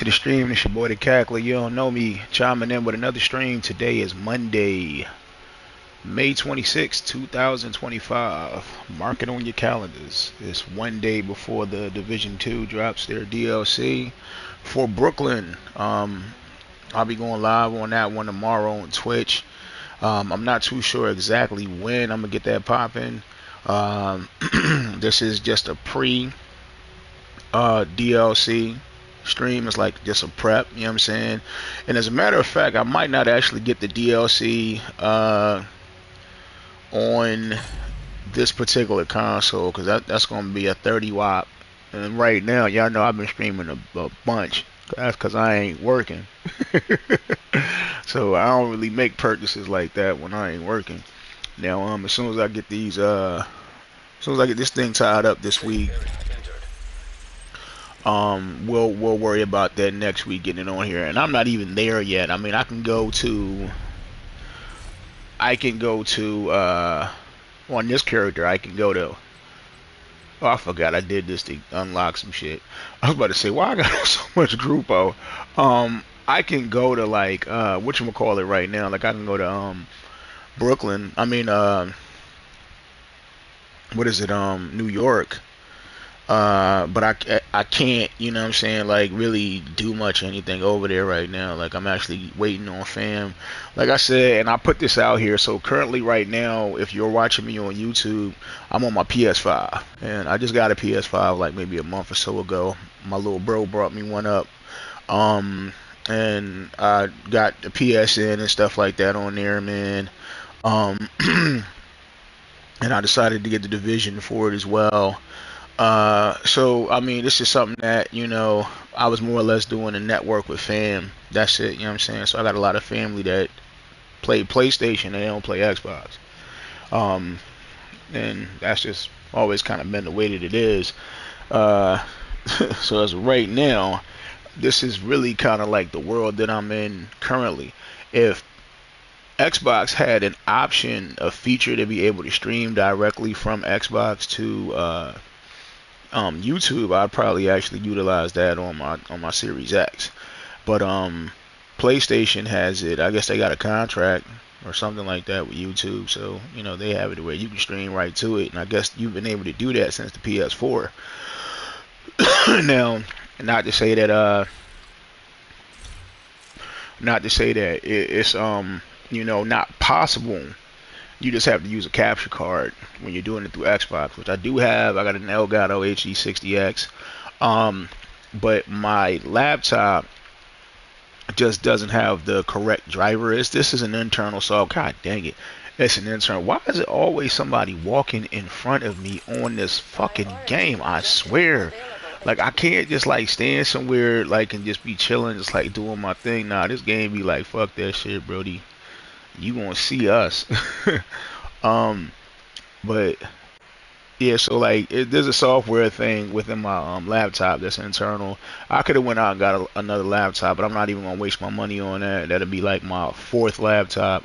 To the stream, it's your boy the Cackler. You don't know me. Chiming in with another stream. Today is Monday, May 26, 2025. Mark it on your calendars. It's one day before the Division 2 drops their DLC for Brooklyn. I'll be going live on that one tomorrow on Twitch. I'm not too sure exactly when I'm gonna get that popping. This is just a pre DLC stream. Is like just a prep, you know what I'm saying? And as a matter of fact, I might not actually get the DLC on this particular console because that's going to be a 30 watt. And right now, y'all know I've been streaming a bunch. That's because I ain't working. So I don't really make purchases like that when I ain't working. Now, as soon as I get as soon as I get this thing tied up this week, we'll worry about that next week getting it on here. And I'm not even there yet. I mean, I can go to on this character. I can go to. Oh, I forgot I did this to unlock some shit. I was about to say, why I got so much Grupo. I can go to like whatchamacallit right now. Like I can go to Brooklyn. I mean what is it? New York. But I can't, you know what I'm saying, like really do much anything over there right now. Like I'm actually waiting on fam. Like I said, and I put this out here. So currently right now, if you're watching me on YouTube, I'm on my PS5. And I just got a PS5 like maybe a month or so ago. My little bro brought me one up. And I got the PSN and stuff like that on there, man. Um, and I decided to get the Division for it as well. So I mean, this is something that I was more or less doing a network with fam. That's it. You know what I'm saying? So I got a lot of family that play PlayStation and they don't play Xbox. Um, and that's just always kind of been the way that it is. Uh, so as of right now, this is really kind of like the world that I'm in currently. If Xbox had an option, a feature to be able to stream directly from Xbox to YouTube, I'd probably actually utilize that on my Series X. But PlayStation has it. I guess they got a contract or something like that with YouTube, so they have it where you can stream right to it. And I guess you've been able to do that since the PS4. Now, not to say that it's not possible. You just have to use a capture card when you're doing it through Xbox, which I do have. I got an Elgato HD60X. But my laptop just doesn't have the correct driver. This is an internal, so god dang it. It's an internal. Why is it always somebody walking in front of me on this fucking game? I swear. Like I can't just like stand somewhere like and just be chilling, just like doing my thing. Nah, this game be like, fuck that shit, Brody. You gonna see us. um, but yeah, so like there's a software thing within my laptop that's internal. I could have went out and got another laptop, but I'm not even gonna waste my money on that. That'll be like my fourth laptop.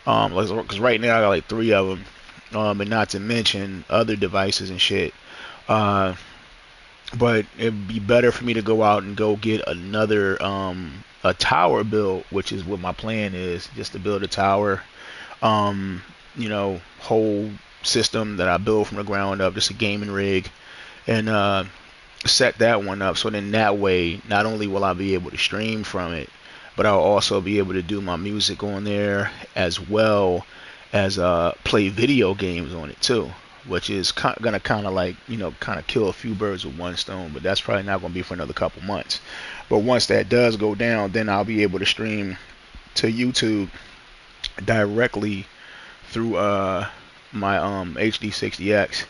Because right now I got like three of them. And not to mention other devices and shit. Uh, but it'd be better for me to go out and go get another a tower build, which is what my plan is, just to build a tower. Um, whole system that I build from the ground up, just a gaming rig, and set that one up. So then that way, not only will I be able to stream from it, but I'll also be able to do my music on there as well as play video games on it too, which is gonna kind of like kind of kill a few birds with one stone. But that's probably not gonna be for another couple months. But once that does go down, then I'll be able to stream to YouTube directly through my HD60X,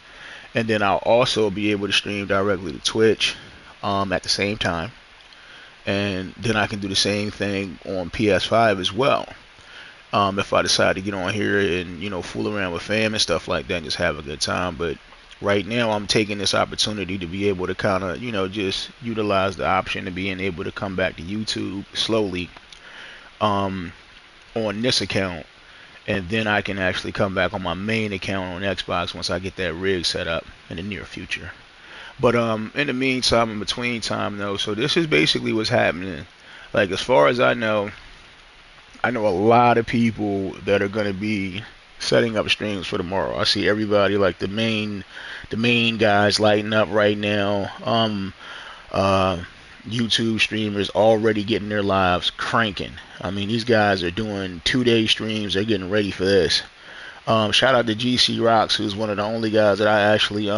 and then I'll also be able to stream directly to Twitch at the same time, and then I can do the same thing on PS5 as well. If I decide to get on here and fool around with fam and stuff like that, and just have a good time. But right now, I'm taking this opportunity to be able to kind of just utilize the option of being able to come back to YouTube slowly um, on this account, and then I can actually come back on my main account on Xbox once I get that rig set up in the near future. But in the meantime, in between time though, so this is basically what's happening. Like as far as I know a lot of people that are gonna be setting up streams for tomorrow. I see everybody like the main guys lighting up right now. Uh, YouTube streamers already getting their lives cranking. I mean, these guys are doing 2 day streams. They're getting ready for this. Shout out to GC Rocks, who's one of the only guys that I actually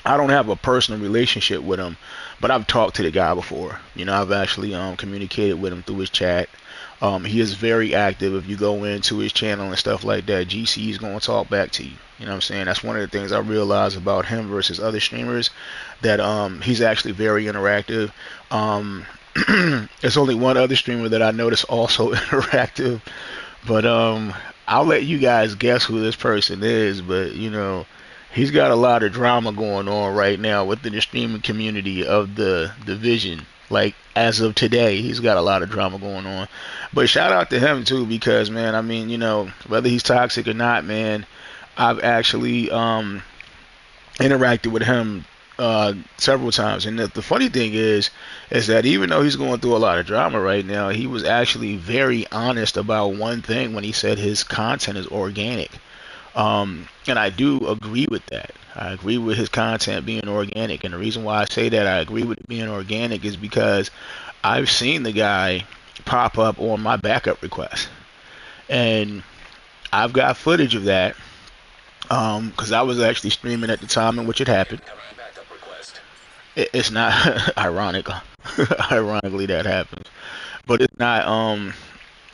I don't have a personal relationship with him, but I've talked to the guy before. You know, I've actually communicated with him through his chat. He is very active. If you go into his channel and stuff like that, GC is going to talk back to you. You know what I'm saying? That's one of the things I realized about him versus other streamers, that he's actually very interactive. Um, there's only one other streamer that I noticed also interactive, but I'll let you guys guess who this person is. But you know, he's got a lot of drama going on right now within the streaming community of the division. Like as of today, he's got a lot of drama going on. But shout out to him too, because man, I mean, you know, whether he's toxic or not, man, I've actually interacted with him several times. And the funny thing is that even though he's going through a lot of drama right now, he was actually very honest about one thing when he said his content is organic. And I do agree with that. I agree with his content being organic. And the reason why I say that I agree with it being organic is because I've seen the guy pop up on my backup request. And I've got footage of that because I was actually streaming at the time in which it happened. It's not ironic, ironically that happens, but it's not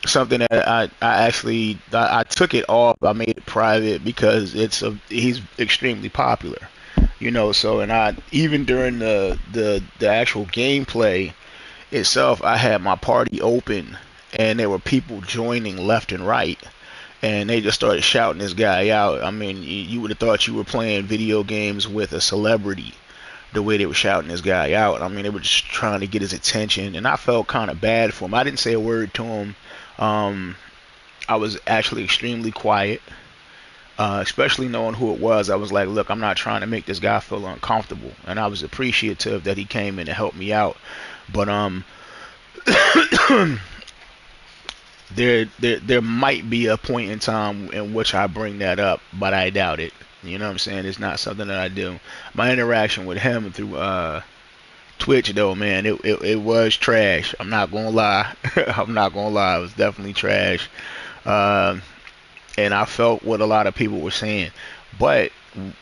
something that I actually I took it off. I made it private because he's extremely popular, you know. So and I even during the actual gameplay itself, I had my party open and there were people joining left and right, and they just started shouting this guy out. I mean, you would have thought you were playing video games with a celebrity. The way they were shouting this guy out, I mean, they were just trying to get his attention, and I felt kind of bad for him. I didn't say a word to him. Um, I was actually extremely quiet, especially knowing who it was. I was like, look, I'm not trying to make this guy feel uncomfortable, and I was appreciative that he came in and helped me out. But there might be a point in time in which I bring that up, but I doubt it. You know what I'm saying? It's not something that I do. My interaction with him through Twitch though, man, it was trash. I'm not gonna lie. I'm not gonna lie. It was definitely trash. Uh, and I felt what a lot of people were saying. But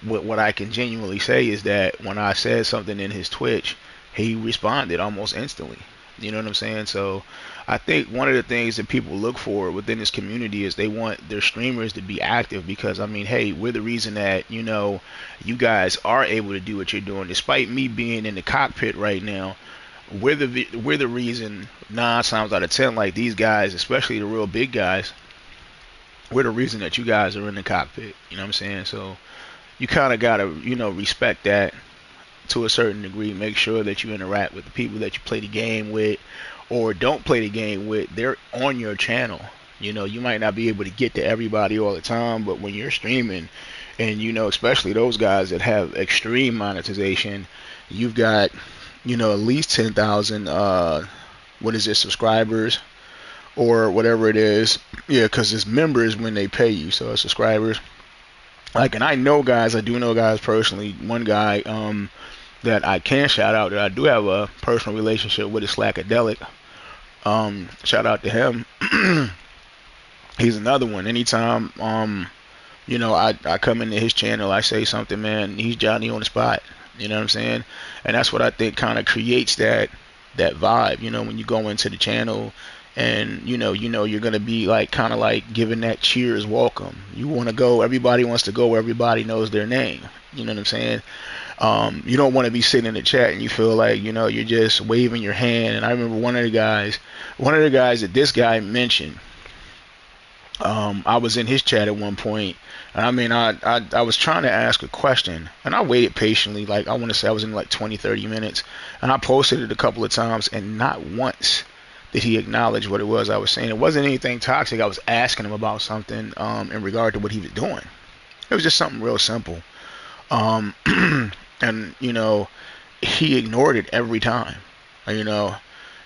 what I can genuinely say is that when I said something in his Twitch, he responded almost instantly. You know what I'm saying? So I think one of the things that people look for within this community is they want their streamers to be active, because I mean, hey, we're the reason that, you know, you guys are able to do what you're doing. Despite me being in the cockpit right now, we're the reason 9 times out of 10, like these guys, especially the real big guys, we're the reason that you guys are in the cockpit. You know what I'm saying? So you kind of gotta, you know, respect that to a certain degree. Make sure that you interact with the people that you play the game with or don't play the game with. They're on your channel. You know, you might not be able to get to everybody all the time, but when you're streaming, and you know, especially those guys that have extreme monetization, you've got, you know, at least 10,000 what is it, subscribers or whatever it is. Yeah, because it's members when they pay you, so it's subscribers. Like, and I know guys, I do know guys personally. One guy that I can shout out, that I do have a personal relationship with, is Slackadelic. Shout out to him. He's another one. Anytime you know, I come into his channel, I say something, man, he's Johnny on the spot. You know what I'm saying? And that's what I think kind of creates that vibe. You know, when you go into the channel, and you know you're gonna be like kind of like giving that cheers welcome. You want to go. Everybody wants to go where everybody knows their name. You know what I'm saying? You don't want to be sitting in the chat and you feel like, you know, you're just waving your hand. And I remember one of the guys that this guy mentioned. I was in his chat at one point, and I mean, I was trying to ask a question, and I waited patiently. Like, I want to say I was in like 20-30 minutes, and I posted it a couple of times, and not once did he acknowledge what it was I was saying. It wasn't anything toxic. I was asking him about something in regard to what he was doing. It was just something real simple. Um, and he ignored it every time. You know,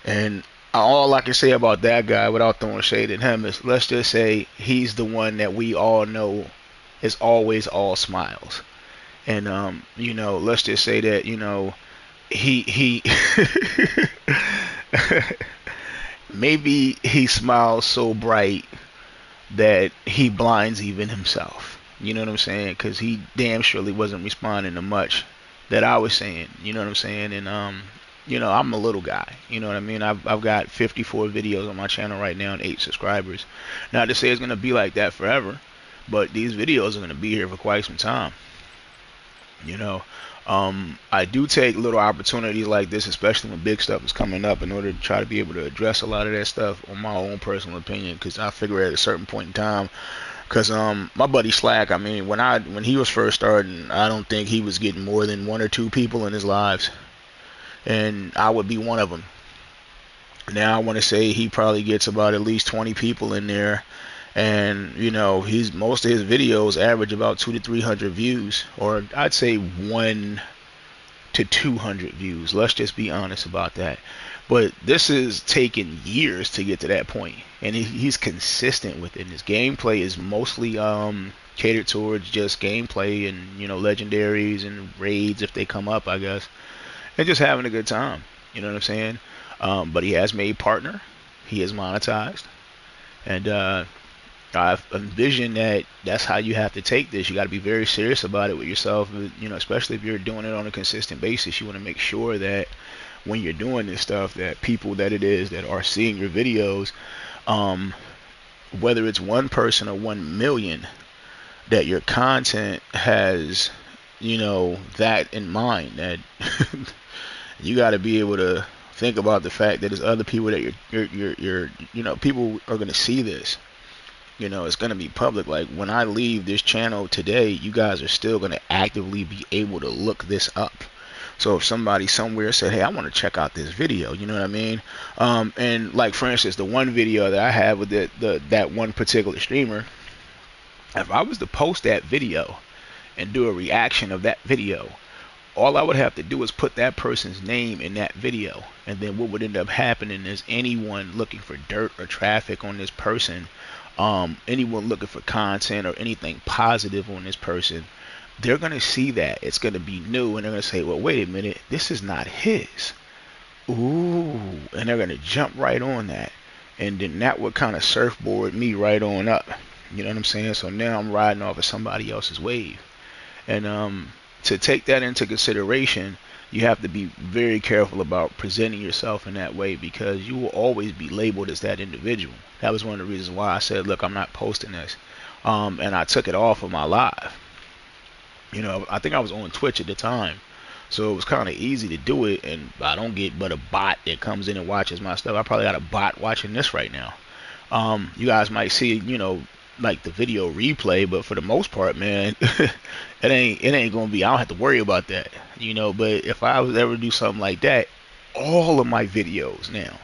and all I can say about that guy, without throwing shade at him, is let's just say he's the one that we all know is always all smiles. And let's just say that he maybe he smiles so bright that he blinds even himself. You know what I'm saying? Because he damn surely wasn't responding to much that I was saying. You know what I'm saying? And I'm a little guy. You know what I mean? I've got 54 videos on my channel right now and 8 subscribers. Not to say it's gonna be like that forever, but these videos are gonna be here for quite some time. You know, I do take little opportunities like this, especially when big stuff is coming up, in order to try to be able to address a lot of that stuff on my own personal opinion. Because I figure at a certain point in time, because my buddy Slack, I mean, when he was first starting, I don't think he was getting more than 1 or 2 people in his lives, and I would be one of them. Now I want to say he probably gets about at least 20 people in there, and he's most of his videos average about 200 to 300 views, or I'd say 1 to 200 views. Let's just be honest about that. But this is taking years to get to that point, and he's consistent with it. And his gameplay is mostly catered towards just gameplay and legendaries and raids if they come up, I guess, and just having a good time. You know what I'm saying? But he has made partner. He is monetized, and I've envisioned that that's how you have to take this. You got to be very serious about it with yourself, especially if you're doing it on a consistent basis. You want to make sure that when you're doing this stuff, that people that it is that are seeing your videos, um, whether it's one person or 1 million, that your content has, that in mind. That you got to be able to think about the fact that there's other people that people are going to see this. It's going to be public. Like, when I leave this channel today, you guys are still going to actively be able to look this up. So if somebody somewhere said, hey, I want to check out this video, you know what I mean? And like, for instance, the one video that I have with that one particular streamer, if I was to post that video and do a reaction of that video, all I would have to do is put that person's name in that video, and then what would end up happening is anyone looking for dirt or traffic on this person, anyone looking for content or anything positive on this person, they're going to see that. It's going to be new, and they're going to say, well, wait a minute, this is not his. Ooh, and they're going to jump right on that. And then that would kind of surfboard me right on up. You know what I'm saying? So now I'm riding off of somebody else's wave. And to take that into consideration, you have to be very careful about presenting yourself in that way, because you will always be labeled as that individual. That was one of the reasons why I said, look, I'm not posting this. And I took it off of my live. I think I was on Twitch at the time, so it was kind of easy to do it, and I don't get but a bot that comes in and watches my stuff. I probably got a bot watching this right now. You guys might see, like the video replay, but for the most part, man, it ain't gonna be. I don't have to worry about that, But if I was ever to do something like that, all of my videos now,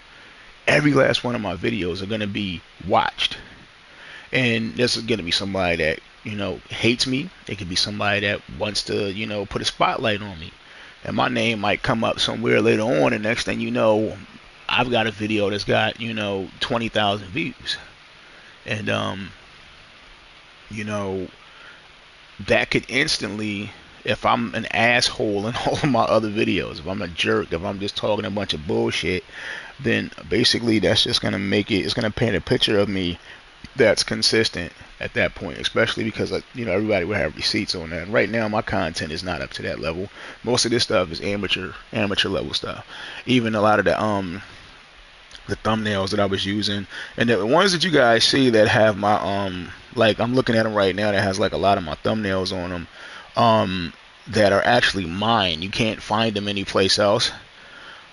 every last one of my videos are gonna be watched, and this is gonna be somebody that hates me. It could be somebody that wants to put a spotlight on me, and my name might come up somewhere later on, and next thing you know, I've got a video that's got 20,000 views, and that could instantly, if I'm an asshole in all of my other videos, if I'm a jerk, if I'm just talking a bunch of bullshit, then basically that's just gonna make it's gonna paint a picture of me that's consistent at that point, especially because everybody will have receipts on that. And right now my content is not up to that level. Most of this stuff is amateur level stuff. Even a lot of the thumbnails that I was using, and the ones that you guys see that have my like, I'm looking at them right now, that has like a lot of my thumbnails on them, that are actually mine. You can't find them anyplace else.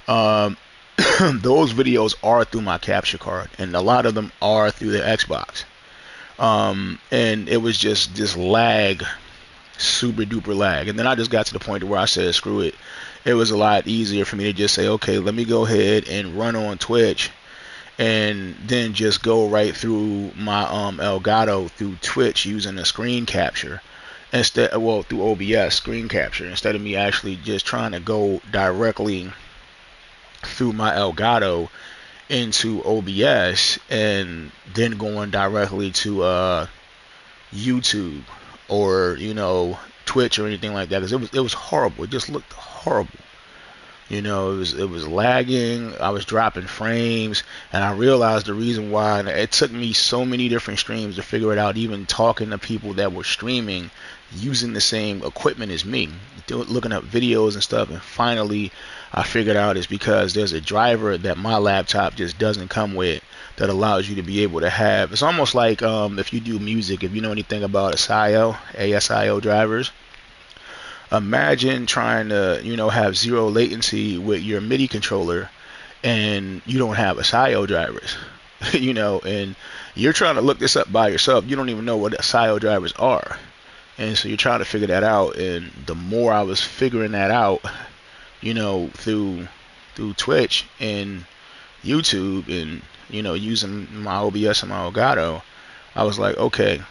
Those videos are through my capture card, and a lot of them are through the Xbox. And it was just this lag, super duper lag. And then I just got to the point where I said, screw it. It was a lot easier for me to just say, okay, let me go ahead and run on Twitch, and then just go right through my Elgato through Twitch using a screen capture, instead, well, through OBS screen capture, instead of me actually just trying to go directly through my Elgato into OBS and then going directly to YouTube or Twitch or anything like that, because it was horrible. It just looked horrible. It was lagging. I was dropping frames, and I realized the reason why. And it took me so many different streams to figure it out. Even talking to people that were streaming using the same equipment as me, looking up videos and stuff, and finally I figured out it's because there's a driver that my laptop just doesn't come with that allows you to be able to have. It's almost like if you do music, if you know anything about ASIO drivers. Imagine trying to, have zero latency with your MIDI controller and you don't have ASIO drivers, and you're trying to look this up by yourself. You don't even know what ASIO drivers are. And so you're trying to figure that out. And the more I was figuring that out, through Twitch and YouTube and, using my OBS and my Elgato, I was like, okay,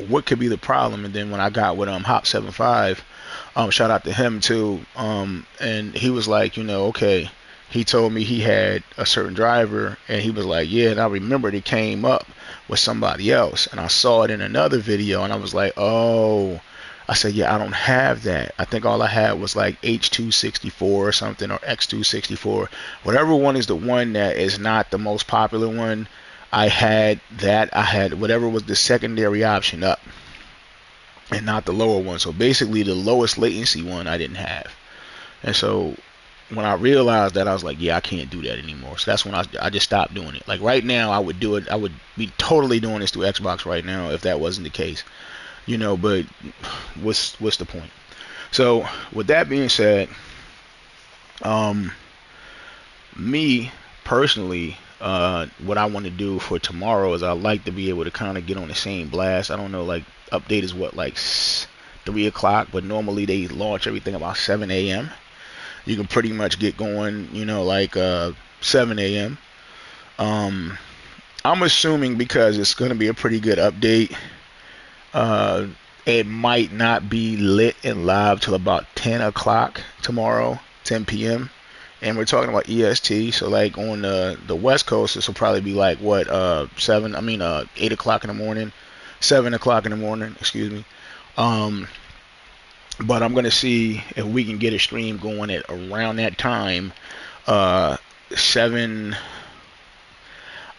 what could be the problem? And then when I got with Hop75, shout out to him too, and he was like, okay, he told me he had a certain driver, and he was like, yeah, and I remembered it came up with somebody else, and I saw it in another video, and I was like, oh, I said, yeah, I don't have that. I think all I had was like H264 or something, or X264, whatever one is the one that is not the most popular one. I had that. I had whatever was the secondary option up and not the lower one. So basically the lowest latency one I didn't have. And so when I realized that, I was like, yeah, I can't do that anymore. So that's when I just stopped doing it. Like right now I would do it. I would be totally doing this through Xbox right now if that wasn't the case. But what's the point? So with that being said, me personally, what I want to do for tomorrow is I like to be able to kind of get on the same blast. I don't know, like update is what, like 3 o'clock, but normally they launch everything about 7 a.m. You can pretty much get going, like 7 a.m. I'm assuming because it's going to be a pretty good update, it might not be lit and live till about 10 o'clock tomorrow, 10 p.m. And we're talking about EST, so like on the West Coast, this will probably be like what 8 o'clock in the morning, 7 o'clock in the morning, excuse me. But I'm gonna see if we can get a stream going at around that time, 7.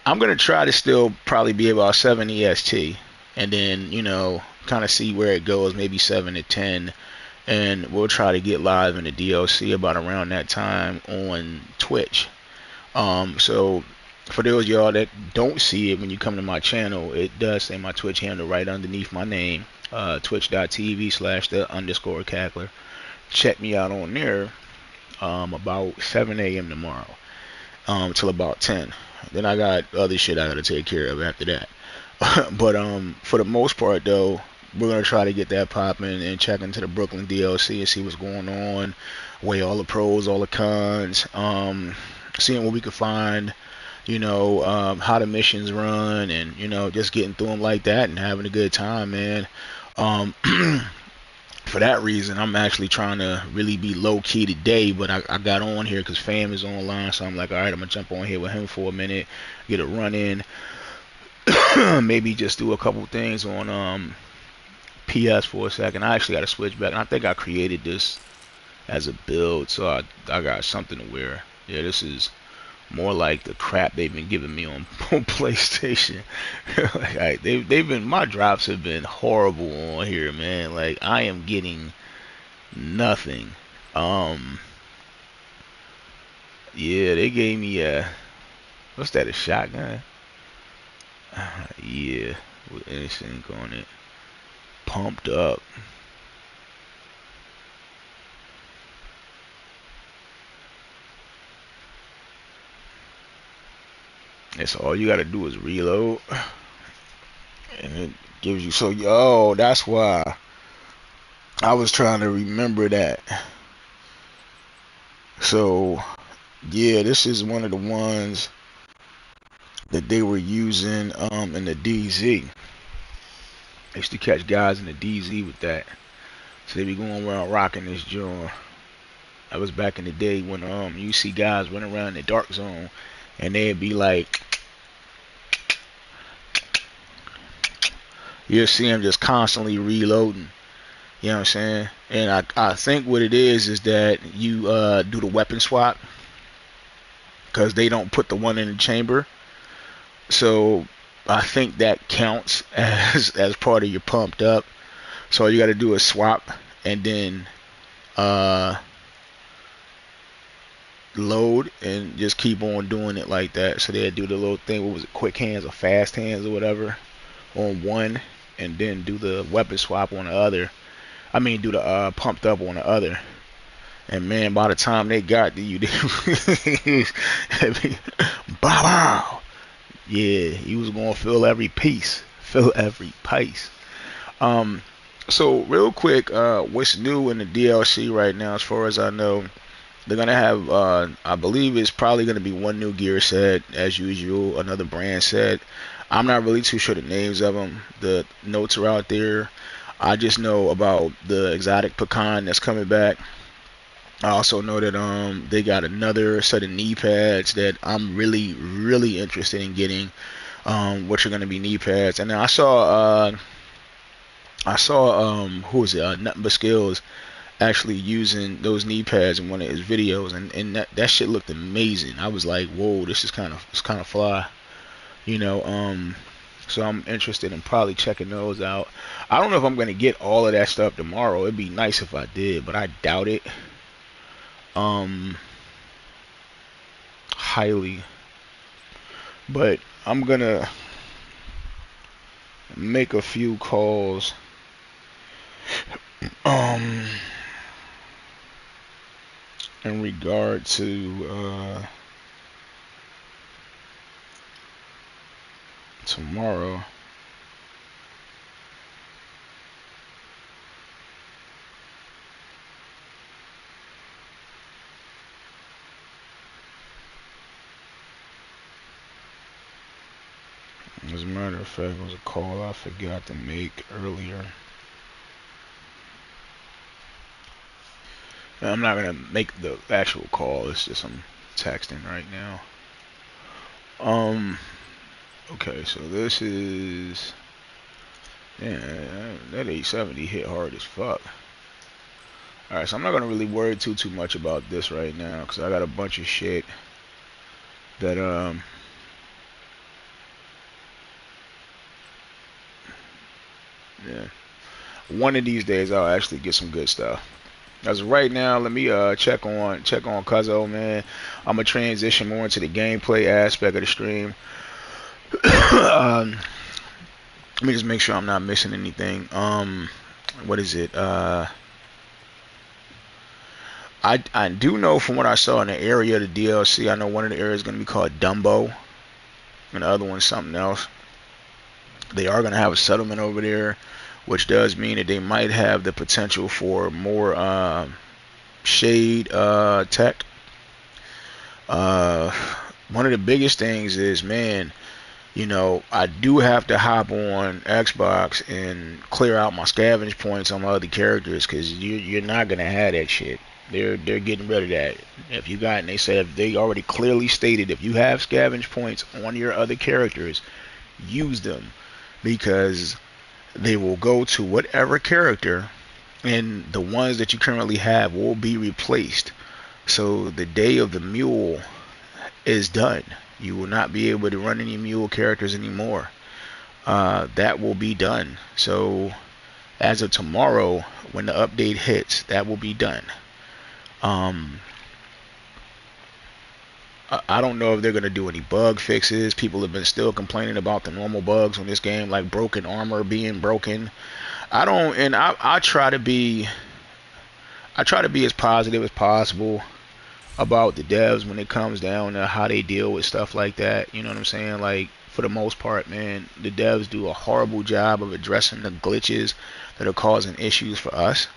I'm gonna try to still probably be about 7 EST, and then kind of see where it goes, maybe 7 to 10. And we'll try to get live in the DLC about around that time on Twitch. So for those of y'all that don't see it when you come to my channel, it does say my Twitch handle right underneath my name, twitch.tv/the_cackler. Check me out on there about 7 a.m. tomorrow till about 10. Then I got other shit I gotta take care of after that. But for the most part though, we're gonna try to get that popping and check into the Brooklyn DLC and see what's going on, weigh all the pros, all the cons, seeing what we could find, how the missions run, and just getting through them like that and having a good time, man. For that reason, I'm actually trying to really be low key today, but I got on here because Fam is online, so I'm like, all right, I'm gonna jump on here with him for a minute, get a run in, maybe just do a couple things on PS for a second. I actually got to switch back, and I think I created this as a build, so I got something to wear. Yeah, this is more like the crap they've been giving me on PlayStation. Like they've been, my drops have been horrible on here, man. Like I am getting nothing. Yeah, they gave me what's that, a shotgun? Yeah, with anything on it. Pumped up. And so all you gotta do is reload, and it gives you, so yo, that's why I was trying to remember that. So yeah, this is one of the ones that they were using in the DZ. I used to catch guys in the DZ with that. So they be going around rocking this joint. That was back in the day when you see guys running around in the dark zone and they'd be like, you'll see them just constantly reloading. You know what I'm saying? And I think what it is that you do the weapon swap because they don't put the one in the chamber. So I think that counts as part of your pumped up. So all you got to do is swap and then load and just keep on doing it like that. So they do the little thing. What was it? Quick hands or fast hands or whatever on one, and then do the weapon swap on the other. I mean, do the pumped up on the other. And man, by the time they got to you, bow. Yeah, he was gonna fill every piece, fill every piece. Um, so real quick, what's new in the DLC right now? As far as I know, they're gonna have, I believe it's probably gonna be one new gear set as usual, another brand set. I'm not really too sure the names of them. The notes are out there. I just know about the exotic pecan that's coming back. I also know that they got another set of knee pads that I'm really interested in getting, which are gonna be knee pads. And then I saw who was it? Nothing but skills actually using those knee pads in one of his videos, and that shit looked amazing. I was like, whoa, this is kind of fly, you know. So I'm interested in probably checking those out. I don't know if I'm gonna get all of that stuff tomorrow. It'd be nice if I did, but I doubt it. Highly. But I'm gonna make a few calls. Um, in regard to tomorrow. As a matter of fact, it was a call I forgot to make earlier. I'm not gonna make the actual call. It's just I'm texting right now. Okay, so this is, yeah, that 870 hit hard as fuck. All right, so I'm not gonna really worry too much about this right now because I got a bunch of shit that yeah. One of these days I'll actually get some good stuff. As of right now, let me check on Cuzzo, man. I'm gonna transition more into the gameplay aspect of the stream. Let me just make sure I'm not missing anything. What is it? I do know from what I saw in the area of the DLC, I know one of the areas is gonna be called Dumbo, and the other one's something else. They are gonna have a settlement over there, which does mean that they might have the potential for more shade tech. One of the biggest things is, man, you know, I do have to hop on Xbox and clear out my scavenge points on my other characters because you're not gonna have that shit. They're getting rid of that. If you got, and they said they already clearly stated if you have scavenge points on your other characters, use them because they will go to whatever character, and the ones that you currently have will be replaced. So the day of the mule is done. You will not be able to run any mule characters anymore. That will be done. So as of tomorrow, when the update hits, that will be done. I don't know if they're gonna do any bug fixes. People have been still complaining about the normal bugs on this game, like broken armor being broken. I don't, and I try to be as positive as possible about the devs when it comes down to how they deal with stuff like that. You know what I'm saying? Like, for the most part, man, the devs do a horrible job of addressing the glitches that are causing issues for us.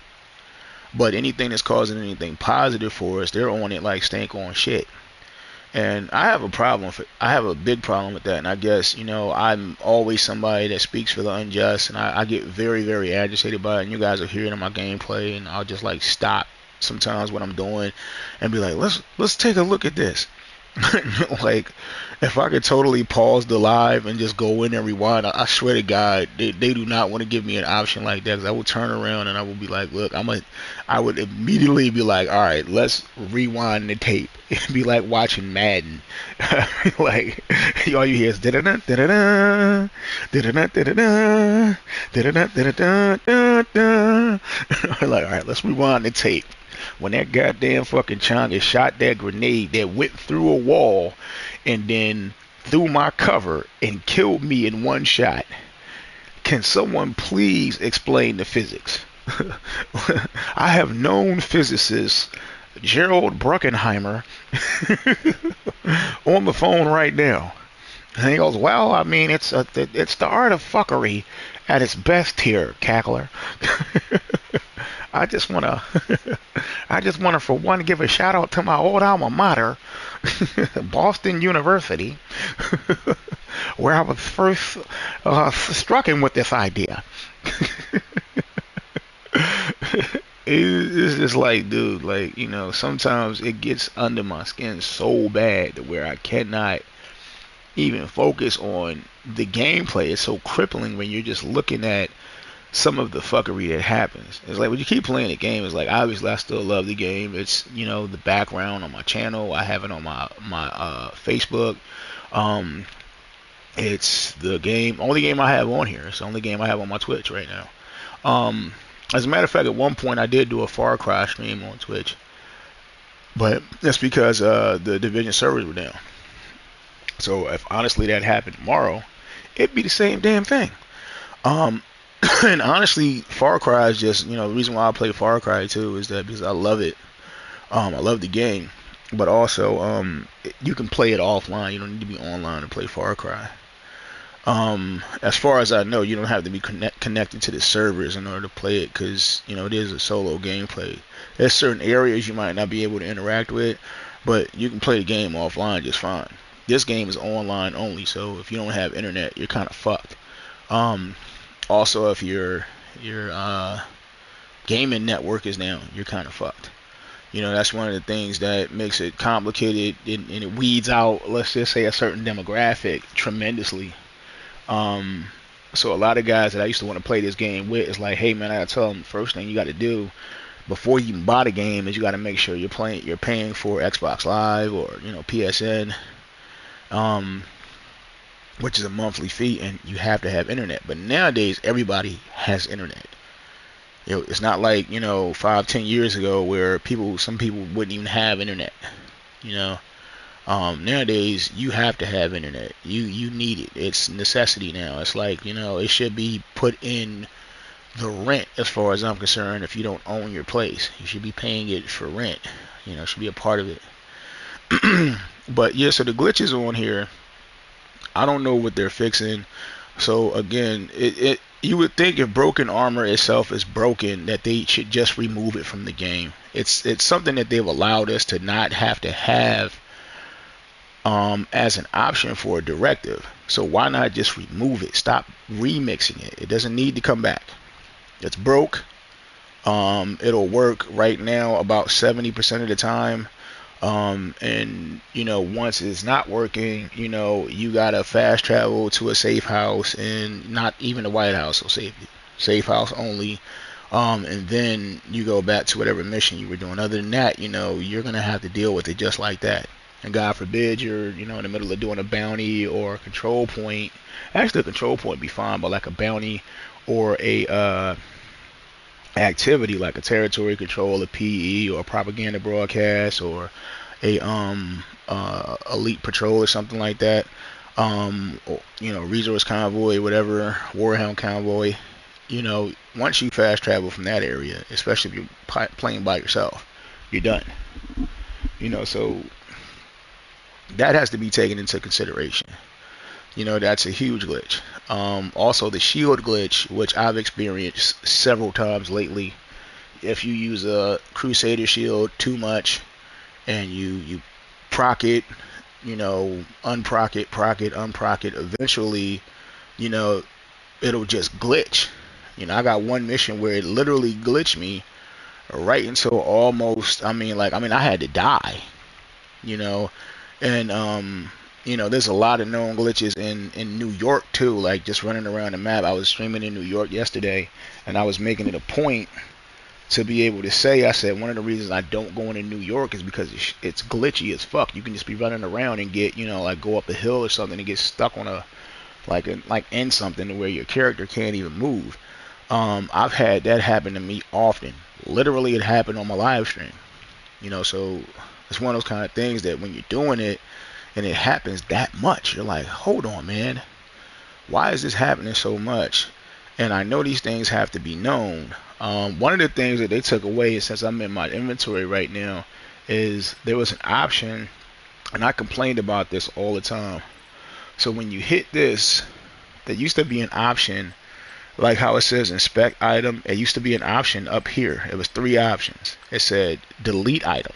But anything that's causing anything positive for us, they're on it like stank on shit. And I have a problem with it. I have a big problem with that. And I guess, I'm always somebody that speaks for the unjust. And I get very, very agitated by it. And you guys are hearing my gameplay. And I'll just like stop sometimes what I'm doing and be like, let's take a look at this. Like, if I could totally pause the live and just go in and rewind, I swear to God, they do not want to give me an option like that. Because I would turn around and I would be like, look, I would immediately be like, all right, let's rewind the tape. It'd be like watching Madden. Like, all you hear is da da da da da da da da da da da da da da da. Like, all right, let's rewind the tape. When that goddamn fucking Changa shot that grenade that went through a wall and then through my cover and killed me in one shot, can someone please explain the physics? I have known physicist Gerald Bruckenheimer on the phone right now. And he goes, well, I mean, it's the art of fuckery at its best here, cackler. I just wanna, for one, give a shout out to my old alma mater, Boston University, where I was first struck with this idea. It's just like, dude, like, sometimes it gets under my skin so bad to where I cannot even focus on the gameplay. It's so crippling when you're just looking at some of the fuckery that happens. It's like when you keep playing the game, it's like obviously I still love the game. It's the background on my channel. I have it on my Facebook. It's the only game I have on here. It's the only game I have on my Twitch right now. As a matter of fact, at one point I did do a Far Cry stream on Twitch, but that's because the Division servers were down. So if honestly that happened tomorrow, it'd be the same damn thing. And honestly, Far Cry is just, the reason why I play Far Cry too is that because I love it. I love the game, but also you can play it offline. You don't need to be online to play Far Cry. As far as I know, you don't have to be connected to the servers in order to play it because, it is a solo gameplay. There's certain areas you might not be able to interact with, but you can play the game offline just fine. This game is online only, so if you don't have internet, you're kind of fucked. Also, if your gaming network is down, you're kind of fucked. That's one of the things that makes it complicated and it weeds out, let's just say, a certain demographic tremendously. So a lot of guys that I used to want to play this game with is like, hey man, I gotta tell them, first thing you got to do before you even buy the game is you got to make sure you're paying for Xbox Live or PSN, which is a monthly fee, and you have to have internet. But nowadays everybody has internet. It's not like 5-10 years ago where some people wouldn't even have internet. Nowadays you have to have internet. You need it. It's necessity now. It's like it should be put in the rent as far as I'm concerned. If you don't own your place, you should be paying it for rent. It should be a part of it. But yeah, so the glitches on here, I don't know what they're fixing. So again, you would think if broken armor itself is broken that they should just remove it from the game. It's something that they've allowed us to not have to have as an option for a directive. So why not just remove it? Stop remixing it. It doesn't need to come back. It's broke. It'll work right now about 70% of the time. And once it's not working, you gotta fast travel to a safe house, and not even the White House, so safe house only. And then you go back to whatever mission you were doing. Other than that, you're gonna have to deal with it just like that. And God forbid you're in the middle of doing a bounty or a control point. Actually, a control point would be fine, but like a bounty or a activity like a territory control, a PE, or a propaganda broadcast, or a elite patrol or something like that, or, resource convoy, whatever, warhound convoy. Once you fast travel from that area, especially if you're playing by yourself, you're done. So that has to be taken into consideration. That's a huge glitch. Also the shield glitch, which I've experienced several times lately. If you use a Crusader shield too much and you proc it, unproc it, proc it, unproc it. Eventually, you know, it'll just glitch. I got one mission where it literally glitched me right until almost. I had to die. You know, and there's a lot of known glitches in New York too. Like just running around the map. I was streaming in New York yesterday, and I was making it a point to be able to say, I said one of the reasons I don't go into New York is because it's glitchy as fuck. You can just be running around and get, like go up a hill or something and get stuck on like in something to where your character can't even move. I've had that happen to me often. Literally, it happened on my live stream. So it's one of those kind of things that when you're doing it and it happens that much, you're like, hold on, man, why is this happening so much? And I know these things have to be known. One of the things that they took away, since I'm in my inventory right now, is there was an option, and I complained about this all the time. So when you hit this, there used to be an option, like how it says inspect item. It used to be an option up here. It was 3 options. It said delete item,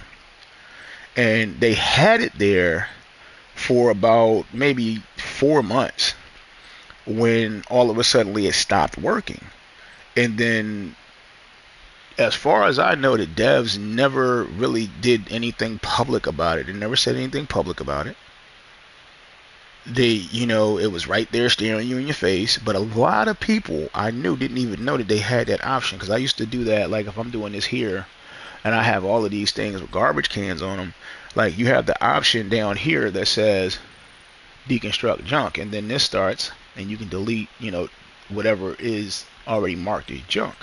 and they had it there for about maybe 4 months, when all of a sudden it stopped working. And then, as far as I know, the devs never really did anything public about it. They never said anything public about it. It was right there staring you in your face. But a lot of people I knew didn't even know that they had that option, because I used to do that. Like if I'm doing this here and I have all of these things with garbage cans on them, like you have the option down here that says deconstruct junk, and then this starts and you can delete whatever is already marked as junk.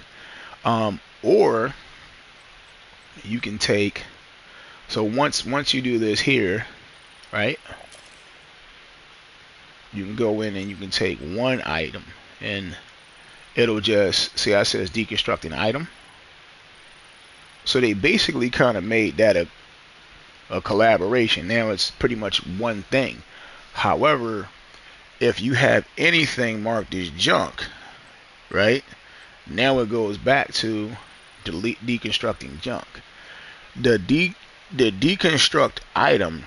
Or you can take, so once you do this here, right, you can go in and you can take one item, and it'll just see I says deconstruct an item. So they basically kind of made that a collaboration. Now it's pretty much one thing. However, if you have anything marked as junk, right, now it goes back to deconstructing junk. The deconstruct item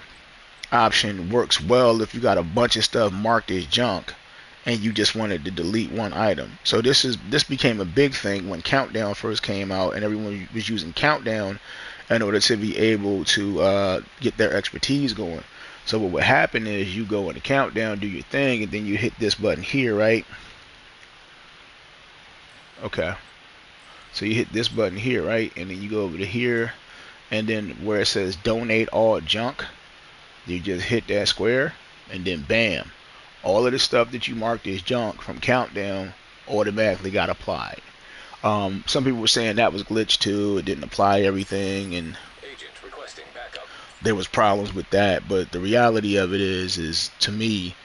option works well if you got a bunch of stuff marked as junk and you just wanted to delete one item. So this became a big thing when Countdown first came out, and everyone was using Countdown in order to be able to get their expertise going. So what would happen is you go into Countdown, do your thing, and then you hit this button here, right? Okay. So you hit this button here, right? And then you go over to here, and then where it says donate all junk, you just hit that square, and then bam, all of the stuff that you marked as junk from Countdown automatically got applied. Some people were saying that was glitched too. It didn't apply everything, and there was problems with that. But the reality of it is to me,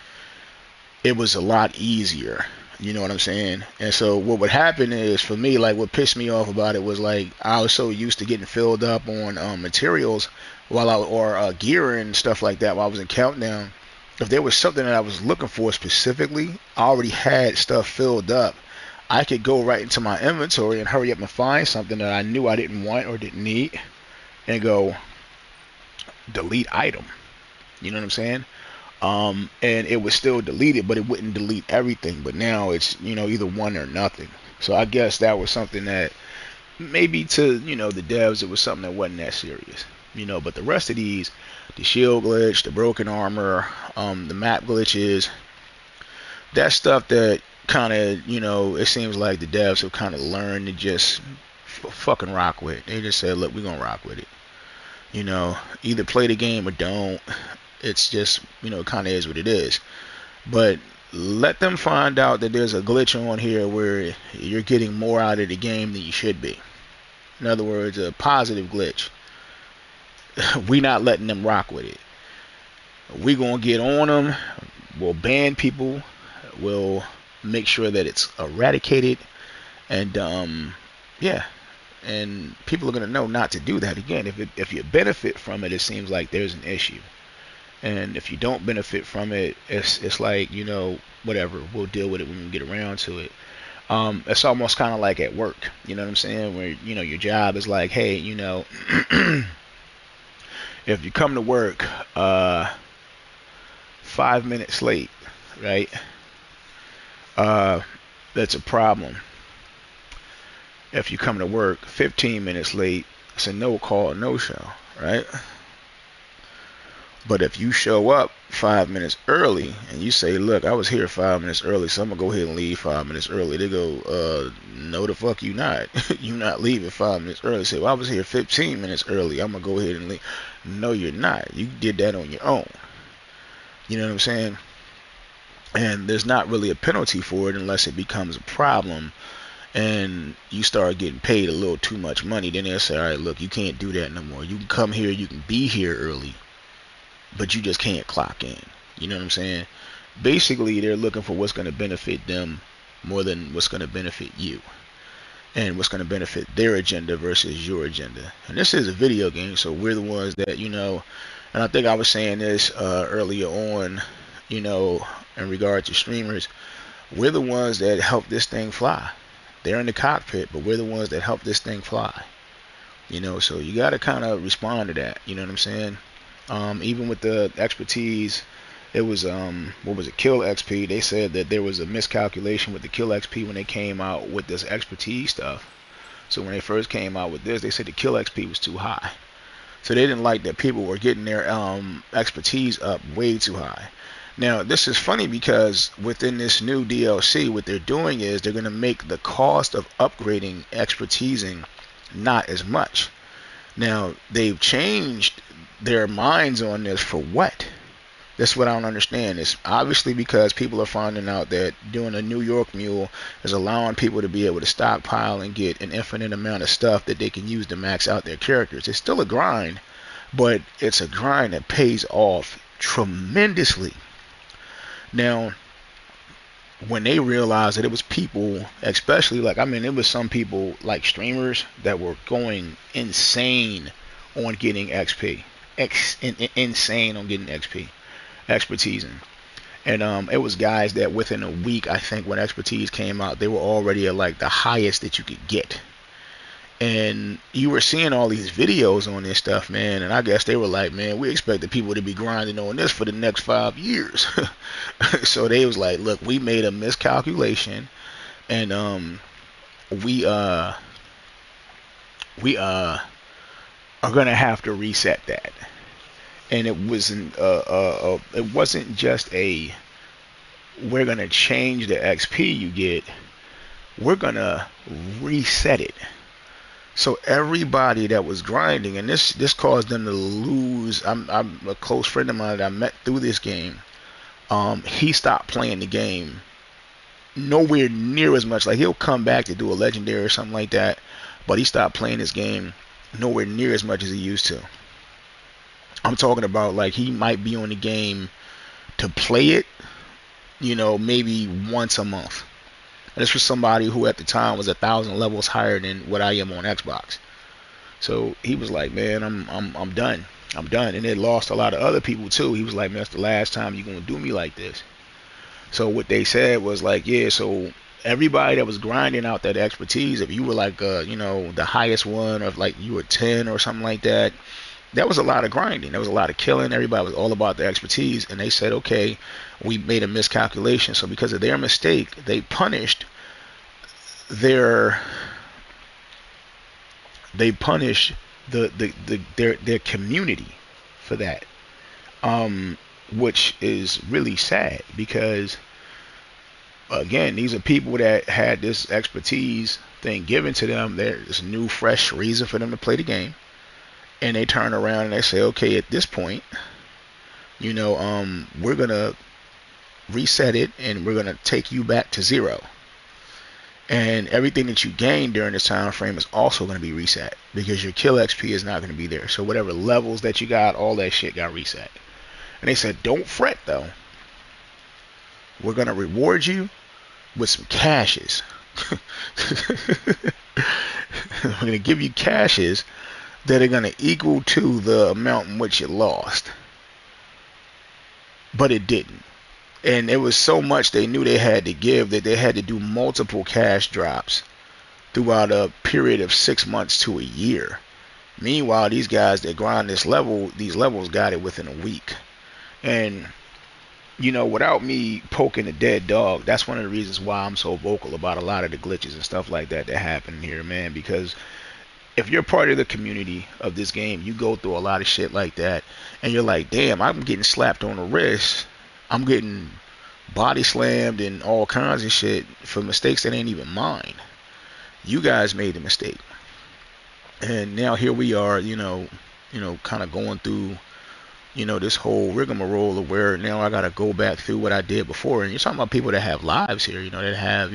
it was a lot easier. You know what I'm saying? And so what would happen is, for me, like what pissed me off about it was, like, I was so used to getting filled up on materials or gear and stuff like that while I was in Countdown. If there was something that I was looking for specifically, I already had stuff filled up. I could go right into my inventory and hurry up and find something that I knew I didn't want or didn't need, and go delete item. You know what I'm saying? And it was still deleted, but it wouldn't delete everything. But now it's either one or nothing. So I guess that was something that maybe to the devs, it was something that wasn't that serious. But the rest of these, the shield glitch, the broken armor, the map glitches, that stuff that kind of it seems like the devs have kind of learned to just fucking rock with. They just said, look, we're gonna rock with it. Either play the game or don't. It's just, it kind of is what it is. But let them find out that there's a glitch on here where you're getting more out of the game than you should be. In other words, a positive glitch. We not letting them rock with it. We gonna get on them. We'll ban people. We'll make sure that it's eradicated. And yeah. And people are gonna know not to do that again. If you benefit from it, it seems like there's an issue. And if you don't benefit from it, it's like, whatever, we'll deal with it when we get around to it. It's almost kind of like at work, you know what I'm saying, where your job is like, hey, if you come to work 5 minutes late, right? Uh, that's a problem. If you come to work 15 minutes late, it's a no call, no show, right? But if you show up 5 minutes early and you say, look, I was here 5 minutes early, so I'm gonna go ahead and leave 5 minutes early. They go, no the fuck you not. You not leaving 5 minutes early. Say, well, I was here 15 minutes early. I'm gonna go ahead and leave. No, you're not. You did that on your own. You know what I'm saying? And there's not really a penalty for it unless it becomes a problem and you start getting paid a little too much money. Then they'll say, all right, look, you can't do that no more. You can come here, you can be here early, but you just can't clock in. You know what I'm saying? Basically, they're looking for what's going to benefit them more than what's going to benefit you, and what's going to benefit their agenda versus your agenda. And this is a video game, so we're the ones that, and I think I was saying this earlier on, in regard to streamers, we're the ones that help this thing fly. They're in the cockpit, but we're the ones that help this thing fly. So you got to kind of respond to that. You know what I'm saying? Even with the expertise, it was what was it, Kill XP? They said that there was a miscalculation with the Kill XP when they came out with this expertise stuff. So when they first came out with this, they said the Kill XP was too high. So they didn't like that people were getting their expertise up way too high. Now this is funny because within this new DLC, what they're doing is they're going to make the cost of upgrading expertising not as much. Now they've changed their minds on this for what? That's what I don't understand. It's obviously because people are finding out that doing a New York Mule is allowing people to be able to stockpile and get an infinite amount of stuff that they can use to max out their characters. It's still a grind, but it's a grind that pays off tremendously. Now, when they realized that it was people, especially it was some people like streamers that were going insane on getting XP. Insane on getting XP. Expertising. And it was guys that within a week, I think when expertise came out, they were already at the highest that you could get. And you were seeing all these videos on this stuff, man, and I guess they were like, man, we expected people to be grinding on this for the next 5 years. So they was like, look, we made a miscalculation, and we are gonna have to reset that. And it wasn't just a, we're gonna change the XP you get, we're gonna reset it. So everybody that was grinding, and this caused them to lose. I'm a close friend of mine that I met through this game. He stopped playing the game nowhere near as much. Like, he'll come back to do a legendary or something like that, but he stopped playing this game nowhere near as much as he used to. I'm talking about he might be on the game to play it, maybe once a month. And this was somebody who at the time was 1,000 levels higher than what I am on Xbox. So he was like, man, I'm done. I'm done. And it lost a lot of other people too. He was like, man, that's the last time you're gonna do me like this. So what they said was yeah, so everybody that was grinding out that expertise, if you were the highest one, or if you were 10 or something like that, that was a lot of grinding. There was a lot of killing. Everybody was all about the expertise. And they said, okay, we made a miscalculation. So because of their mistake, they punished their community for that. Which is really sad because, again, these are people that had this expertise thing given to them. There's a new, fresh reason for them to play the game. And they turn around and they say, okay, at this point, we're going to reset it and we're going to take you back to zero. And everything that you gained during this time frame is also going to be reset because your kill XP is not going to be there. So whatever levels that you got, all that shit got reset. And they said, don't fret though. We're going to reward you with some cashes. We're going to give you cashes that are going to equal to the amount in which you lost. But it didn't. And it was so much they knew they had to give that they had to do multiple cash drops throughout a period of 6 months to a year. Meanwhile, these guys that grind these levels got it within a week. And without me poking a dead dog, that's one of the reasons why I'm so vocal about a lot of the glitches and stuff like that that happen here, man. Because if you're part of the community of this game, you go through a lot of shit like that, and you're like, damn, I'm getting slapped on the wrist, I'm getting body slammed and all kinds of shit for mistakes that ain't even mine. You guys made a mistake, and now here we are, kind of going through, this whole rigmarole of where now I gotta go back through what I did before. And you're talking about people that have lives here, that have,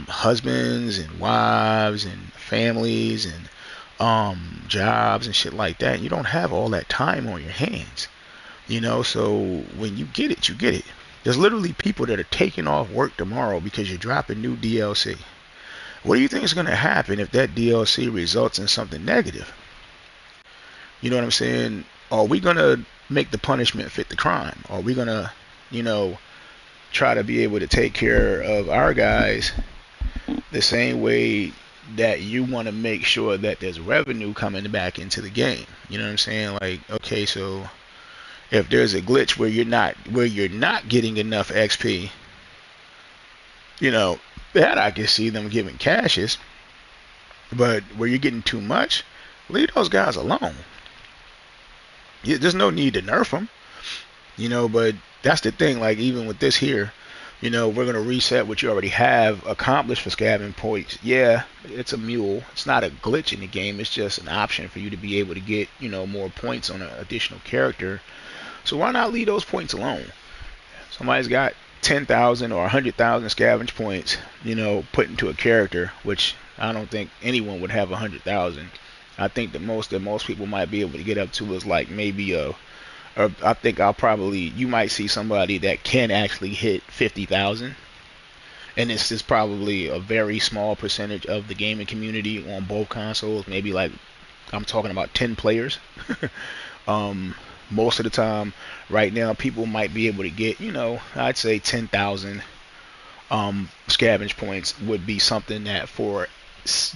husbands and wives and families and jobs and shit like that. You don't have all that time on your hands, so when you get it, you get it. There's literally people that are taking off work tomorrow because you're dropping new DLC. What do you think is going to happen if that DLC results in something negative? You know what I'm saying? Are we going to make the punishment fit the crime? Are we going to, try to be able to take care of our guys the same way that you want to make sure that there's revenue coming back into the game? You know what I'm saying? Like, okay, so if there's a glitch where you're not getting enough XP, that I can see them giving cashes. But where you're getting too much, leave those guys alone. There's no need to nerf them, but that's the thing. Like, even with this here, we're going to reset what you already have accomplished for scavenging points. Yeah, it's a mule. It's not a glitch in the game. It's just an option for you to be able to get, more points on an additional character. So why not leave those points alone? Somebody's got 10,000 or 100,000 scavenge points, put into a character, which I don't think anyone would have 100,000. I think the most that most people might be able to get up to is like maybe I think you might see somebody that can actually hit 50,000. And this is probably a very small percentage of the gaming community on both consoles. Maybe like, I'm talking about 10 players. Most of the time, right now, people might be able to get, I'd say 10,000 scavenge points would be something that for,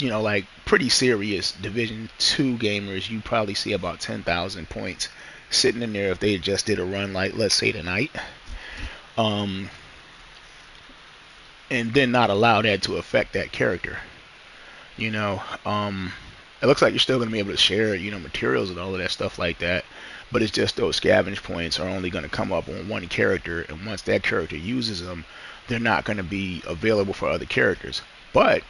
like pretty serious Division 2 gamers, you probably see about 10,000 points sitting in there if they just did a run like, let's say, tonight. And then not allow that to affect that character. It looks like you're still going to be able to share, materials and all of that stuff like that. But it's just those scavenge points are only going to come up on one character, and once that character uses them, they're not going to be available for other characters. But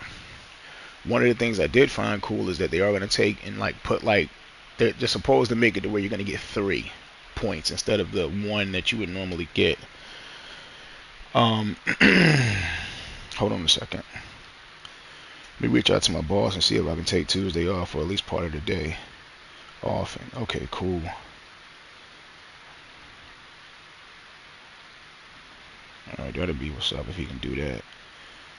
one of the things I did find cool is that they are going to take and like put like they're supposed to make it to where you're going to get 3 points instead of the 1 that you would normally get. Hold on a second. Let me reach out to my boss and see if I can take Tuesday off for at least part of the day off. Okay, cool. Alright, that'll be what's up if he can do that.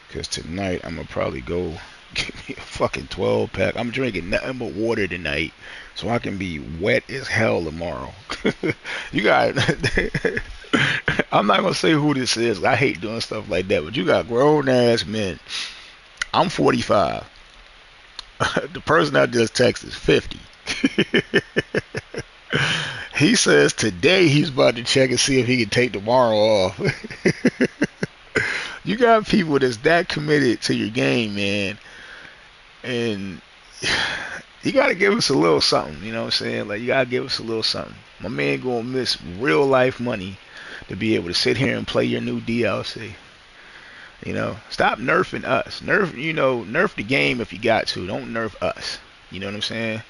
Because tonight I'm going to probably go get me a fucking 12 pack. I'm drinking nothing but water tonight so I can be wet as hell tomorrow. You got I'm not going to say who this is. I hate doing stuff like that. But you got grown ass men. I'm 45. The person I just texted is 50. He says today he's about to check and see if he can take tomorrow off. You got people that's that committed to your game, man. And you got to give us a little something, you know what I'm saying? Like, you got to give us a little something. My man going to miss real life money to be able to sit here and play your new DLC. Stop nerfing us. Nerf the game if you got to. Don't nerf us. You know what I'm saying?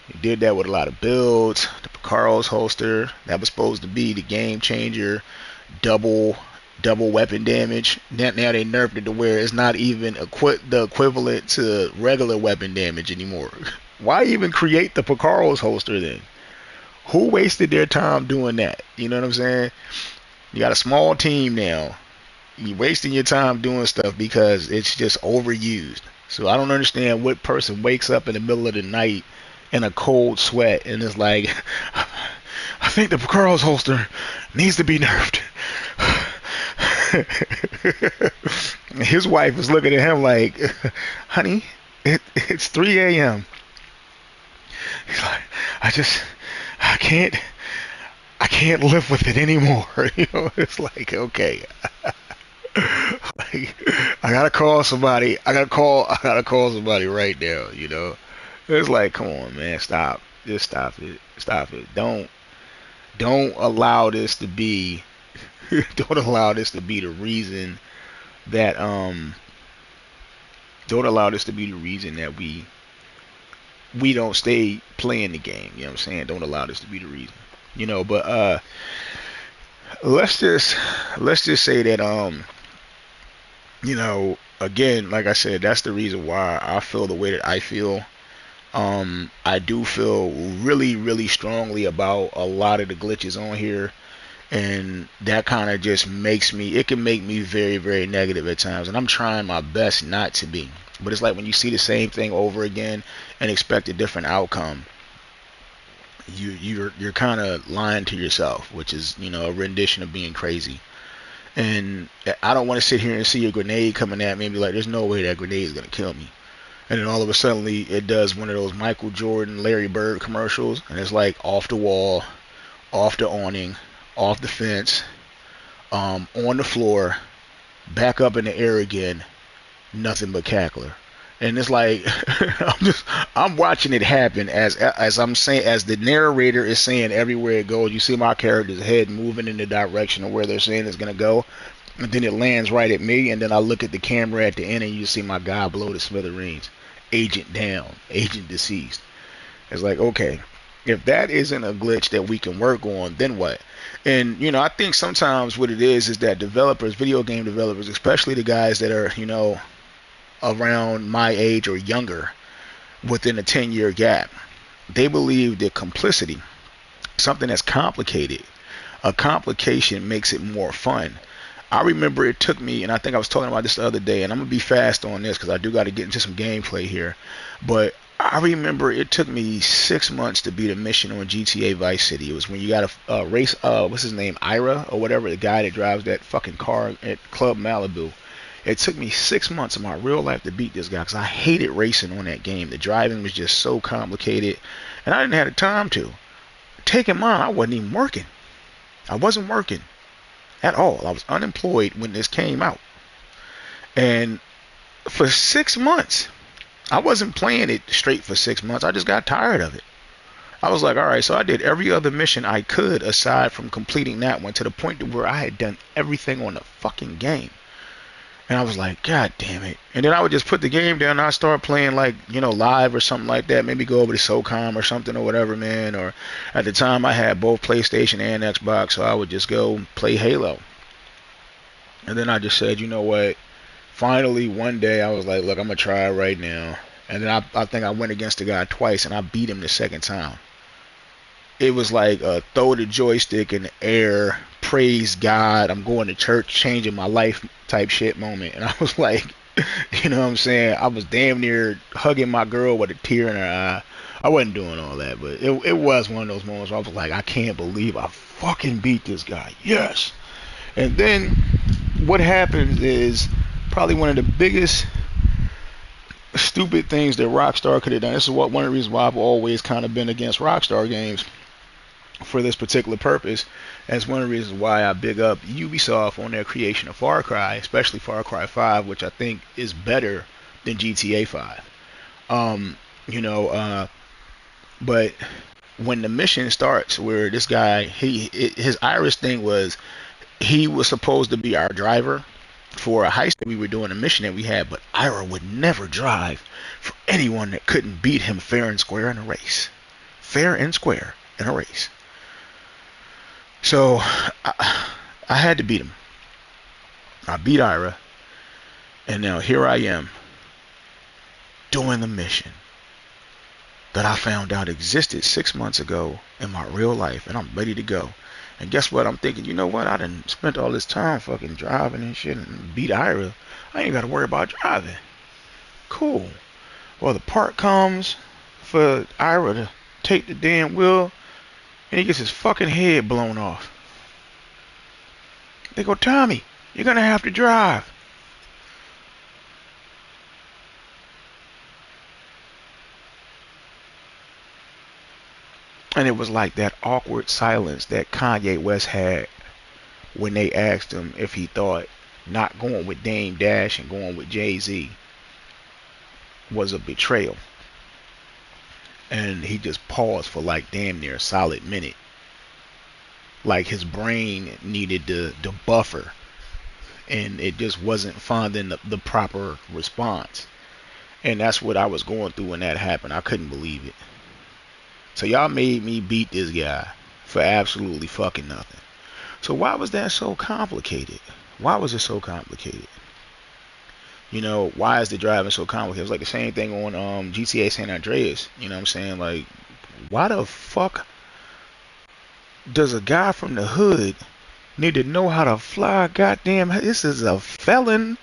You did that with a lot of builds. The Picaro's holster, that was supposed to be the game changer. Double weapon damage. Now they nerfed it to where it's not even the equivalent to regular weapon damage anymore. Why even create the Picaro's holster then? Who wasted their time doing that? You know what I'm saying? You got a small team now. You're wasting your time doing stuff because it's just overused. So I don't understand what person wakes up in the middle of the night in a cold sweat and is like, I think the Picaro's holster needs to be nerfed. His wife was looking at him like, honey, it's 3 a.m. He's like, I can't. I can't live with it anymore. You know, it's like, okay, like, I gotta call somebody. I gotta call somebody right now. You know, it's like, come on, man, stop. Just stop it. Stop it. Don't allow this to be. Don't allow this to be the reason that Don't allow this to be the reason that we don't stay playing the game. You know what I'm saying? Don't allow this to be the reason. You know, but let's just let's just say that again, like I said, that's the reason why I feel the way that I feel. I do feel really, really strongly about a lot of the glitches on here, and that kind of just makes me. It can make me very, very negative at times, and I'm trying my best not to be. But it's like when you see the same thing over again and expect a different outcome, you're kind of lying to yourself, which is a rendition of being crazy. And I don't want to sit here and see a grenade coming at me and be like, "There's no way that grenade is gonna kill me." And then all of a sudden, it does one of those Michael Jordan, Larry Bird commercials, and it's like off the wall, off the awning, off the fence, on the floor, back up in the air again, nothing but cackler. And it's like I'm watching it happen as I'm saying, as the narrator is saying everywhere it goes. You see my character's head moving in the direction of where they're saying it's gonna go, and then it lands right at me. And then I look at the camera at the end, and you see my guy blow to smithereens. Agent down, agent deceased. It's like, okay, if that isn't a glitch that we can work on, then what? And I think sometimes what it is that developers, video game developers, especially the guys that are around my age or younger, within a 10-year gap, they believe that complicity, something that's complicated, a complication makes it more fun. I remember it took me, and I think I was talking about this the other day, and I'm gonna be fast on this because I do got to get into some gameplay here. But I remember it took me 6 months to beat a mission on GTA Vice City. It was when you got to race, what's his name, Ira or whatever, the guy that drives that fucking car at Club Malibu. It took me 6 months of my real life to beat this guy because I hated racing on that game. The driving was just so complicated, and I didn't have the time to. Take in mind, I wasn't even working. I wasn't working at all. I was unemployed when this came out. And for 6 months, I wasn't playing it straight for 6 months. I just got tired of it. I was like, all right, so I did every other mission I could aside from completing that one to the point to where I had done everything on the fucking game. And I was like, God damn it. And then I would just put the game down and I'd start playing like, live or something like that. Maybe go over to SOCOM or something or whatever, man. Or at the time I had both PlayStation and Xbox, so I would just go play Halo. And then I just said, you know what? Finally, one day I was like, look, I'm going to try it right now. And then I think I went against the guy twice and I beat him the second time. It was like throw the joystick in the air, praise God, I'm going to church, changing my life type shit moment. And I was like, you know what I'm saying? I was damn near hugging my girl with a tear in her eye. I wasn't doing all that, but it was one of those moments where I was like, I can't believe I fucking beat this guy. Yes. And then what happens is probably one of the biggest stupid things that Rockstar could have done. This is one of the reasons why I've always kind of been against Rockstar games for this particular purpose. That's one of the reasons why I big up Ubisoft on their creation of Far Cry, especially Far Cry 5, which I think is better than GTA 5. Um, you know, but when the mission starts, where this guy, his Iris thing was, he was supposed to be our driver for a heist that we were doing, a mission that we had, but Ira would never drive for anyone that couldn't beat him fair and square in a race. Fair and square in a race. So I had to beat him. I beat Ira, and now here I am doing the mission that I found out existed 6 months ago in my real life, and I'm ready to go. And guess what? I'm thinking, you know what? I done spent all this time fucking driving and shit and beat Ira. I ain't got to worry about driving. Cool. Well, the part comes for Ira to take the damn wheel, and he gets his fucking head blown off. They go, Tommy, you're going to have to drive. And it was like that awkward silence that Kanye West had when they asked him if he thought not going with Dame Dash and going with Jay-Z was a betrayal. And he just paused for like damn near a solid minute. Like his brain needed the buffer, and it just wasn't finding the proper response. And that's what I was going through when that happened. I couldn't believe it. So y'all made me beat this guy for absolutely fucking nothing. So why was that so complicated? Why was it so complicated? You know, why is the driving so complicated? It was like the same thing on GTA San Andreas. You know what I'm saying? Like, why the fuck does a guy from the hood need to know how to fly? Goddamn, this is a felon.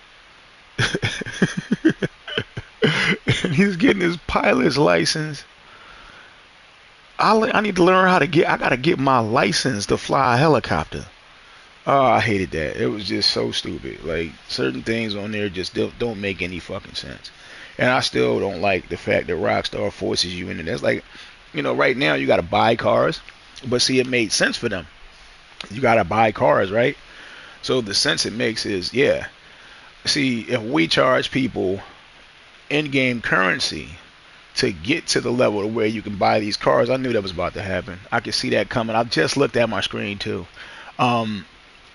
And he's getting his pilot's license. I need to learn how to get. I gotta get my license to fly a helicopter. Oh, I hated that. It was just so stupid. Like certain things on there just don't make any fucking sense. And I still don't like the fact that Rockstar forces you into. That's like, you know, right now you gotta buy cars, but see, it made sense for them. You gotta buy cars, right? So the sense it makes is, yeah. See, if we charge people in-game currency to get to the level where you can buy these cars, I knew that was about to happen. I could see that coming. I just looked at my screen too.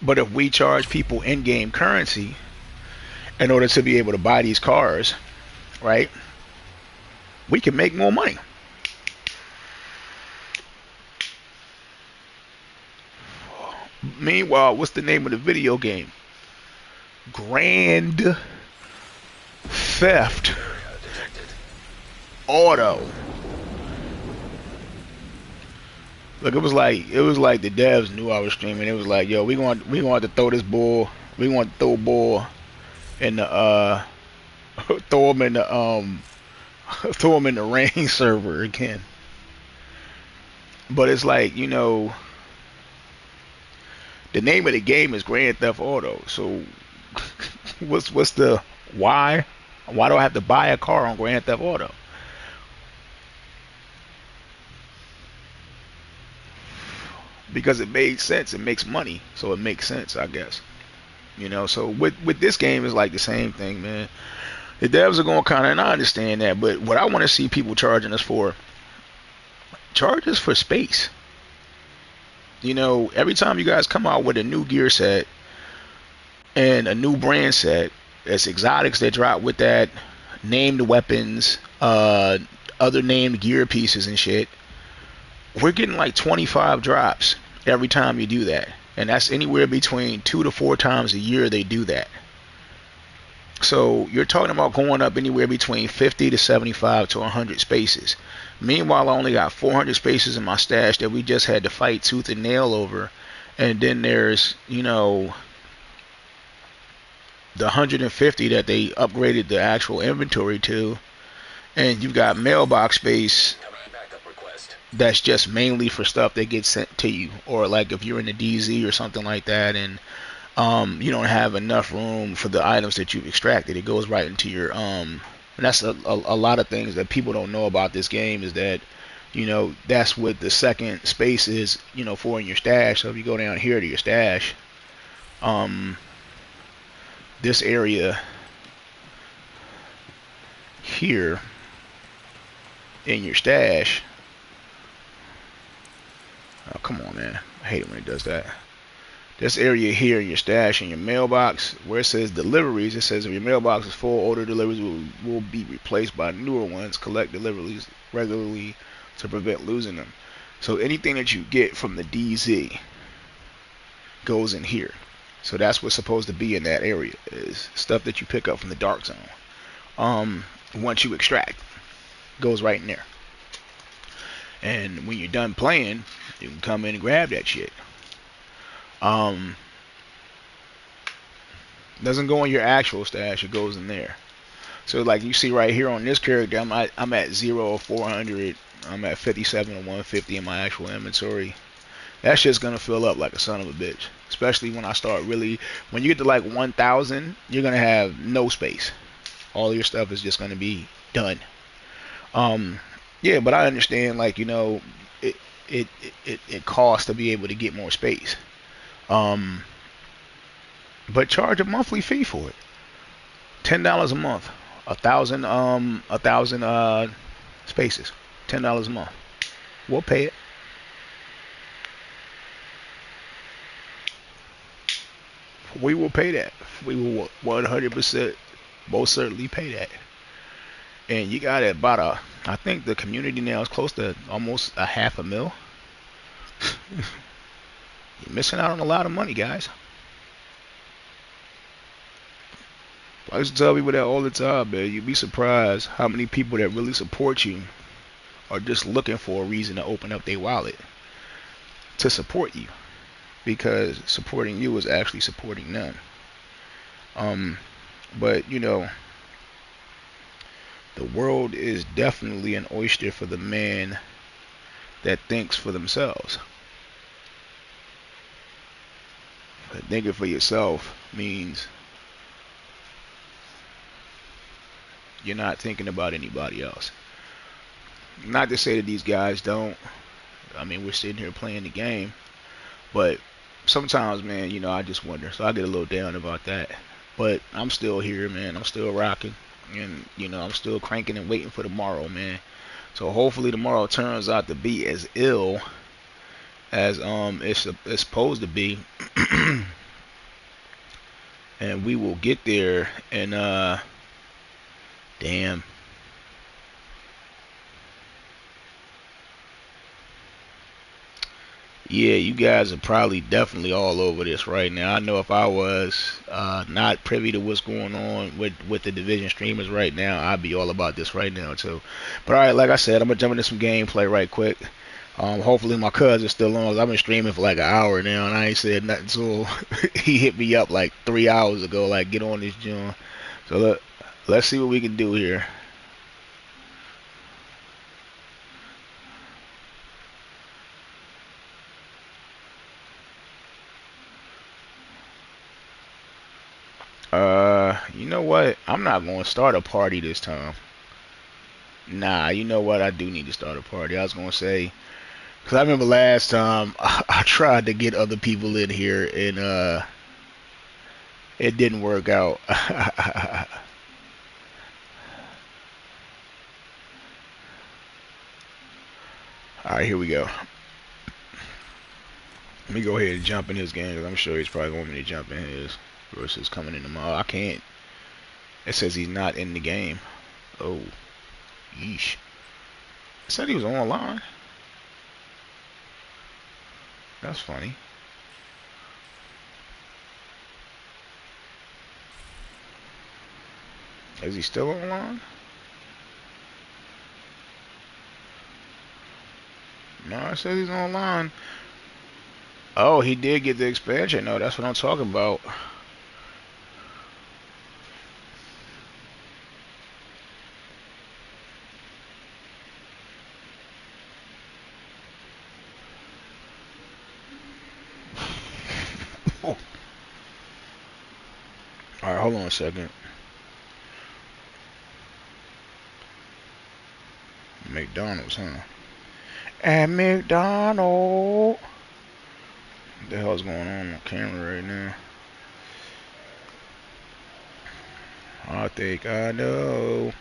But if we charge people in-game currency in order to be able to buy these cars, right, we can make more money. Meanwhile, what's the name of the video game? Grand Theft Auto. Look, it was like the devs knew I was streaming. It was like, yo, we want to throw this ball. We want to throw ball in the throw him in the throw him in the rain server again. But it's like, you know, the name of the game is Grand Theft Auto. So what's the why? Why do I have to buy a car on Grand Theft Auto? Because it made sense. It makes money, so it makes sense, I guess. You know, so with this game it's like the same thing, man. The devs are going to kind of, and I understand that, but what I want to see people charging us for, charge us for space. You know, every time you guys come out with a new gear set and a new brand set, there's exotics that drop with that, named weapons, other named gear pieces and shit. We're getting like 25 drops every time you do that. And that's anywhere between 2 to 4 times a year they do that. So you're talking about going up anywhere between 50 to 75 to 100 spaces. Meanwhile, I only got 400 spaces in my stash that we just had to fight tooth and nail over. And then there's, you know, the 150 that they upgraded the actual inventory to. And you've got mailbox space that's just mainly for stuff that gets sent to you. Or like if you're in the DZ or something like that and you don't have enough room for the items that you've extracted, it goes right into your and that's a lot of things that people don't know about this game, is that, you know, that's what the second space is, you know, for in your stash. So if you go down here to your stash, this area here in your stash, oh come on man, I hate it when it does that. This area here in your stash in your mailbox, where it says deliveries, it says if your mailbox is full, older deliveries will be replaced by newer ones. Collect deliveries regularly to prevent losing them. So anything that you get from the DZ goes in here. So that's what's supposed to be in that area, is stuff that you pick up from the dark zone. Once you extract, goes right in there. And when you're done playing, you can come in and grab that shit. Doesn't go in your actual stash, it goes in there. So like you see right here on this character, I'm at 0 of 400, I'm at 57 of 150 in my actual inventory. That shit's gonna fill up like a son of a bitch, especially when I start really, when you get to like 1,000, you're gonna have no space. All your stuff is just gonna be done. Yeah, but I understand, like, you know, it costs to be able to get more space. Um, but charge a monthly fee for it. $10 a month. A thousand spaces. $10 a month. We'll pay it. We will pay that. We will 100% most certainly pay that. And you got it about a. I think the community now is close to almost a half a mil. You're missing out on a lot of money, guys. I used to tell people that all the time, man. You'd be surprised how many people that really support you are just looking for a reason to open up their wallet to support you, because supporting you is actually supporting them. Um, but the world is definitely an oyster for the man that thinks for themselves. But thinking for yourself means you're not thinking about anybody else. Not to say that these guys don't. I mean, we're sitting here playing the game, but sometimes, man, I just wonder. So I get a little down about that. But I'm still here, man. I'm still rocking, and I'm still cranking and waiting for tomorrow, man. So hopefully tomorrow turns out to be as ill as it's supposed to be, and we will get there. And damn. Yeah, you guys are probably definitely all over this right now. I know if I was not privy to what's going on with the division streamers right now, I'd be all about this right now too. But all right, like I said, I'm gonna jump into some gameplay right quick. Hopefully my cousin's still on. I've been streaming for like an hour now, and I ain't said nothing to him. He hit me up like 3 hours ago, like get on this joint. So let's see what we can do here. You know what? I'm not gonna start a party this time. Nah, you know what? I do need to start a party. I was gonna say, cause I remember last time I tried to get other people in here and it didn't work out. All right, here we go. Let me go ahead and jump in this game because I'm sure he's probably going me to jump in his versus coming in tomorrow. I can't. It says he's not in the game. Oh, yeesh. It said he was online. That's funny. Is he still online? No, it says he's online. Oh, he did get the expansion. No, that's what I'm talking about. Oh. All right, hold on a second. McDonald's, huh? At McDonald's. What the hell's going on camera right now? I think I know.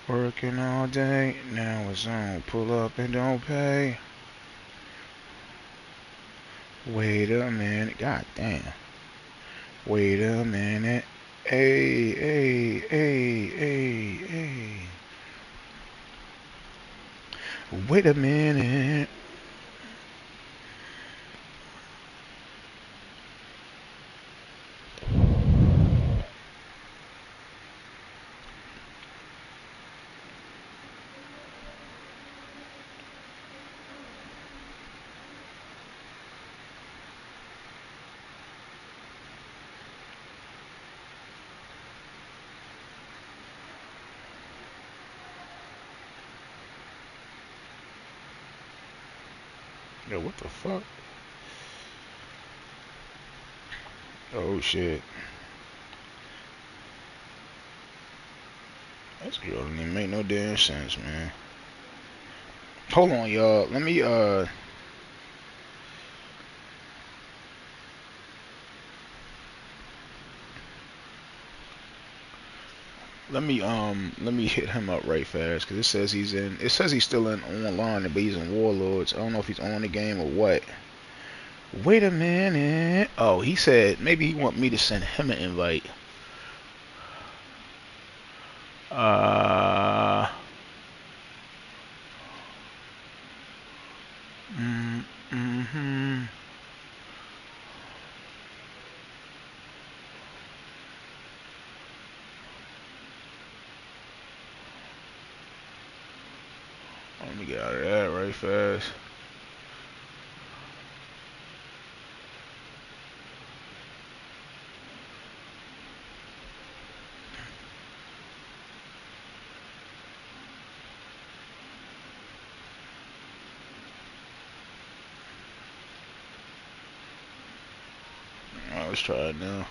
Working all day, now it's on. Pull up and don't pay. Wait a minute, god damn. Wait a minute. Hey, hey, hey, hey, hey. Wait a minute. Yo, what the fuck? Oh shit. This girl didn't even make no damn sense, man. Hold on, y'all. Let me hit him up right fast because it says he's still in online, but he's in Warlords. I don't know if he's on the game or what. Wait a minute. Oh, he said maybe he want me to send him an invite. Uh, mm-hmm. Let me get out of that right fast. Alright, let's try it now.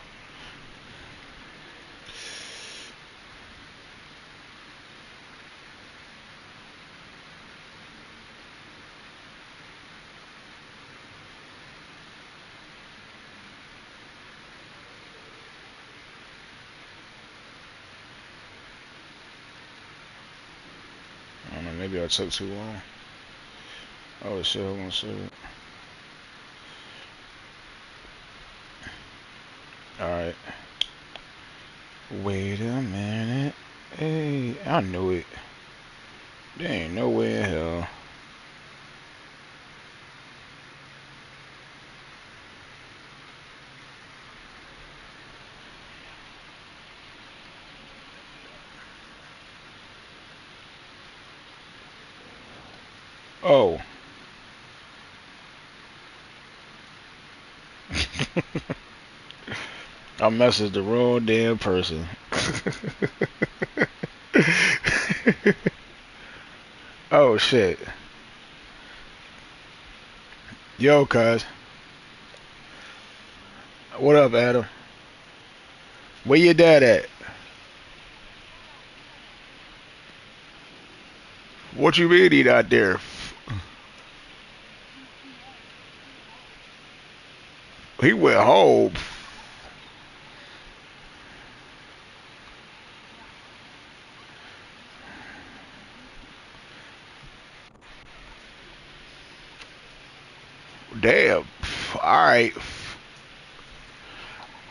I don't know, maybe I took too long. Oh shit, hold on a second. Alright. Wait a minute. Hey, I knew it. There ain't no way in hell. Oh. I messaged the wrong damn person. Oh shit. Yo, cuz. What up, Adam? Where your dad at? What you mean he not there? He went home. Damn. Alright.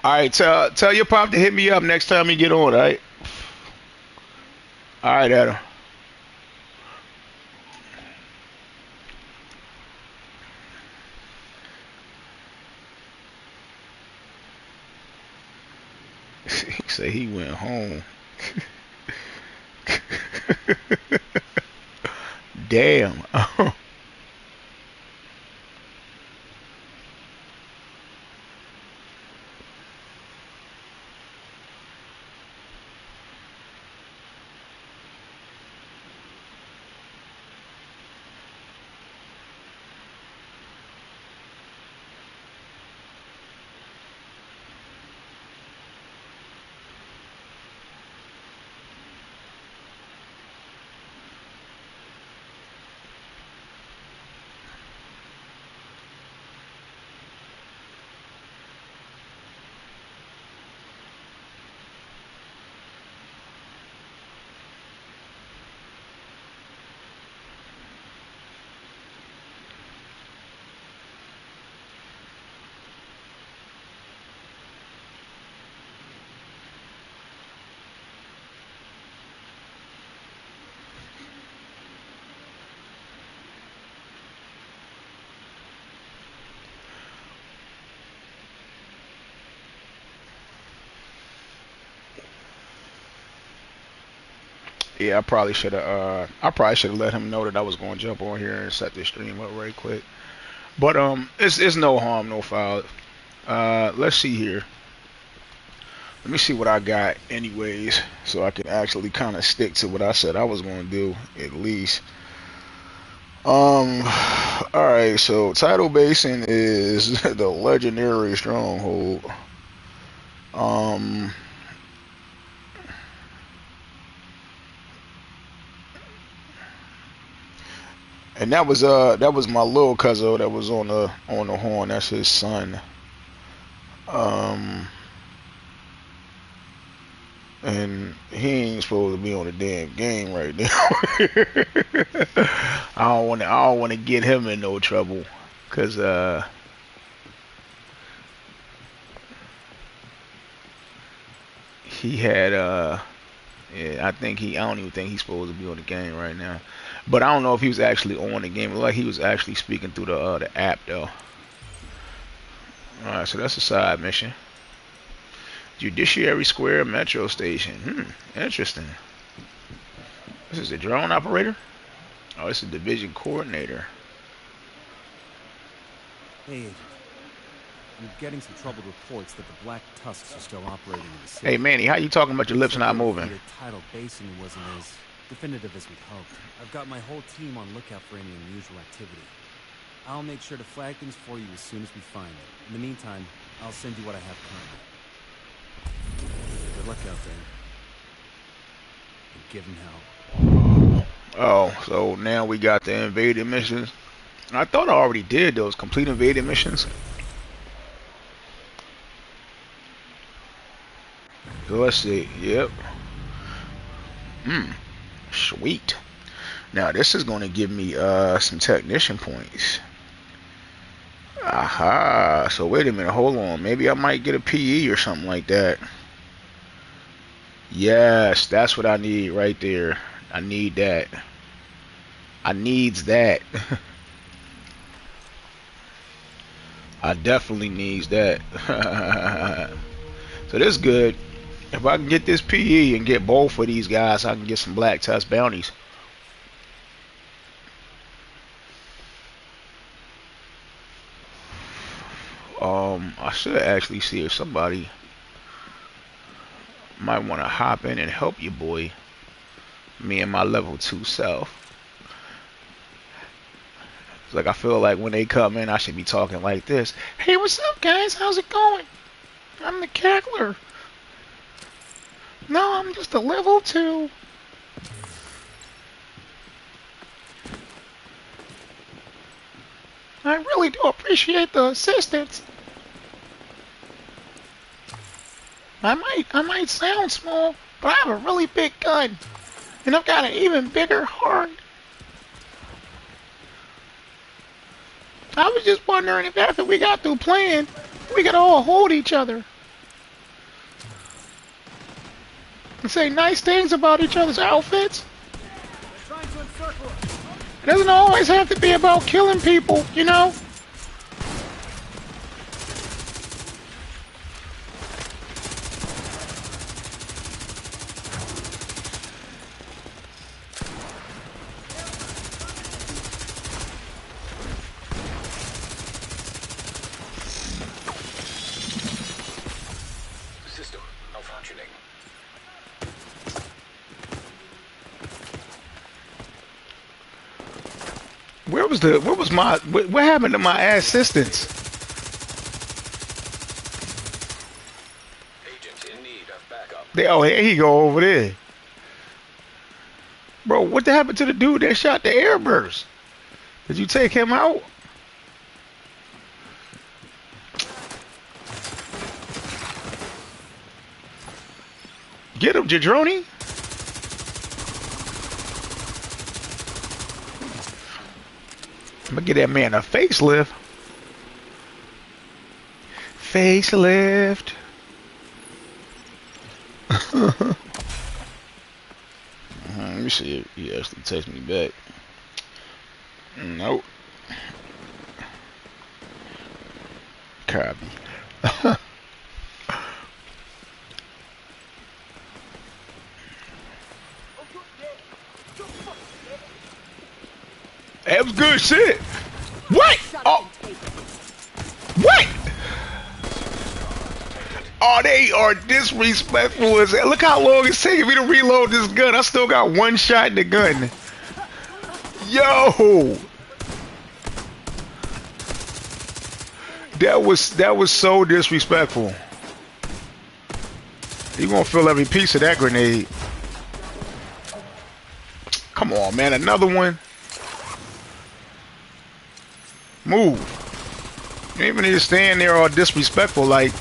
Alright, tell your pop to hit me up next time you get on, alright? Alright, Adam. He said he went home. Damn. Yeah, I probably should have let him know that I was going to jump on here and set this stream up right quick. But it's no harm, no foul. Let's see here. Let me see what I got, anyways, so I can actually kind of stick to what I said I was going to do at least. Um, all right. So Tidal Basin is the legendary stronghold. Um, and that was my little cousin that was on the horn. That's his son. Um, and he ain't supposed to be on the damn game right now. I don't want to get him in no trouble, cause he had yeah, I don't even think he's supposed to be on the game right now. But I don't know if he was actually on the game. It looked like he was actually speaking through the app though. All right, so that's a side mission. Judiciary Square Metro Station. Interesting. This is a drone operator. Oh, this is a division coordinator. Hey, Agent. We're getting some troubled reports that the Black Tusks are still operating in the city. Hey, Manny, how you talking about your lips not moving? The tidal basin wasn't as definitive as we'd hoped. I've got my whole team on lookout for any unusual activity. I'll make sure to flag things for you as soon as we find it. In the meantime, I'll send you what I have currently. Good luck out there. And give him hell. Oh, so now we got the invaded missions. I thought I already did those complete invaded missions. So let's see. Yep. Sweet. Now this is going to give me some technician points. Aha. So wait a minute. Hold on. Maybe I might get a PE or something like that. Yes, that's what I need right there. I need that. I needs that. I definitely needs that. So this is good. If I can get this PE and get both of these guys, I can get some Black Tusk bounties. I should actually see if somebody might want to hop in and help you, boy. Me and my level 2 self. It's like I feel like when they come in, I should be talking like this. Hey, what's up, guys? How's it going? I'm the cackler. No, I'm just a level 2. I really do appreciate the assistance. I might sound small, but I have a really big gun. And I've got an even bigger heart. I was just wondering if after we got through playing, we could all hold each other. And say nice things about each other's outfits. It doesn't always have to be about killing people, you know? System malfunctioning. What happened to my assistants? Agent in need of backup. Oh, here he go over there. Bro, what happened to the dude that shot the airburst? Did you take him out? Get him, Jadroni. I'm gonna get that man a facelift. Facelift. Let me see if he actually takes me back. Nope. Copy. That was good shit. What? Oh. What? Oh, they are disrespectful as hell. Look how long it's taking me to reload this gun. I still got one shot in the gun. Yo. That was so disrespectful. You gonna feel every piece of that grenade. Come on, man, another one. Move. You ain't even need to stand there all disrespectful like.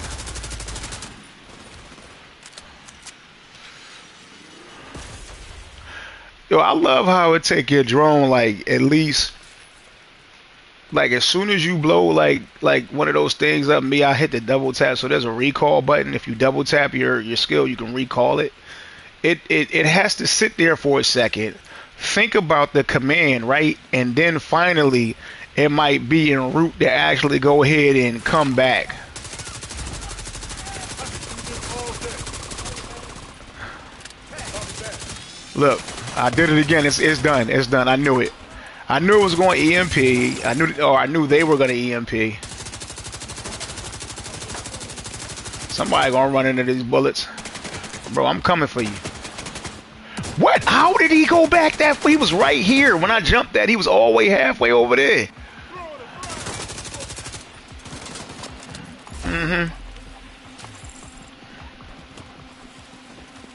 Yo, I love how it take your drone like at least like as soon as you blow like one of those things up. Me, I hit the double tap, so there's a recall button. If you double tap your skill, you can recall it. It has to sit there for a second, think about the command, right, and then finally it might be en route to actually go ahead and come back. Look, I did it again. It's done. It's done. I knew it. I knew it was going to EMP. I knew they were going to EMP. Somebody gonna run into these bullets, bro. I'm coming for you. What? How did he go back that? He was right here when I jumped that. He was all the way halfway over there.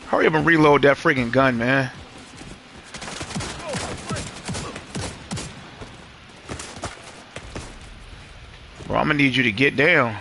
Hurry up and reload that freaking gun, man. Bro, I'm gonna need you to get down.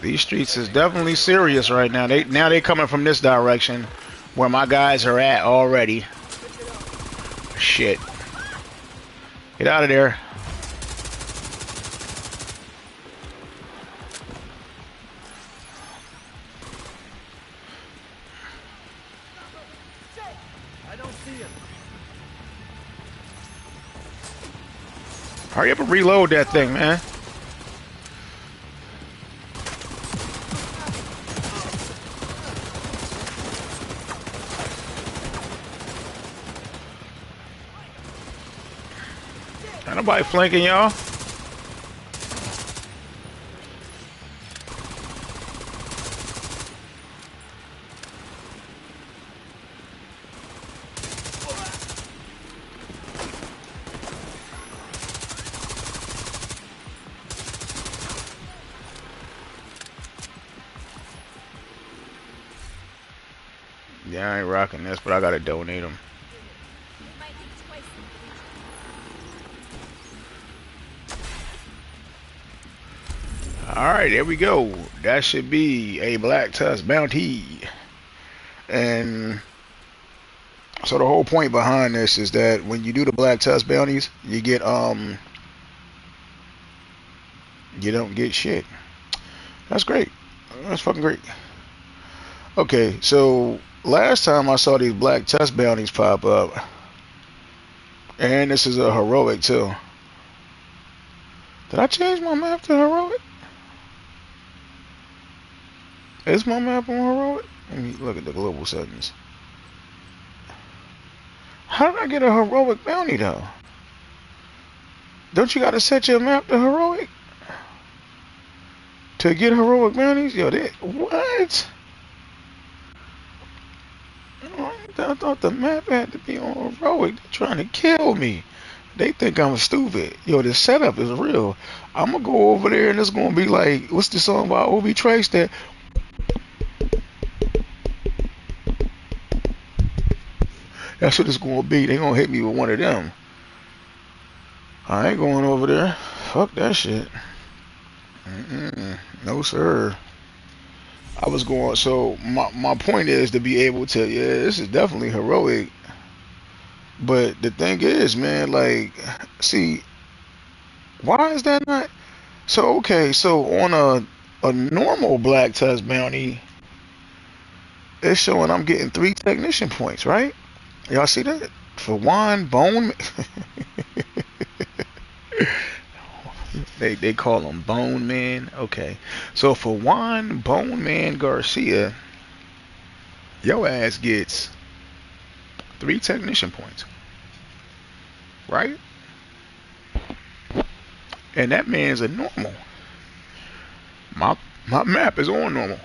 These streets is definitely serious right now. They coming from this direction where my guys are at already. Shit. Get out of there. I don't see him. Hurry up and reload that thing, man. Ain't nobody flanking y'all. Yeah, I ain't rocking this, but I gotta donate them. Alright, there we go. That should be a Black Tusk bounty. And so the whole point behind this is that when you do the Black Tusk bounties, you get you don't get shit. That's great. That's fucking great. Okay, so last time I saw these Black Tusk bounties pop up, and this is a heroic too. Did I change my map to heroic? Is my map on heroic? Let me look at the global settings. How did I get a heroic bounty though? Don't you gotta set your map to heroic to get heroic bounties? Yo, what? I thought the map had to be on heroic. They're trying to kill me. They think I'm stupid. Yo, the setup is real. I'm gonna go over there and it's gonna be like, what's the song by Obi Trace that? That's what it's gonna be. They gonna hit me with one of them. I ain't going over there. Fuck that shit. No sir. I was going. So my point is to be able to. Yeah, this is definitely heroic. But the thing is, man, like, see, why is that not? So okay, so on a normal Black Tusk bounty, it's showing I'm getting 3 technician points, right? Y'all see that? For one bone. They call him Bone Man. Okay, so for Juan Bone Man Garcia, your ass gets 3 technician points. right? And that man's a normal. My my map is on normal.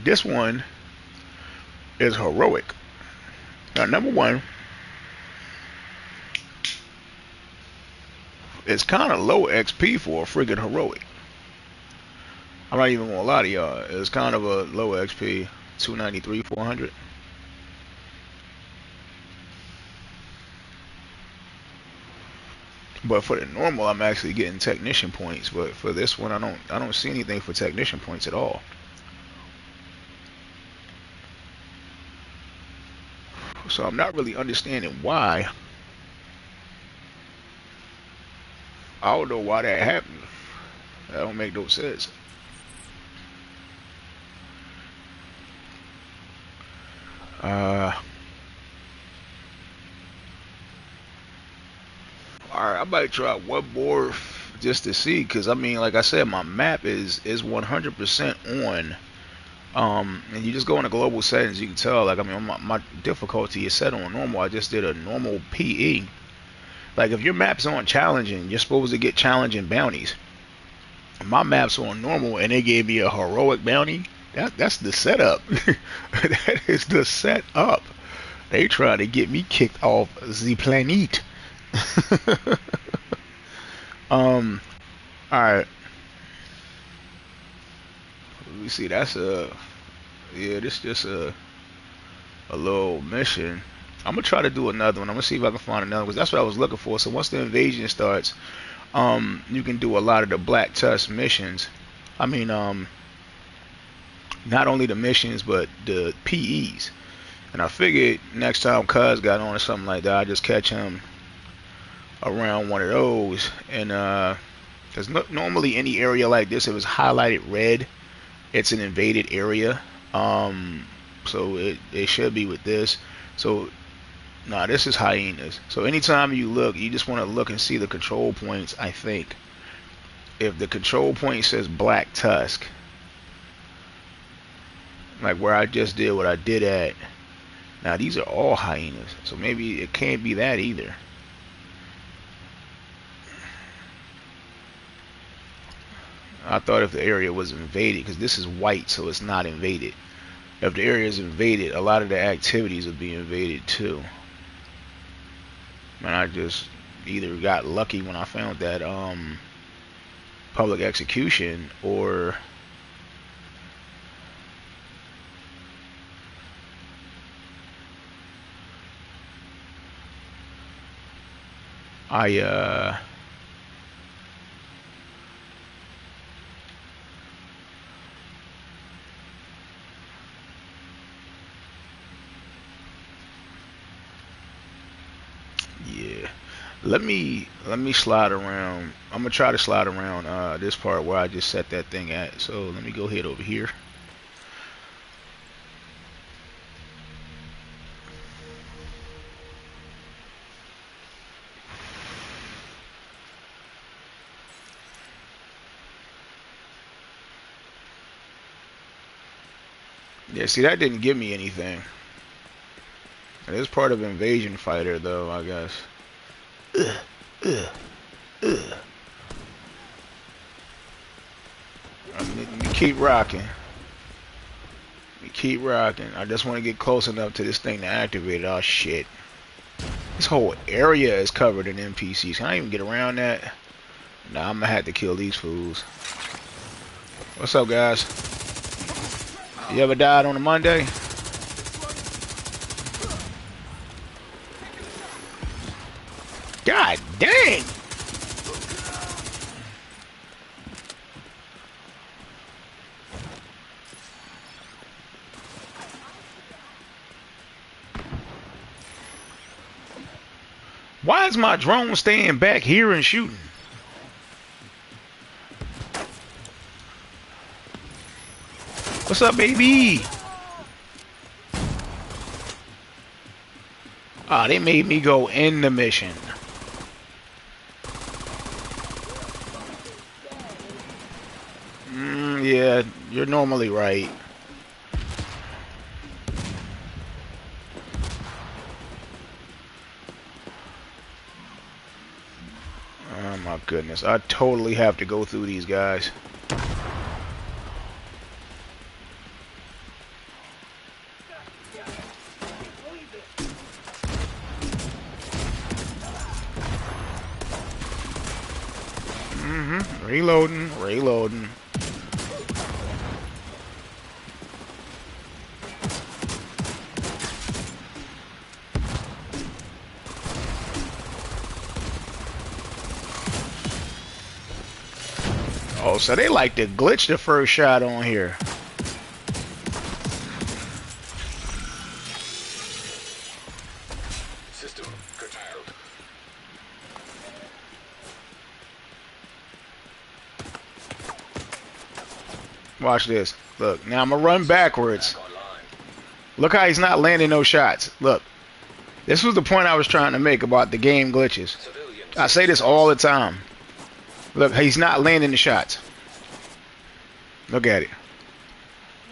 This one is heroic. Now, number one, it's kind of low XP for a friggin' heroic. I'm not even gonna lie to y'all. It's kind of a low XP, 293, 400. But for the normal, I'm actually getting technician points. But for this one, I don't see anything for technician points at all. So I'm not really understanding why. I don't know why that happened. That don't make no sense. Uh, Alright, I might try one more just to see, because I mean, like I said, my map is 100% on. And you just go into global settings, you can tell. Like, I mean, my difficulty is set on normal. I just did a normal PE. Like, if your map's on challenging, you're supposed to get challenging bounties. My map's on normal, and they gave me a heroic bounty. That's the setup. That is the setup. They trying to get me kicked off the planet. um. All right. Let me see. That's a yeah. This just a little mission. I'm gonna try to do another one. I'm gonna see if I can find another one, because that's what I was looking for. So once the invasion starts, you can do a lot of the Black Tusk missions. I mean, not only the missions but the PEs. And I figured next time Cuz got on or something like that, I just catch him around one of those. And because normally any area like this, if it's highlighted red, it's an invaded area. So it should be with this. So nah, this is hyenas. So anytime you look, you just want to look and see the control points. I think if the control point says Black Tusk, like where I just did what I did at. Now these are all hyenas, so maybe it can't be that either. I thought if the area was invaded, because this is white, so it's not invaded. If the area is invaded, a lot of the activities will be invaded too. And I just either got lucky when I found that public execution, or I yeah. Let me slide around. I'm gonna try to slide around this part where I just set that thing at. So let me go ahead over here. Yeah, see, that didn't give me anything. It is part of Invasion Fighter, though, I guess. Ugh, ugh, ugh. Let me keep rocking. Let me keep rocking. I just want to get close enough to this thing to activate it. Oh, shit. This whole area is covered in NPCs. Can I even get around that? Nah, I'm gonna have to kill these fools. What's up, guys? You ever died on a Monday? God dang! Why is my drone staying back here and shooting? What's up, baby? Ah, they made me go in the mission. Yeah, you're normally right. my goodness. I totally have to go through these guys. Reloading, reloading. Oh, so they like to glitch the first shot on here. System curtailed. Watch this. Look, now I'm gonna run backwards. Back online. Look how he's not landing no shots. Look, this was the point I was trying to make about the game glitches. Civilians. I say this all the time. Look, he's not landing the shots. Look at it.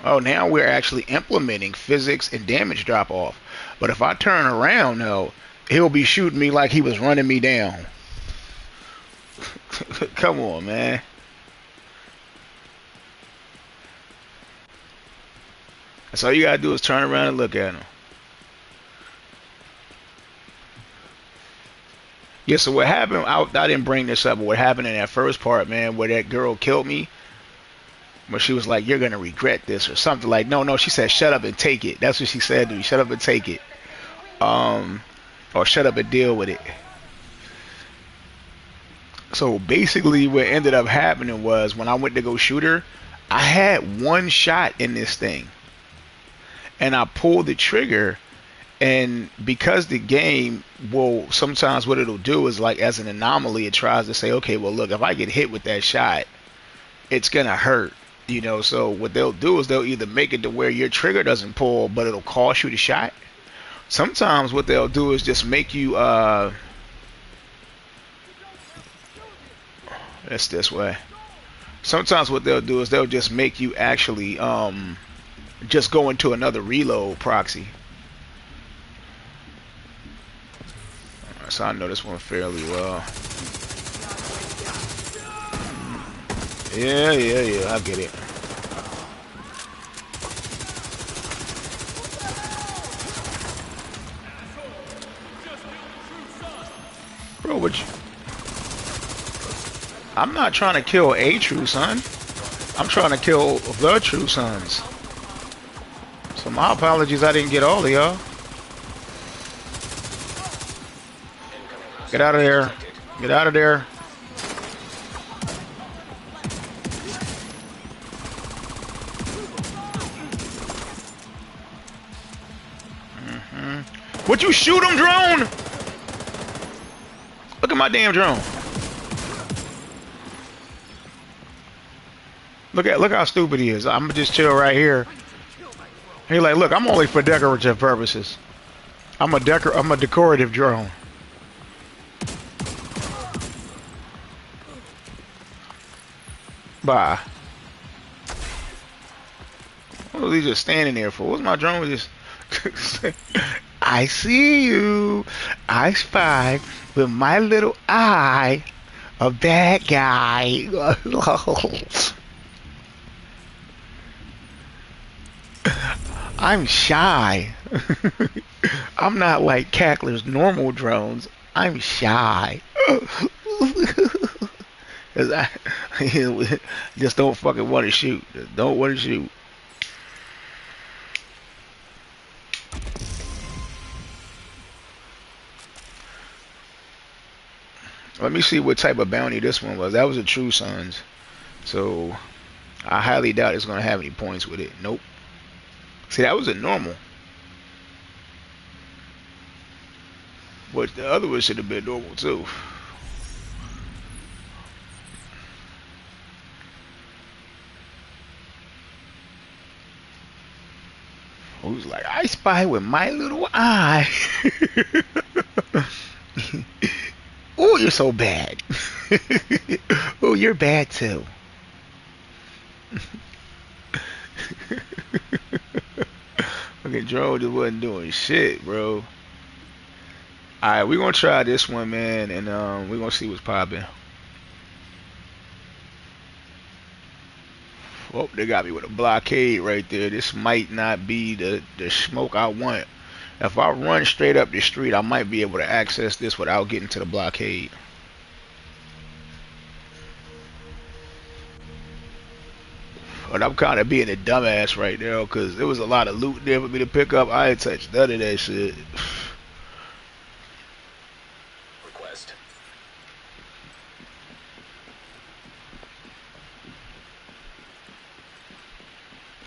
Oh, now we're actually implementing physics and damage drop off. But if I turn around, though, he'll be shooting me like he was running me down. Come on, man. That's all you gotta do is turn around and look at him. Yeah, so what happened, I didn't bring this up, but what happened in that first part, man, where that girl killed me, where she was like, you're going to regret this, or something like, no, she said, shut up and take it. That's what she said to me, shut up and take it. Or shut up and deal with it. So basically what ended up happening was, when I went to go shoot her, I had one shot in this thing. And I pulled the trigger, and because the game will sometimes, what it'll do is, like, as an anomaly, it tries to say, okay, well, look, if I get hit with that shot, it's gonna hurt, you know. So what they'll do is they'll either make it to where your trigger doesn't pull, but it'll cost you the shot. Sometimes what they'll do is just make you it's this way. Sometimes what they'll do is they'll just make you actually just go into another reload proxy. So I know this one fairly well. Yeah, I get it. Bro, what you... I'm not trying to kill a true son. I'm trying to kill the true sons. So my apologies I didn't get all of y'all. Get out of there. Get out of there. Would you shoot him, drone? Look at my damn drone. Look how stupid he is. I'm gonna just chill right here. He like, look, I'm only for decorative purposes. I'm a decorative drone. Bye. What was he just standing there for? What's my drone just? I see you. I spy with my little eye a bad guy. I'm shy. I'm not like Cackler's normal drones. I'm shy. 'Cause I just don't fucking want to shoot. Just don't want to shoot. Let me see what type of bounty this one was. That was a True Sons. So I highly doubt it's going to have any points with it. Nope. See, that was a normal. But the other one should have been normal too. Who's like, I spy with my little eye. Oh, you're so bad. Oh, you're bad too. Okay, drone just wasn't doing shit, bro. Alright, we're gonna try this one, man, and we're gonna see what's popping. Oh, they got me with a blockade right there. This might not be the smoke I want. If I run straight up the street, I might be able to access this without getting to the blockade. But I'm kind of being a dumbass right now because there was a lot of loot there for me to pick up. I ain't touched none of that shit. Request.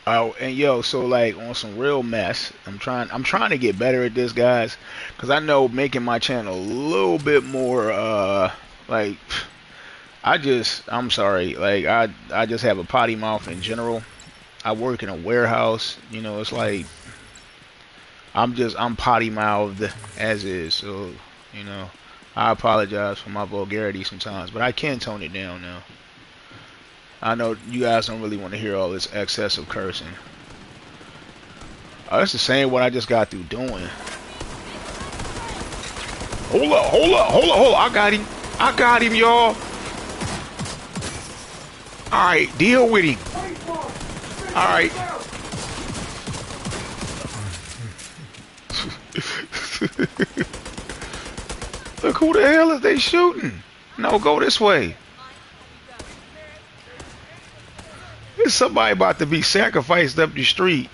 Oh, and yo, so like on some real mess, I'm trying to get better at this, guys, because I know making my channel a little bit more, like, I'm sorry, like I just have a potty mouth in general. I work in a warehouse, it's like I'm potty mouthed as is, so you know, I apologize for my vulgarity sometimes, but I can tone it down now. I know you guys don't really want to hear all this excessive cursing. Oh, that's the same what I just got through doing. Hold up. I got him, y'all. Alright, deal with him. Alright. Look, who the hell is they shooting? No, go this way. There's somebody about to be sacrificed up the street.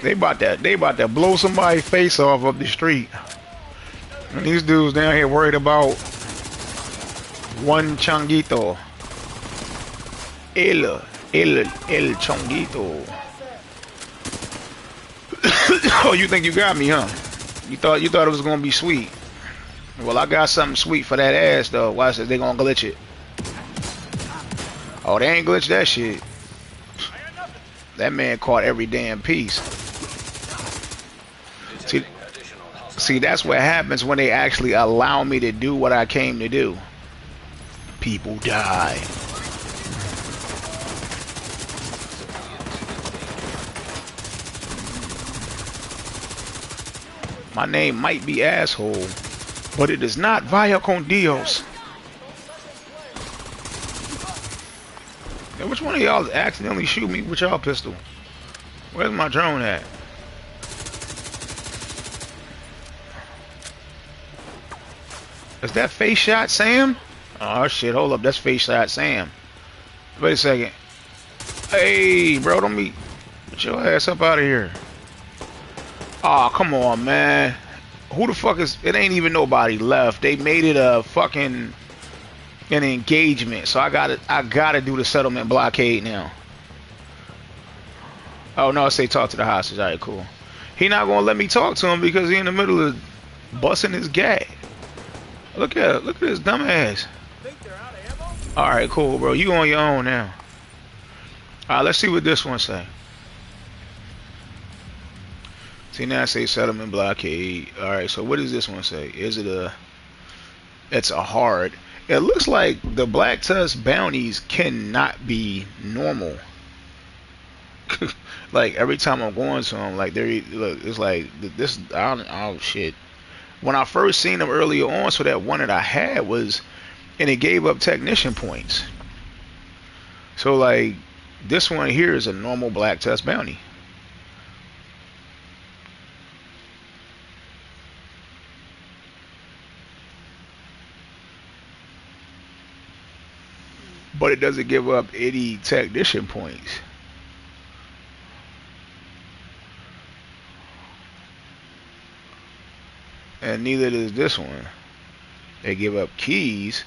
They about to blow somebody's face off up the street. And these dudes down here worried about one changuito. El changuito. Oh, you think you got me, huh? You thought it was gonna be sweet. Well, I got something sweet for that ass though. Watch this, they gonna glitch it. Oh, they ain't glitch that shit. That man caught every damn piece. See, that's what happens when they actually allow me to do what I came to do. People die. My name might be asshole, but it is not Vaya con Dios. Now, which one of y'all accidentally shoot me with y'all pistol? Where's my drone at? Is that face shot Sam? Oh shit, hold up, that's face shot Sam. Wait a second. Hey, bro, don't be... Get your ass up out of here. Aw, oh, come on, man. Who the fuck is... It ain't even nobody left. They made it a fucking... an engagement. So I gotta do the settlement blockade now. Oh, no, I say talk to the hostage. Alright, cool. He not gonna let me talk to him because he in the middle of busting his gag. Look at this dumb ass. Alright, cool, bro. You on your own now. Alright, let's see what this one say. See, now I say settlement blockade. Alright, so what does this one say? Is it a... It's a hard. It looks like the Black Tusk bounties cannot be normal. Like, every time I'm going to them, like, look, it's like, this... Oh, shit. When I first seen them earlier on, so that one that I had was... And it gave up technician points. So, like, this one here is a normal Black Tusk bounty. But it doesn't give up any technician points. And neither does this one. They give up keys.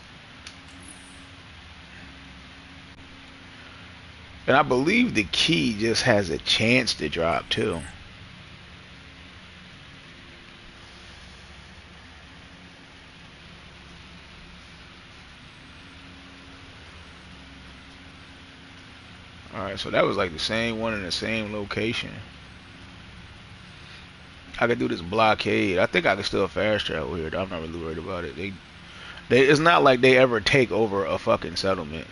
And I believe the key just has a chance to drop too. Alright, so that was like the same one in the same location. I could do this blockade. I think I can still fast travel here. I'm not really worried about it. It's not like they ever take over a fucking settlement.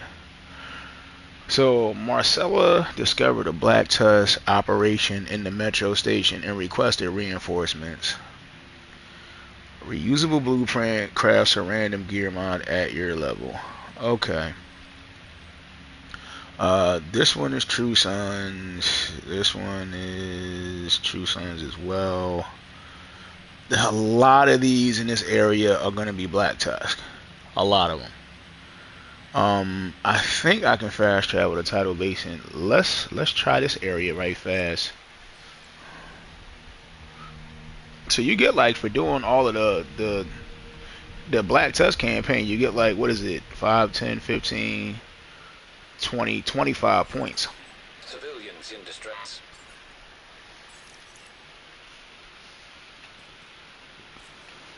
So Marcella discovered a Black Tusk operation in the metro station and requested reinforcements. Reusable blueprint crafts a random gear mod at your level. Okay. This one is True Sons. This one is True Sons as well. A lot of these in this area are going to be Black Tusk. A lot of them. I think I can fast travel to Tidal Basin. Let's try this area right fast. So you get like for doing all of the Black Tusk campaign, you get like what is it? 5, 10, 15, 20, 25 points. Civilians in distress.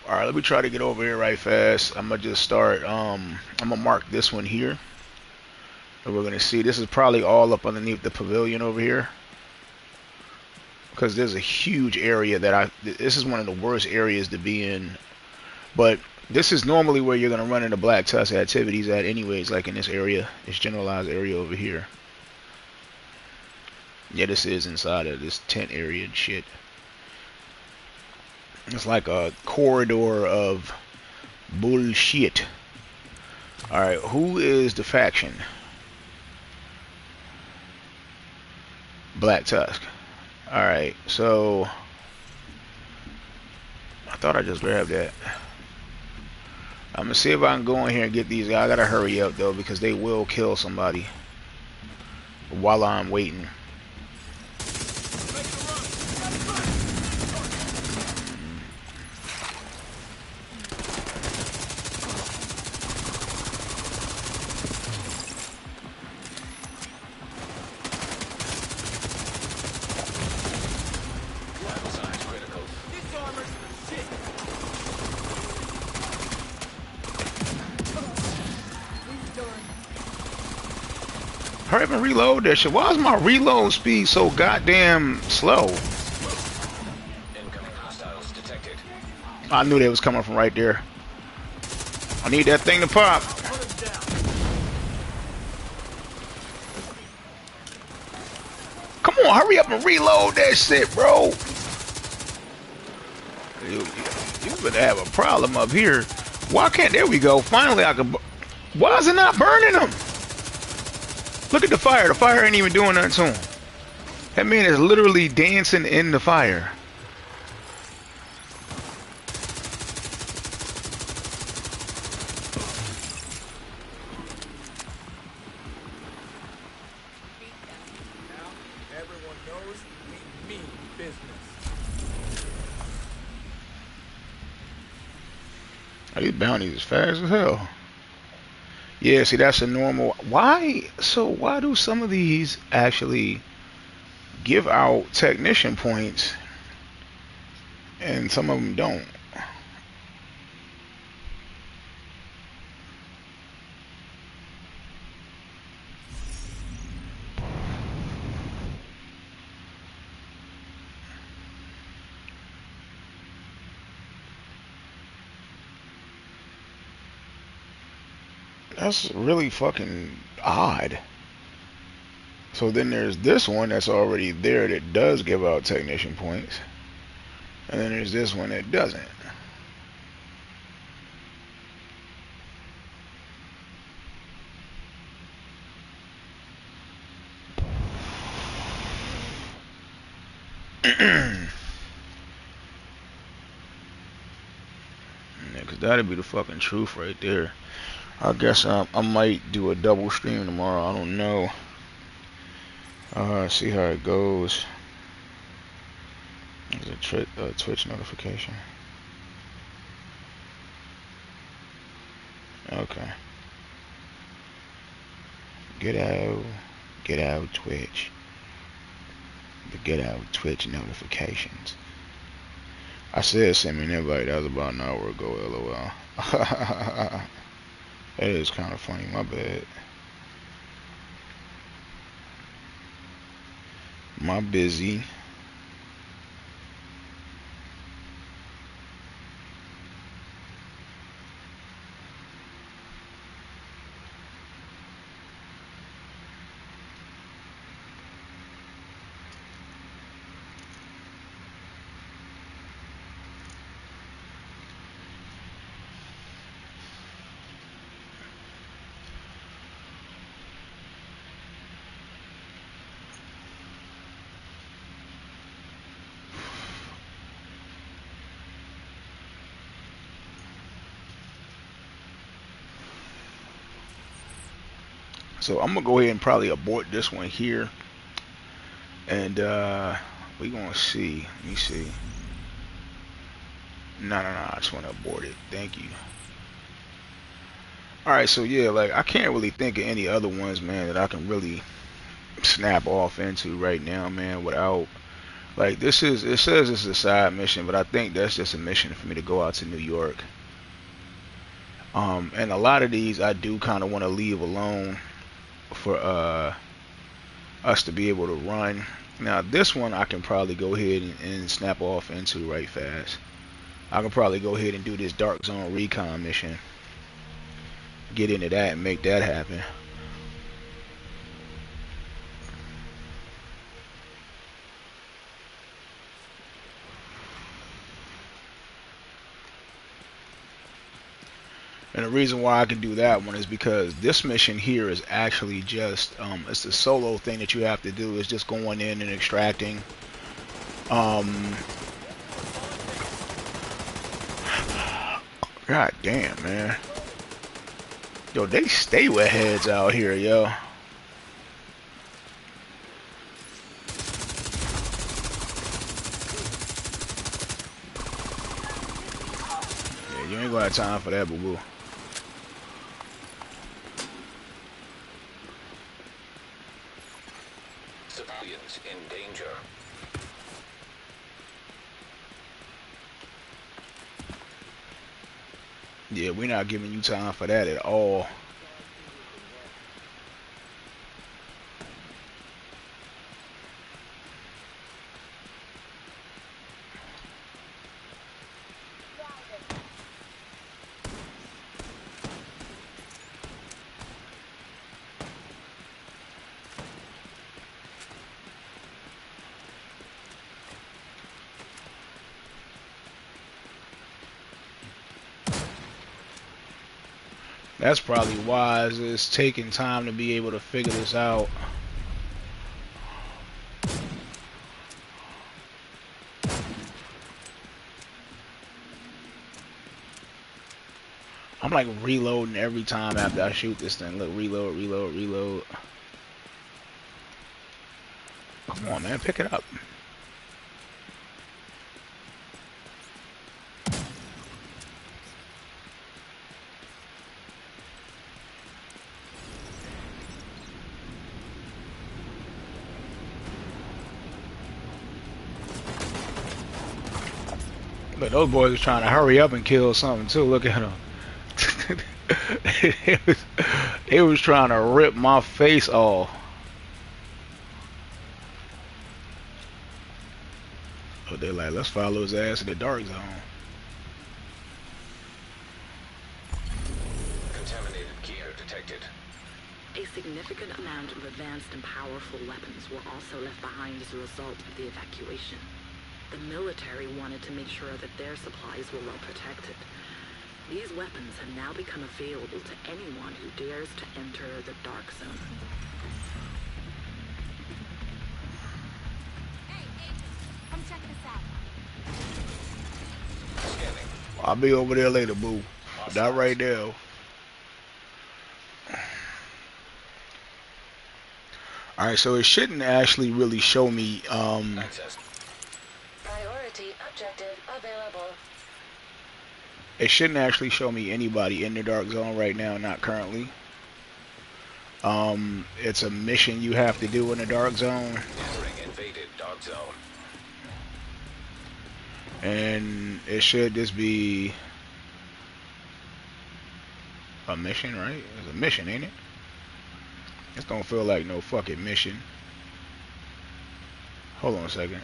Alright, let me try to get over here right fast. I'm gonna just start I'm gonna mark this one here. And we're gonna see this is probably all up underneath the pavilion over here. Because there's a huge area that this is one of the worst areas to be in. But this is normally where you're gonna run into Black Tusk activities at anyways, like in this area, this generalized area over here. Yeah, this is inside of this tent area and shit. It's like a corridor of bullshit. Alright, who is the faction? Black Tusk. Alright, so I thought I just grabbed that. I'm gonna see if I can go in here and get these guys. I gotta hurry up though because they will kill somebody while I'm waiting. Hurry up and reload that shit. Why is my reload speed so goddamn slow? Incoming hostiles detected. I knew they was coming from right there. I need that thing to pop. Come on, hurry up and reload that shit, bro. You better have a problem up here. Why can't... There we go. Finally, I can... Why is it not burning them? Look at the fire. The fire ain't even doing nothing to him. That man is literally dancing in the fire. Everyone knows we mean business. Oh, these bounties is fast as hell. Yeah, see, that's a normal... Why? So why do some of these actually give out technician points and some of them don't? That's really fucking odd. So then there's this one that's already there that does give out technician points. And then there's this one that doesn't. Yeah, 'cause that'd be the fucking truth right there. I guess I might do a double stream tomorrow. I don't know. See how it goes. There's a Twitch notification. Okay. Get out Twitch. The get out Twitch notifications. I said send me an invite. That was about an hour ago. LOL. That is kind of funny. My bad. My busy. So I'm gonna go ahead and probably abort this one here, and we gonna see. Let me see. No, no, no. I just want to abort it. Thank you. All right. So yeah, like I can't really think of any other ones, man, that I can really snap off into right now, man, without like this is it says it's a side mission, but I think that's just a mission for me to go out to New York. And a lot of these I do kind of want to leave alone for us to be able to run. Now this one I can probably go ahead and snap off into right fast. I can probably go ahead and do this Dark Zone recon mission, get into that and make that happen. And the reason why I can do that one is because this mission here is actually just it's the solo thing that you have to do. Is just going in and extracting um God damn, man. Yo, they stay with heads out here, yo. Yeah, you ain't gonna have time for that, boo boo. Civilians in danger. Yeah, we're not giving you time for that at all. That's probably wise. It's taking time to be able to figure this out. I'm like reloading every time after I shoot this thing. Look, reload, reload, reload. Come on, man, pick it up. But those boys are trying to hurry up and kill something too. Look at them. They was trying to rip my face off. But they're like, let's follow his ass in the dark zone. Contaminated gear detected. A significant amount of advanced and powerful weapons were also left behind as a result of the evacuation. The military wanted to make sure that their supplies were well protected. These weapons have now become available to anyone who dares to enter the Dark Zone. Hey, agent, come check this out. Scanning. I'll be over there later, boo. Not right now. Alright, so it shouldn't actually really show me Access. Priority objective available. it shouldn't actually show me anybody in the dark zone right now, not currently. It's a mission you have to do in the dark zone. Entering invaded dark zone. And it should just be a mission, right? It's a mission, ain't it? This don't feel like no fucking mission. Hold on a second.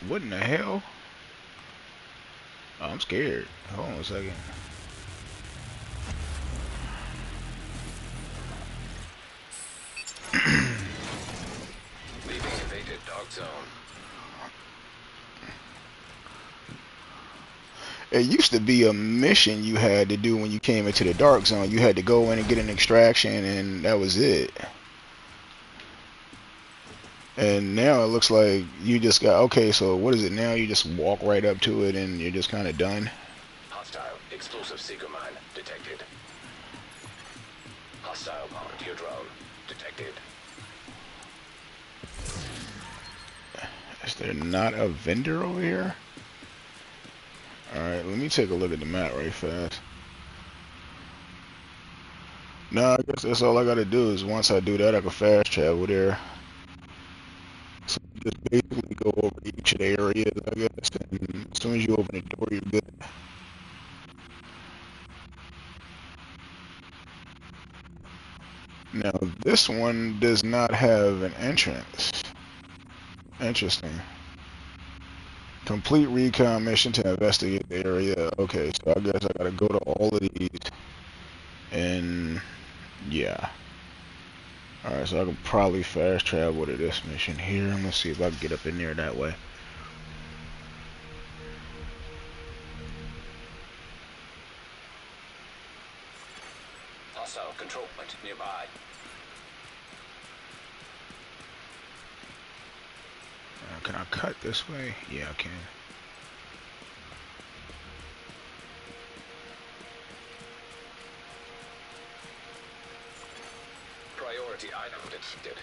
What in the hell? Oh, I'm scared. Hold on a second. Leaving invaded dark zone. It used to be a mission you had to do when you came into the dark zone. You had to go in and get an extraction, and that was it. And now it looks like you just got, okay, so what is it now? You just walk right up to it and you're just kind of done. Hostile Explosive seeker mine detected. Hostile bombardier drone detected. Is there not a vendor over here? Alright, let me take a look at the map right fast. No, I guess that's all I gotta do is once I do that, I can fast travel there. So you just basically go over each of the areas, I guess, and as soon as you open the door, you're good. Now, this one does not have an entrance. Interesting. Complete recon mission to investigate the area. Okay, so I guess I gotta go to all of these. And, yeah. Alright, so I can probably fast travel to this mission here. And let's see if I can get up in there that way. Hostile control point nearby. Can I cut this way? Yeah, I can. Priority item detected.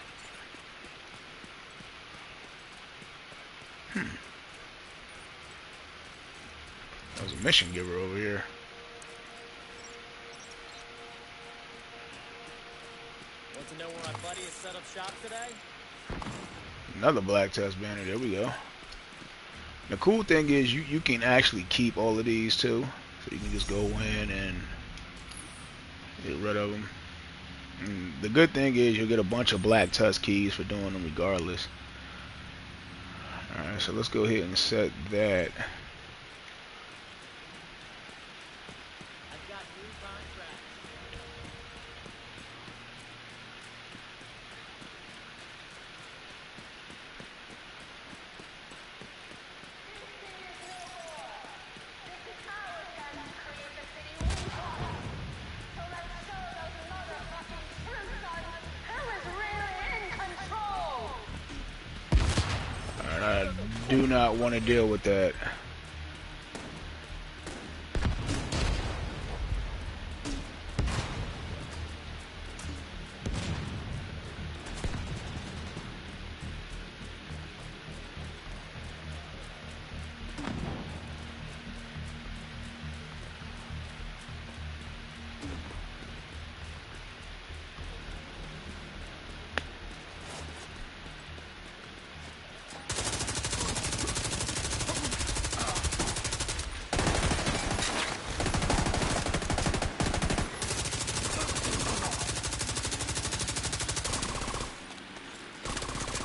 There's a mission giver over here. Want to know where my buddy has set up shop today? Another black test banner. There we go. The cool thing is you can actually keep all of these too. So you can just go in and get rid of them. And the good thing is you'll get a bunch of black tusk keys for doing them regardless. Alright, so let's go ahead and set that. I've got new contracts. Alright, I do not want to deal with that.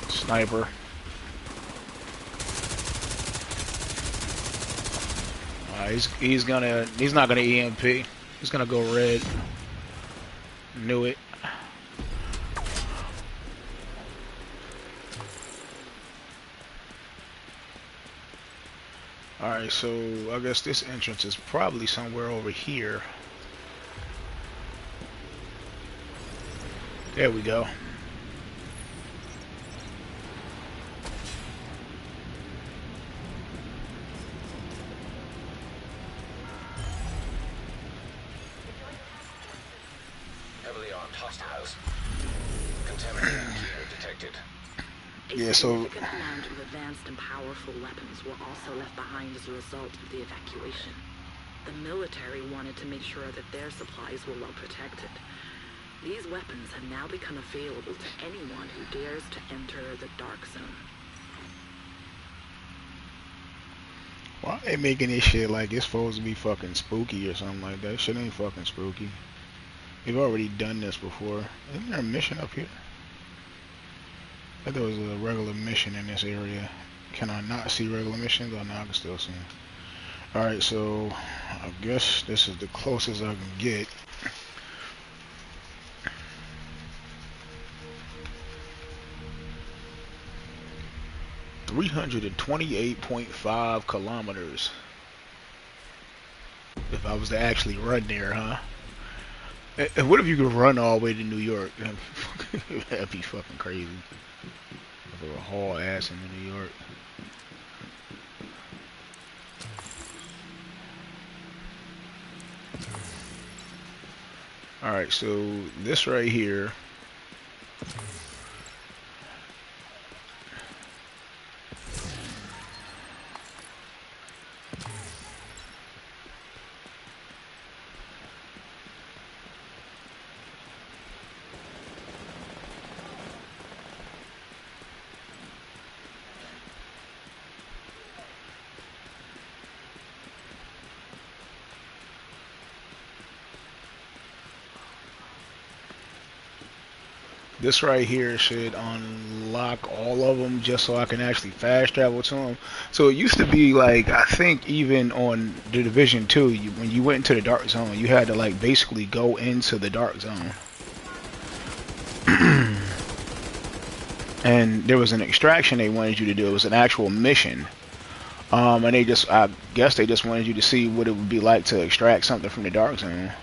Sniper. He's not gonna EMP. He's gonna go red. Knew it. Alright, so I guess this entrance is probably somewhere over here. There we go. Heavily armed hostiles. Contaminated gear detected. Yeah, A so significant amount of advanced and powerful weapons were also left behind as a result of the evacuation. The military wanted to make sure that their supplies were well protected. These weapons have now become available to anyone who dares to enter the Dark Zone. why they making this shit like it's supposed to be fucking spooky or something like that? Shit ain't fucking spooky. We've already done this before. Isn't there a mission up here? I thought there was a regular mission in this area. Can I not see regular missions? Oh, no, I can still see them. Alright, so I guess this is the closest I can get. $328.5 kilometers. If I was to actually run there, huh? What if you could run all the way to New York? That'd be fucking crazy. If I were haul ass into New York. All right, so this right here. This right here should unlock all of them just so I can actually fast travel to them. So it used to be like, I think even on the Division 2, when you went into the dark zone, you had to like basically go into the dark zone. And there was an extraction they wanted you to do. It was an actual mission. And they just, I guess they just wanted you to see what it would be like to extract something from the dark zone.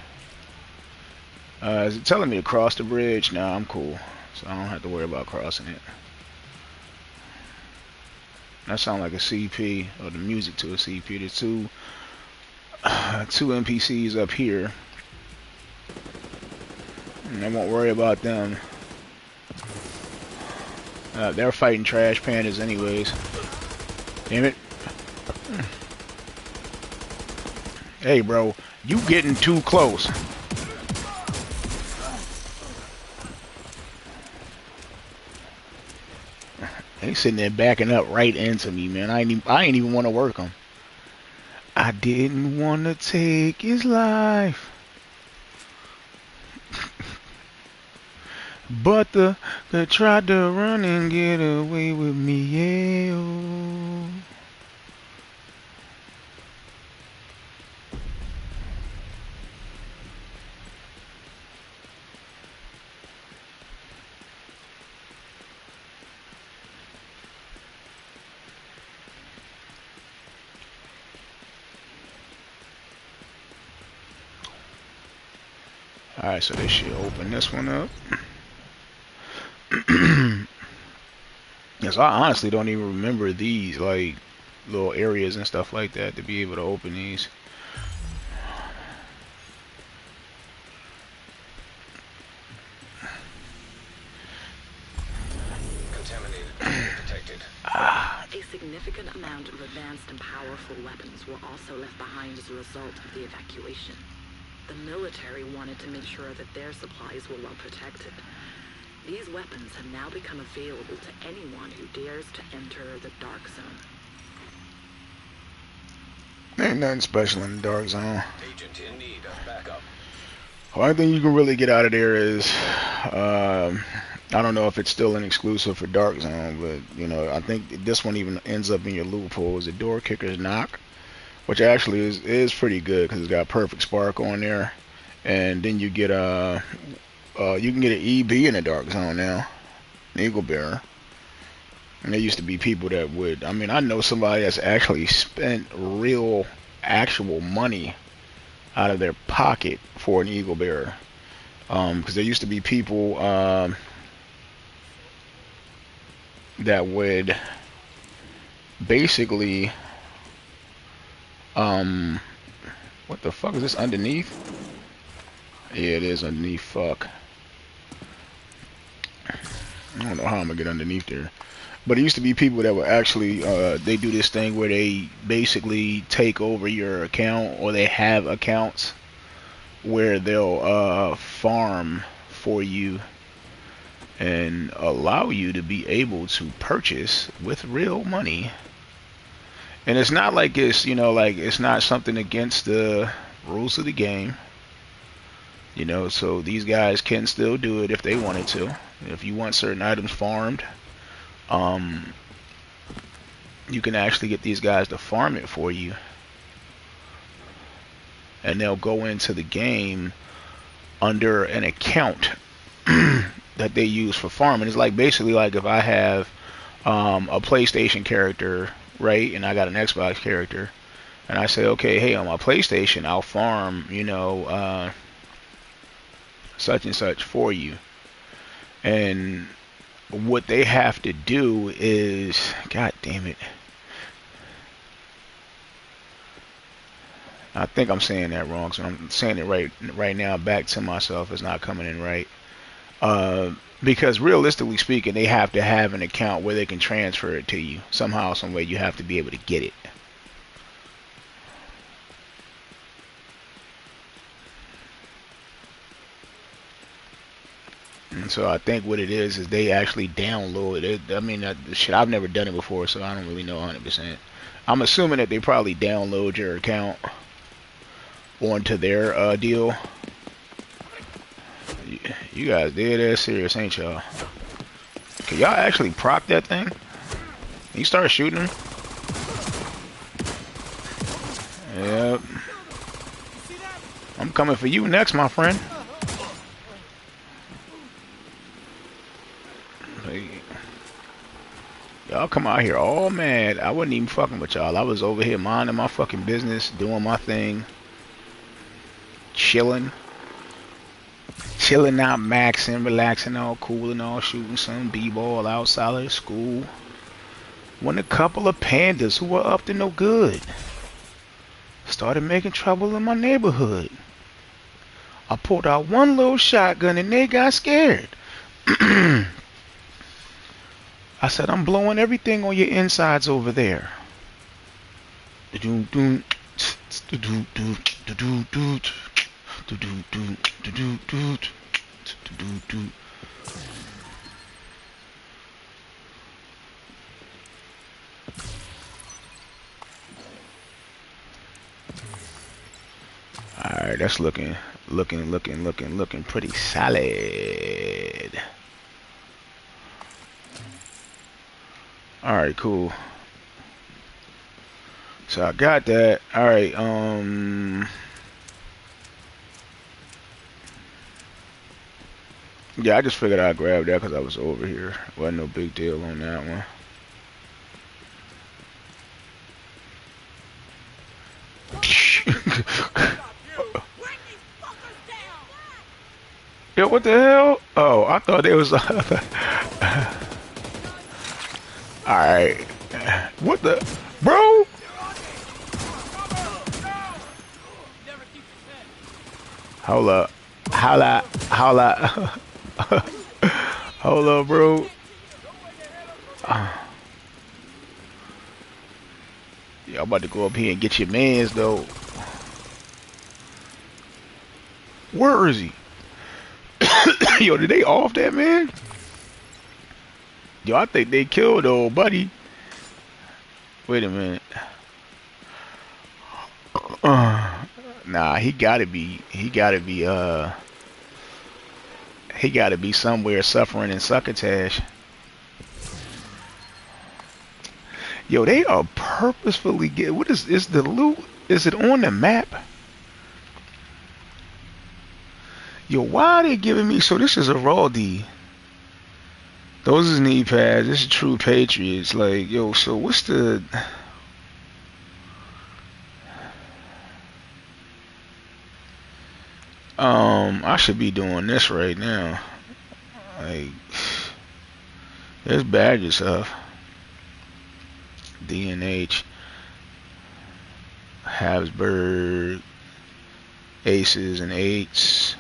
Is it telling me to cross the bridge? No, I'm cool. So I don't have to worry about crossing it. That sounds like a CP, or the music to a CP. There's two NPCs up here. And I won't worry about them. They're fighting trash pandas anyways. Damn it. Hey, bro. You getting too close. He's sitting there backing up right into me, man. I ain't even want to work him. I didn't want to take his life. But they tried to run and get away with me, yeah. Oh. Alright, so this should open this one up. Yes, I honestly don't even remember these, like, little areas and stuff like that to be able to open these. Contaminated carrier detected. A significant amount of advanced and powerful weapons were also left behind as a result of the evacuation. The military wanted to make sure that their supplies were well protected. These weapons have now become available to anyone who dares to enter the Dark Zone. Ain't nothing special in the dark zone. Agent in need of backup. Only thing you can really get out of there is, I don't know if it's still an exclusive for Dark Zone, but you know, I think this one even ends up in your loot pool. Is the door kicker's knock, which actually is pretty good because it's got perfect spark on there, and then you get you can get an EB in the Dark Zone now, an Eagle Bearer. And there used to be people that would, I mean, I know somebody that's actually spent real, actual money out of their pocket for an Eagle Bearer. Because there used to be people that would basically, what the fuck is this underneath? Yeah, it is underneath, fuck. I don't know how I'm gonna get underneath there. But it used to be people that were actually, they do this thing where they basically take over your account, or they have accounts where they'll farm for you and allow you to be able to purchase with real money. And it's not like it's, you know, like it's not something against the rules of the game. You know, so these guys can still do it if they wanted to. If you want certain items farmed, you can actually get these guys to farm it for you, and they'll go into the game under an account that they use for farming. It's like basically like if I have a PlayStation character, right, and I got an Xbox character, and I say, okay, hey, on my PlayStation, I'll farm, you know, such and such for you. And what they have to do is, god damn it, I think I'm saying that wrong, so I'm saying it right now back to myself. It's not coming in right. Because realistically speaking, they have to have an account where they can transfer it to you somehow, some way. You have to be able to get it. And so I think what it is they actually download it. I mean, shit, I've never done it before, so I don't really know 100%. I'm assuming that they probably download your account onto their deal. You guys dead ass serious, ain't y'all? Can y'all actually proc that thing? You start shooting him? Yep. I'm coming for you next, my friend. Y'all come out here all mad. I wasn't even fucking with y'all. I was over here minding my fucking business, doing my thing, chilling out, maxing, relaxing, all cool and all, shooting some b-ball outside of school. When a couple of pandas who were up to no good started making trouble in my neighborhood. I pulled out one little shotgun and they got scared. I said, I'm blowing everything on your insides over there. Alright, that's looking pretty solid. Alright, cool. So I got that. Alright, yeah, I just figured I'd grab that because I was over here. Wasn't no big deal on that one. Yo, what the hell? Oh, I thought it was... Alright. What the... Bro? Hold up. Holla. Hold up, bro. Yeah, I'm about to go up here and get your mans, though. Where is he? Yo, did they off that man? Yo, I think they killed old buddy. Wait a minute. Nah, he gotta be somewhere suffering in succotash. Yo, they are purposefully what is the loot? Is it on the map? Yo, why are they giving me, so this is a raw D. Those is knee pads, this is true patriots. Like, yo, so what's the I should be doing this right now. Like, there's badges of DNH, Habsburg, aces and eights.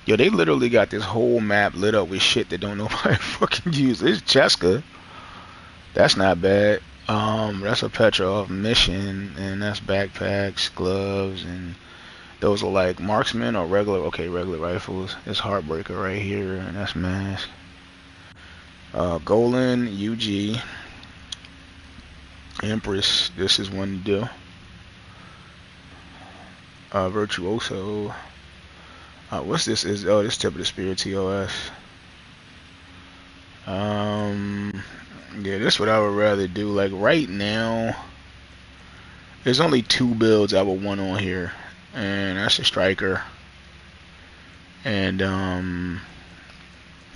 Yo, they literally got this whole map lit up with shit that don't nobody fucking use. It's Cheska. That's not bad. That's a Petrov mission, and that's backpacks, gloves, and those are like marksman or regular. Okay, regular rifles. It's Heartbreaker right here, and that's mask. Golan, UG, Empress. This is one to do. Virtuoso. What's this? This Tip of the Spear TOS. Yeah, this is what I would rather do. Like right now, there's only two builds I would want on here, and that's a striker and a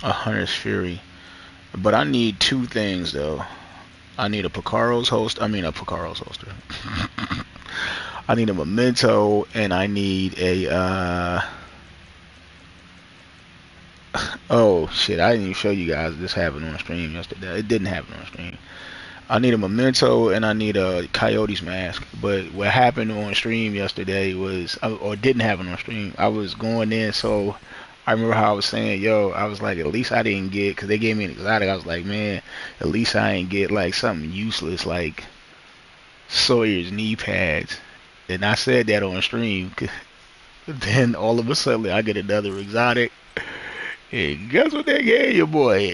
Hunter's Fury. But I need two things though. I need a Picaro's holster. I need a Memento, and I need a oh shit, I didn't even show you guys this happened on stream yesterday. It didn't happen on stream. I need a memento and I need a coyote's mask. But what happened on stream yesterday was, or didn't happen on stream. I was going in, so I remember how I was saying, yo, I was like, at least I didn't get, because they gave me an exotic. I was like, man, at least I ain't get like something useless like Sawyer's knee pads. And I said that on stream. Then all of a sudden I get another exotic. Hey, guess what they gave you, boy?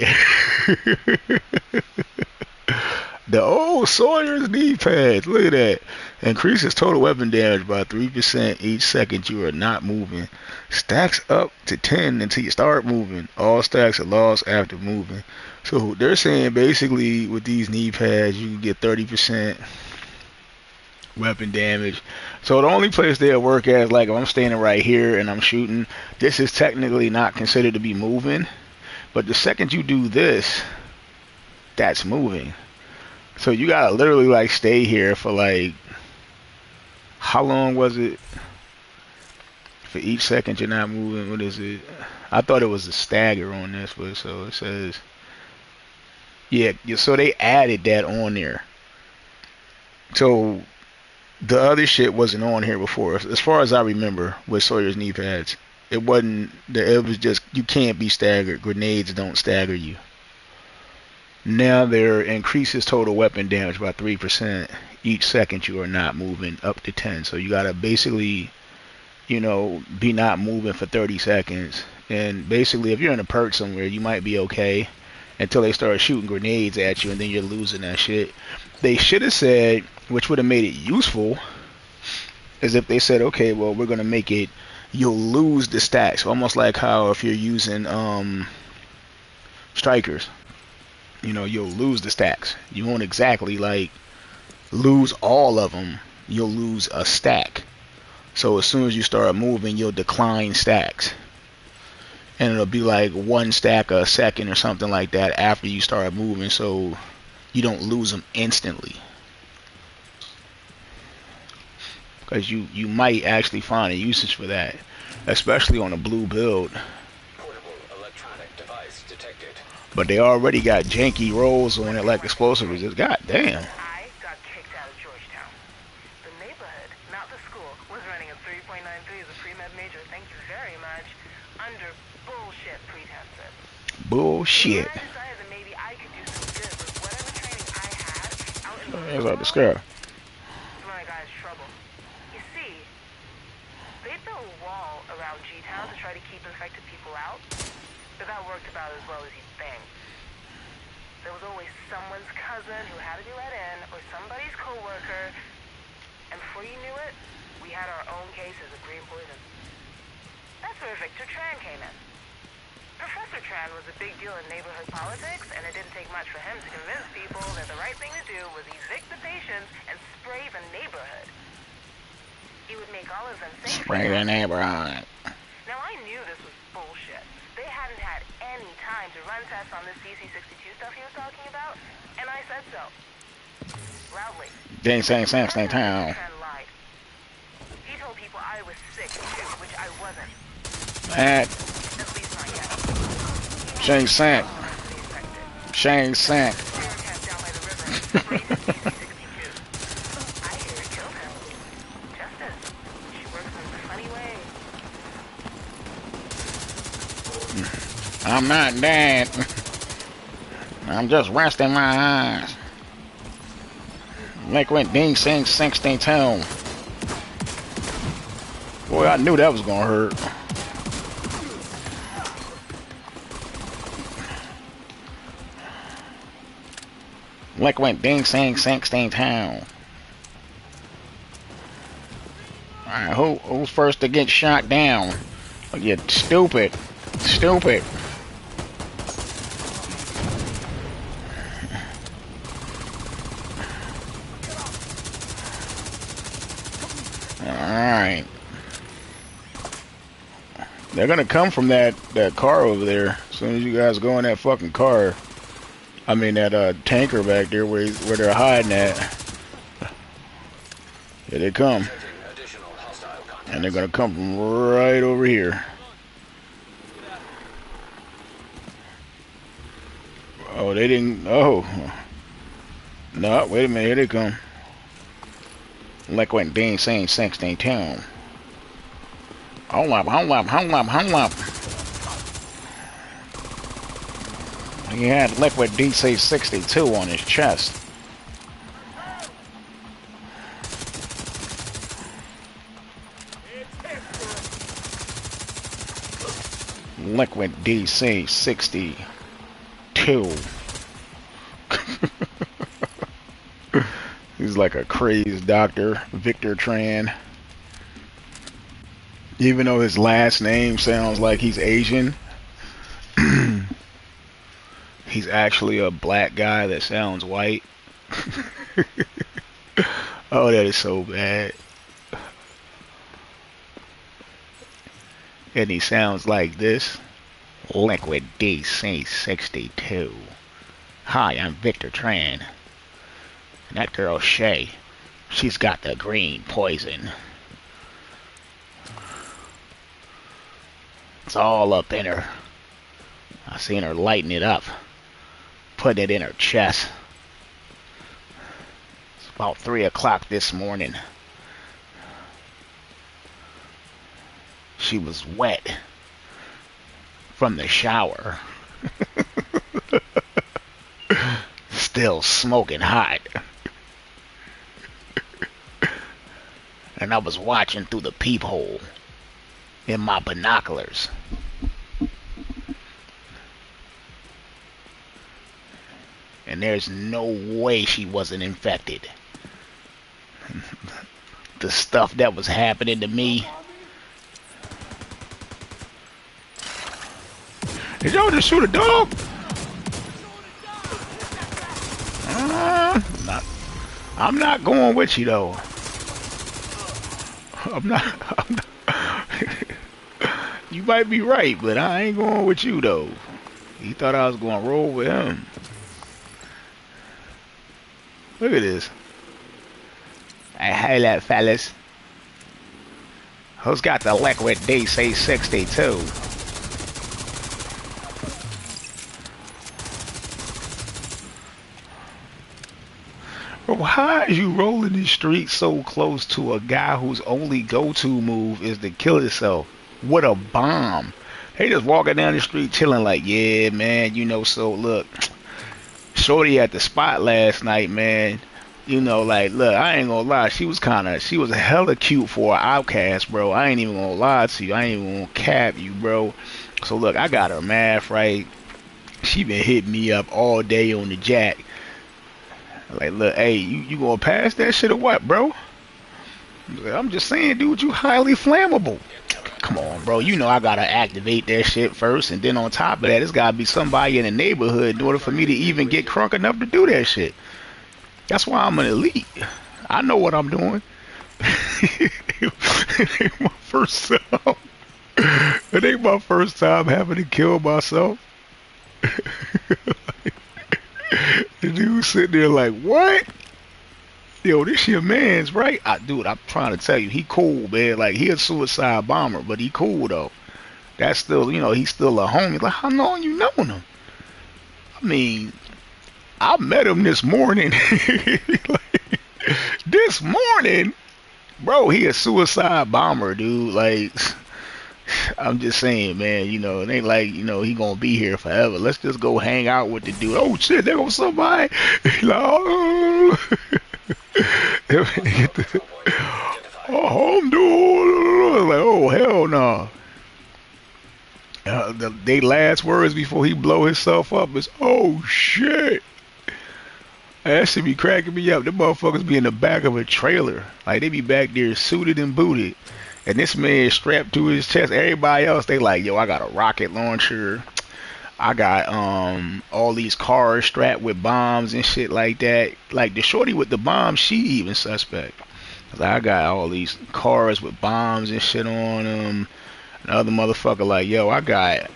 The old Sawyer's knee pads. Look at that. Increases total weapon damage by 3% each second you are not moving. Stacks up to 10 until you start moving. All stacks are lost after moving. So they're saying basically with these knee pads you can get 30% weapon damage. So the only place they'll work at is like if I'm standing right here and I'm shooting, this is technically not considered to be moving. But the second you do this, that's moving. So you gotta literally like stay here for like, how long was it? For each second you're not moving, what is it? I thought it was a stagger on this, but so it says, yeah, so they added that on there. So the other shit wasn't on here before, as far as I remember, with Sawyer's knee pads. It wasn't, it was just, you can't be staggered. Grenades don't stagger you. Now there increases total weapon damage by 3% each second you are not moving, up to 10. So you gotta basically, you know, be not moving for 30 seconds. And basically if you're in a perch somewhere, you might be okay until they start shooting grenades at you and then you're losing that shit. They should have said, which would have made it useful, is if they said, okay, well, we're gonna make it, you'll lose the stacks. Almost like how if you're using strikers, you know, you'll lose the stacks. You won't exactly like lose all of them. You'll lose a stack. So as soon as you start moving, you'll decline stacks. And it'll be like one stack a second or something like that after you start moving, so you don't lose them instantly. Because you might actually find a usage for that, especially on a blue build. Portable electronic device detected. But they already got janky rolls on it like explosive resist. God damn. I got kicked out of Georgetown. The neighborhood, not the school, was running a 3.93 as a pre-med major, thank you very much, under bullshit pretenses. Bullshit. I decided that maybe I could do some good with whatever training I had out in the It's real like the world. scar. That's when I got into trouble. You see, they built a wall around G-Town to try to keep infected people out, but that worked about as well as you'd think. There was always someone's cousin who had to be let in, or somebody's co-worker, and before you knew it, we had our own cases of green poison. That's where Victor Tran came in. Professor Tran was a big deal in neighborhood politics, and it didn't take much for him to convince people that the right thing to do was evict the patients and spray the neighborhood. He would make all of them safe. Spray the neighborhood. Now, I knew this was bullshit. They hadn't had any time to run tests on this DC-62 stuff he was talking about, and I said so. Loudly. Dang, same town. Tran lied. He told people I was sick, too, which I wasn't. That At least not yet. Shane sank. To be infected. Shane sank. Clear test down by the river and sprayed his DC-62. I hear it killed him. Justice. She works in a funny way. I'm not dead. I'm just resting my eyes. Liquid ding sing 62. Boy, I knew that was gonna hurt. Liquid ding sing 62. Alright, who's first to get shot down? Oh, you stupid. Stupid. Alright. They're gonna come from that car over there. As soon as you guys go in that fucking car. I mean that tanker back there where they're hiding at. Here they come. Additional hostile contact. And they're gonna come from right over here. Oh, they didn't. Oh. No, wait a minute, here they come. Like when Dean saying 16 town. Hold up, hold up, hold up, hold up. He had liquid DC 62 on his chest. Liquid DC 62. He's like a crazed doctor, Victor Tran. Even though his last name sounds like he's Asian, he's actually a black guy that sounds white. Oh, that is so bad. And he sounds like this. Liquid DC 62. Hi, I'm Victor Tran. And that girl Shay, she's got the green poison. It's all up in her. I seen her lighting it up, putting it in her chest. It's about 3 o'clock this morning. She was wet from the shower. Still smoking hot. And I was watching through the peephole in my binoculars. And there's no way she wasn't infected. The stuff that was happening to me. Did y'all just shoot a dog? I'm not going with you though. I'm not. You might be right, but I ain't going with you though. He thought I was going to roll with him. Look at this. Hey, that fellas. Who's got the liquid DC 62? Bro, how is you rolling the street so close to a guy whose only go-to move is to kill himself with a bomb? They just walking down the street chilling like, yeah, man, you know, so look, Shorty at the spot last night, man. You know, like, look, I ain't gonna lie, she was hella cute for an outcast, bro. I ain't even gonna lie to you. I ain't even gonna cap you, bro. So look, I got her math right. She been hitting me up all day on the jack. Like, look, hey, you gonna pass that shit or what, bro? I'm just saying, dude, you highly flammable. Come on, bro. You know I gotta activate that shit first, and then on top of that, it's gotta be somebody in the neighborhood in order for me to even get crunk enough to do that shit. That's why I'm an elite. I know what I'm doing. It ain't my first time. It ain't my first time having to kill myself. The dude sitting there like, what? Yo, this your man's, right? Dude, I'm trying to tell you, he cool, man. Like, he a suicide bomber, but he cool, though. That's still, you know, he's still a homie. Like, how long you known him? I mean, I met him this morning. Like, this morning? Bro, he a suicide bomber, dude. Like, I'm just saying, man, you know, it ain't like, you know, he gonna be here forever. Let's just go hang out with the dude. Oh, shit, there goes somebody. Like, oh. Oh, I'm doing. Like, oh, hell no. They last words before he blow himself up is, oh, shit. That should be cracking me up. Them motherfuckers be in the back of a trailer. Like, they be back there suited and booted. And this man is strapped to his chest. Everybody else, they like, yo, I got a rocket launcher. I got all these cars strapped with bombs and shit like that. Like, the shorty with the bomb, she even suspect. Like, I got all these cars with bombs and shit on them. The other motherfucker like, yo, I got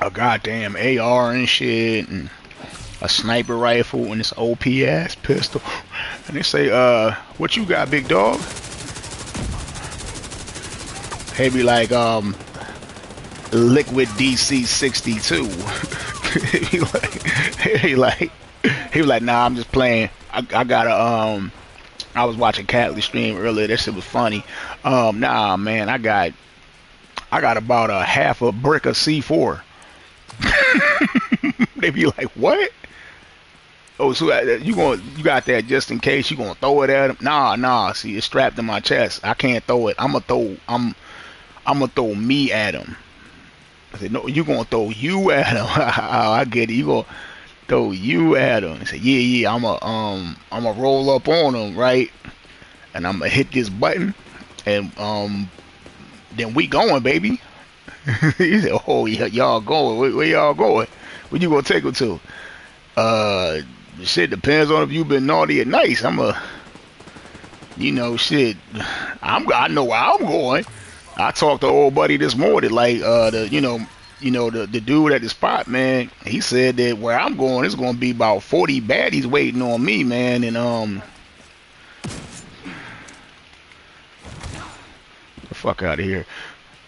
a goddamn AR and shit, and a sniper rifle, and this OP ass pistol. And they say, what you got, big dog? They be like, liquid DC 62. He was like, nah, I'm just playing. I got a I was watching Catley stream earlier. That shit was funny. Nah, man, I got about a half a brick of C4. They be like, what? Oh, so you got that just in case you gonna throw it at him? Nah. See, it's strapped in my chest. I can't throw it. I'm gonna throw me at him. I said, no, you gonna throw you at him. I get it. You gonna throw you at him. He said, yeah. I'm a roll up on him, right? And I'm gonna hit this button, and then we going, baby. He said, oh, y'all going? Where y'all going? Where you gonna take him to? Shit depends on if you been naughty or nice. Shit. I know where I'm going. I talked to old buddy this morning, like the dude at the spot, man. He said that where I'm going, it's gonna be about 40 baddies waiting on me, man. And the fuck out of here.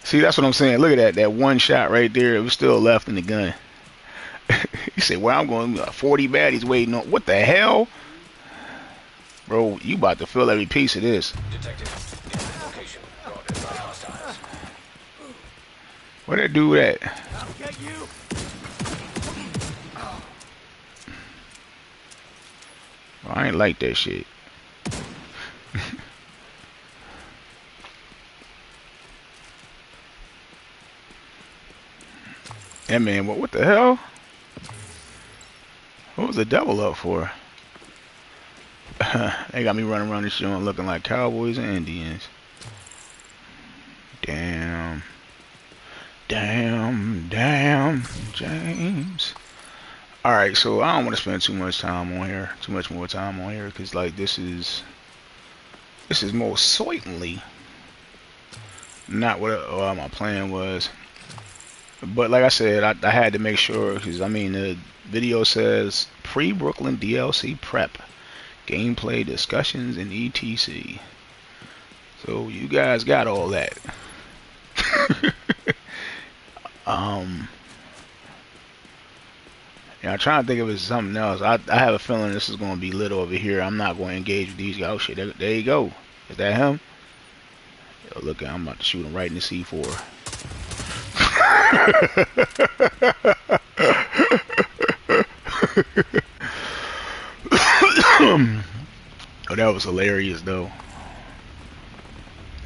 See, that's what I'm saying. Look at that one shot right there. It was still left in the gun. He said, where I'm going, 40 baddies waiting on. What the hell, bro? You about to feel every piece of this. Detected. Location guarded by hostiles. Where that dude at? I'll get you. Well, I ain't like that shit. Yeah, man, what the hell? What was the devil up for? They got me running around this show looking like cowboys and Indians. Damn, James. Alright, so I don't want to spend too much more time on here, because like this is most certainly not what my plan was. But like I said, I had to make sure, because I mean the video says pre-Brooklyn DLC prep, gameplay discussions, and etc. So you guys got all that. Yeah, I'm trying to think of it as something else. I have a feeling this is going to be lit over here. I'm not going to engage with these guys. Oh shit, there you go. Is that him? Yo, look, I'm about to shoot him right in the C4. Oh, that was hilarious though.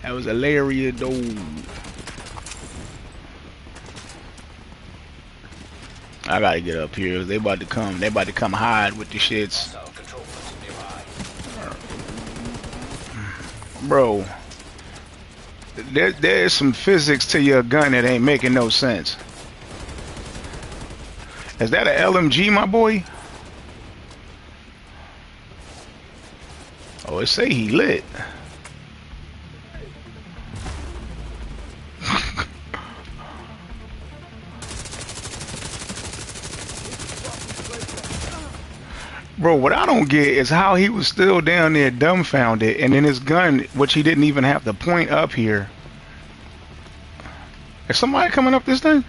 That was hilarious though. I gotta get up here. They about to come hide with the shits. Hostile control nearby. Bro, there's some physics to your gun that ain't making no sense. Is that a LMG, my boy? Oh, it say he lit. Bro, what I don't get is how he was still down there dumbfounded, and then his gun, which he didn't even have to point up here. Is somebody coming up this thing?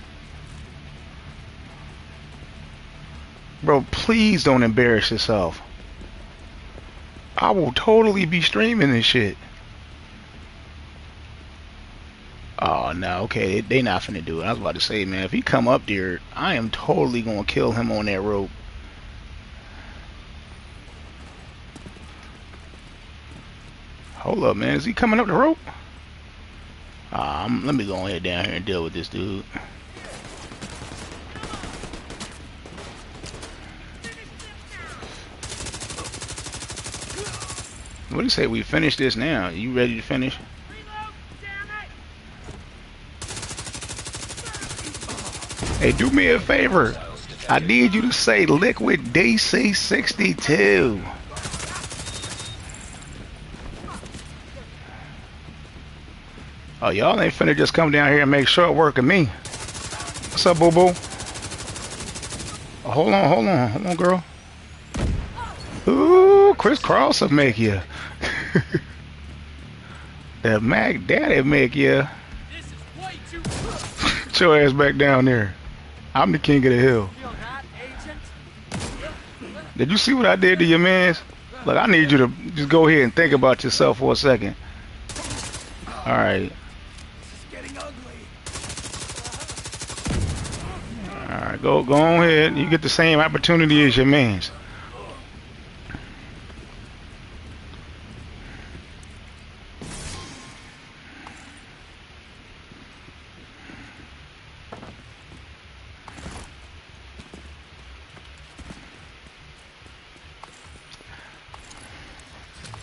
Bro, please don't embarrass yourself. I will totally be streaming this shit. Oh, no, okay, they not finna do it. I was about to say, man, if he come up there, I am totally gonna kill him on that rope. Hold up, man. Is he coming up the rope? Let me go ahead down here and deal with this dude. What do you say? We finish this now. You ready to finish? Hey, do me a favor. I need you to say Liquid DC62. Oh, y'all ain't finna just come down here and make short work of me. What's up, boo-boo? Oh, hold on, girl. Ooh, crisscross will make you. The Mac Daddy make you. Get your ass back down there. I'm the king of the hill. Did you see what I did to your mans? Look, I need you to just go ahead and think about yourself for a second. All right. All right, go on ahead. You get the same opportunity as your mans.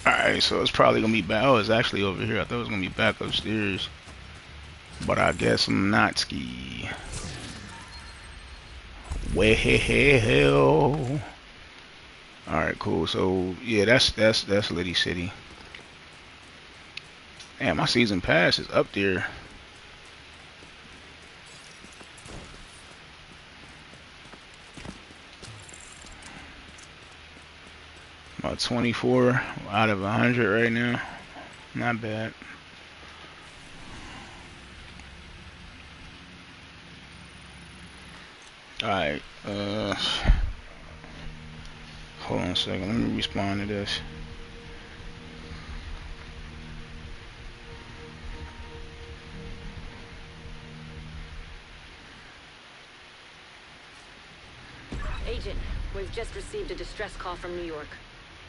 Alright, so it's probably gonna be back. Oh, it's actually over here. I thought it was gonna be back upstairs. But I guess I'm not ski. Well, alright, cool. So yeah, that's Liddy City. Damn, my season pass is up there. About 24 out of 100 right now. Not bad. Alright, hold on a second. Let me respond to this. Agent, we've just received a distress call from New York.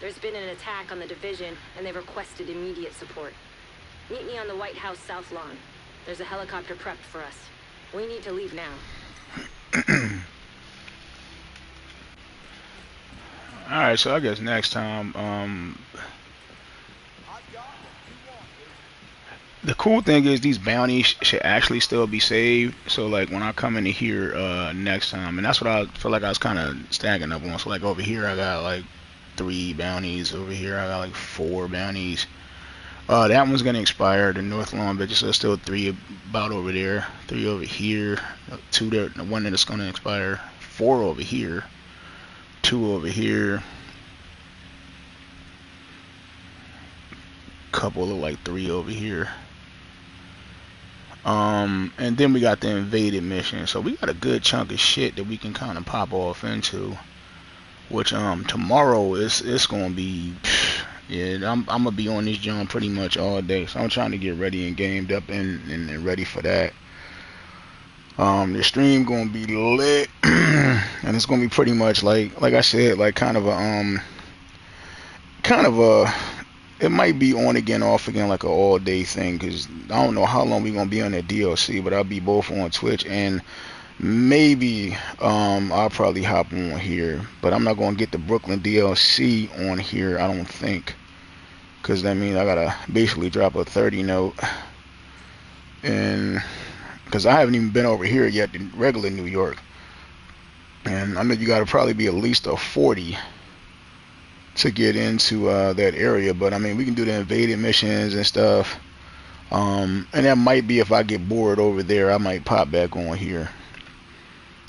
There's been an attack on the division, and they've requested immediate support. Meet me on the White House South Lawn. There's a helicopter prepped for us. We need to leave now. Alright, so I guess next time, the cool thing is these bounties should actually still be saved. So like when I come into here next time, and that's what I feel like I was kind of stacking up on. So like over here I got like 3 bounties. Over here I got like 4 bounties. That one's gonna expire. The North Lawn bitches are still 3 about over there. 3 over here. 2 there. The one that's gonna expire. 4 over here. 2 over here. Couple look like 3 over here. And then we got the invaded mission. So we got a good chunk of shit that we can kind of pop off into. Which tomorrow it's gonna be, yeah, I'm gonna be on this jump pretty much all day. So I'm trying to get ready and gamed up and ready for that. The stream gonna be lit, and it's gonna be pretty much like I said, like kind of a it might be on again, off again, like an all day thing, because I don't know how long we're gonna be on that DLC, but I'll be both on Twitch and maybe I'll probably hop on here, but I'm not gonna get the Brooklyn DLC on here, I don't think, because that means I gotta basically drop a 30 note, and because I haven't even been over here yet in regular New York, and I know you gotta probably be at least a 40 to get into that area. But I mean, we can do the invaded missions and stuff, and that might be, if I get bored over there, I might pop back on here.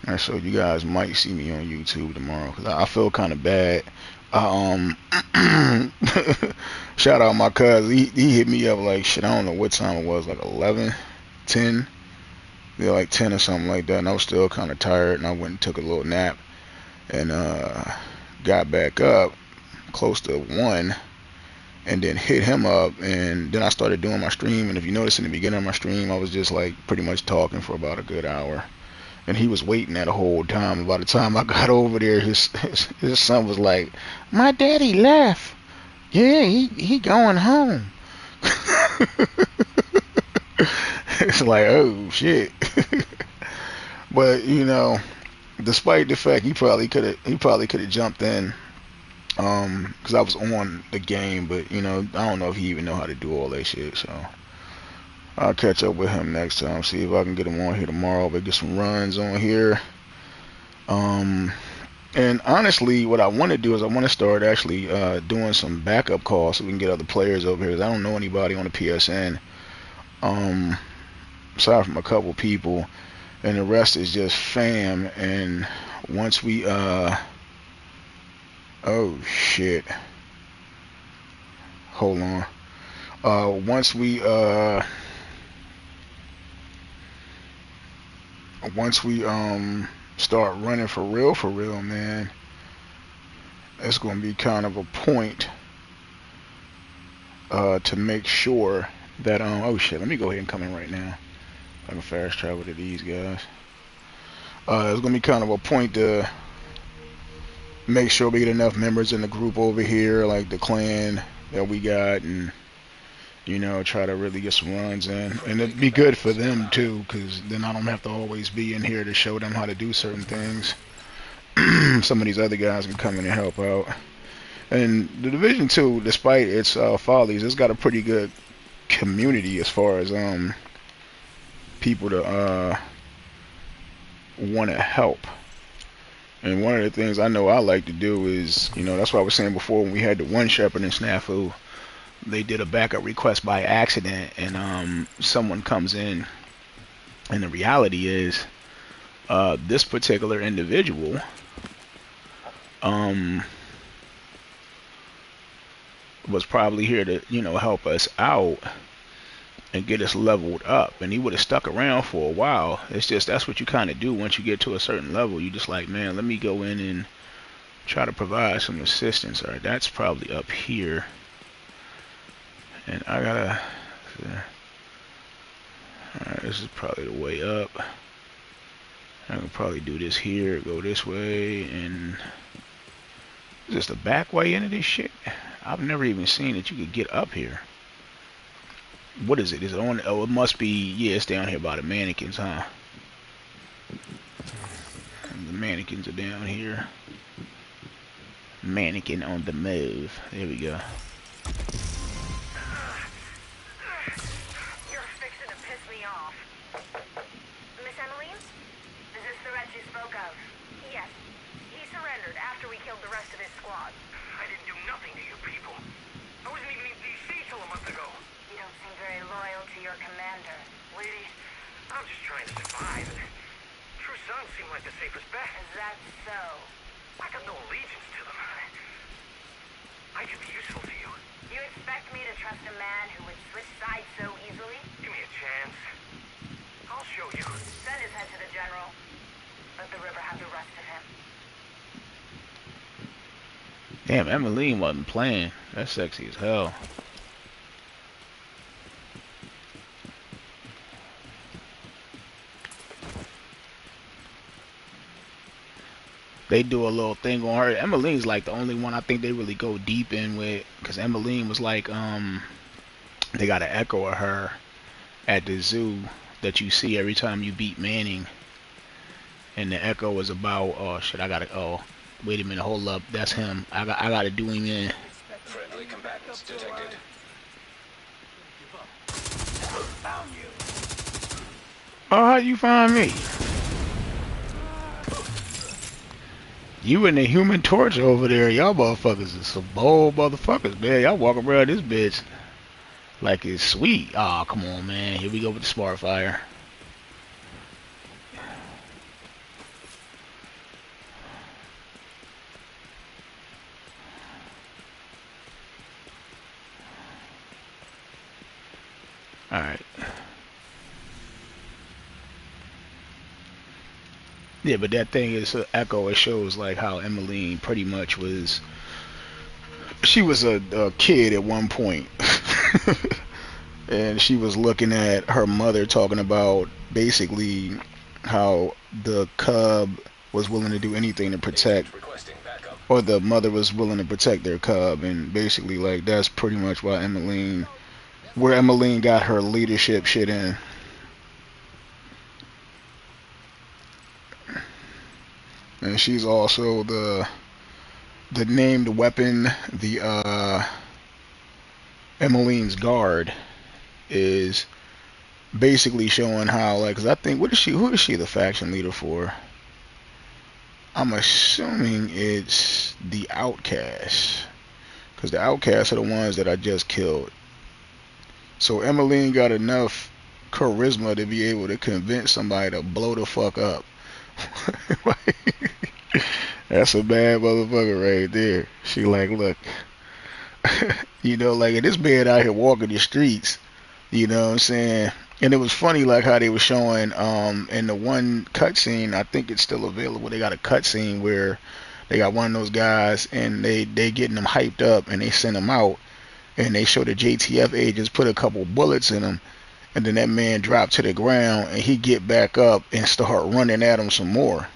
And so you guys might see me on YouTube tomorrow, because I feel kind of bad. Shout out my cousin, he hit me up like shit, I don't know what time it was, like 11, 10, yeah, like 10 or something like that, and I was still kind of tired, and I went and took a little nap, and got back up close to 1, and then hit him up, and then I started doing my stream. And if you notice in the beginning of my stream, I was just like pretty much talking for about a good hour, and he was waiting that whole time. And by the time I got over there, his son was like, my daddy left, yeah, he going home. It's like, oh shit. But you know, despite the fact he probably could have jumped in, because I was on the game, but you know, I don't know if he even know how to do all that shit. So I'll catch up with him next time, see if I can get him on here tomorrow, but get some runs on here. And honestly, what I want to do is I want to start actually doing some backup calls so we can get other players over here, 'cause I don't know anybody on the PSN, aside from a couple people, and the rest is just fam. And once we oh shit, hold on, once we start running for real, man, it's going to be kind of a point to make sure that oh shit, let me go ahead and come in right now. I can fast travel to these guys. It's going to be kind of a point to make sure we get enough members in the group over here, like the clan that we got, and you know, try to really get some runs in. And it'd be good for them too, because then I don't have to always be in here to show them how to do certain things. Some of these other guys can come in and help out. And the Division 2, despite its follies, it's got a pretty good community as far as people to want to help. And one of the things I know I like to do is, you know, that's what I was saying before when we had the one Shepherd and Snafu. They did a backup request by accident, and someone comes in, and the reality is this particular individual was probably here to, you know, help us out and get us leveled up, and he would have stuck around for a while. It's just that's what you kind of do once you get to a certain level. You just like, man, let me go in and try to provide some assistance. All right, that's probably up here, and I gotta. All right, this is probably the way up. I can probably do this here, go this way, and is this the back way into this shit? I've never even seen that you could get up here. What is it? Is it on? Oh, it must be. Yeah, it's down here by the mannequins, huh? And the mannequins are down here. Mannequin on the move. There we go. You're fixing to piss me off. Miss Emmeline? Is this the wretch you spoke of? Yes. He surrendered after we killed the rest of his squad. I didn't do nothing to you people. I wasn't even in DC till a month ago. You don't seem very loyal to your commander. Lady, I'm just trying to survive. True Sons seem like the safest bet. Is that so? I got no allegiance to them. I could be useful to you. You expect me to trust a man who would switch sides so easily? Give me a chance. I'll show you. Send his head to the general. Let the river have the rest of him. Damn, Emmeline wasn't playing. That's sexy as hell. They do a little thing on her. Emmeline's like the only one I think they really go deep in with, because Emmeline was like, they got an echo of her at the zoo that you see every time you beat Manning, and the echo is about, oh shit, I gotta, oh, wait a minute, hold up, that's him. I gotta do him in. Friendly combatants detected. Oh, how'd you find me? You and the Human Torch over there, y'all motherfuckers is some bold motherfuckers, man. Y'all walk around this bitch like it's sweet. Aw, oh, come on, man. Here we go with the smart fire. Alright. Yeah, but that thing is an echo. It shows like how Emmeline pretty much was. She was a kid at one point, and she was looking at her mother talking about basically how the cub was willing to do anything to protect, or the mother was willing to protect their cub, and basically like that's pretty much why Emmeline, where Emmeline got her leadership shit in. And she's also the named weapon. The Emmeline's guard is basically showing how, like, 'cause I think who is she the faction leader for? I'm assuming it's the Outcasts, because the Outcasts are the ones that I just killed. So Emmeline got enough charisma to be able to convince somebody to blow the fuck up. That's a bad motherfucker right there. She like, look, you know, like this man out here walking the streets, you know what I'm saying? And it was funny like how they were showing in the one cutscene, I think it's still available, they got a cutscene where They got one of those guys, and they getting them hyped up, and they send them out, and they show the JTF agents put a couple bullets in him, and then that man dropped to the ground, and he get back up and start running at him some more.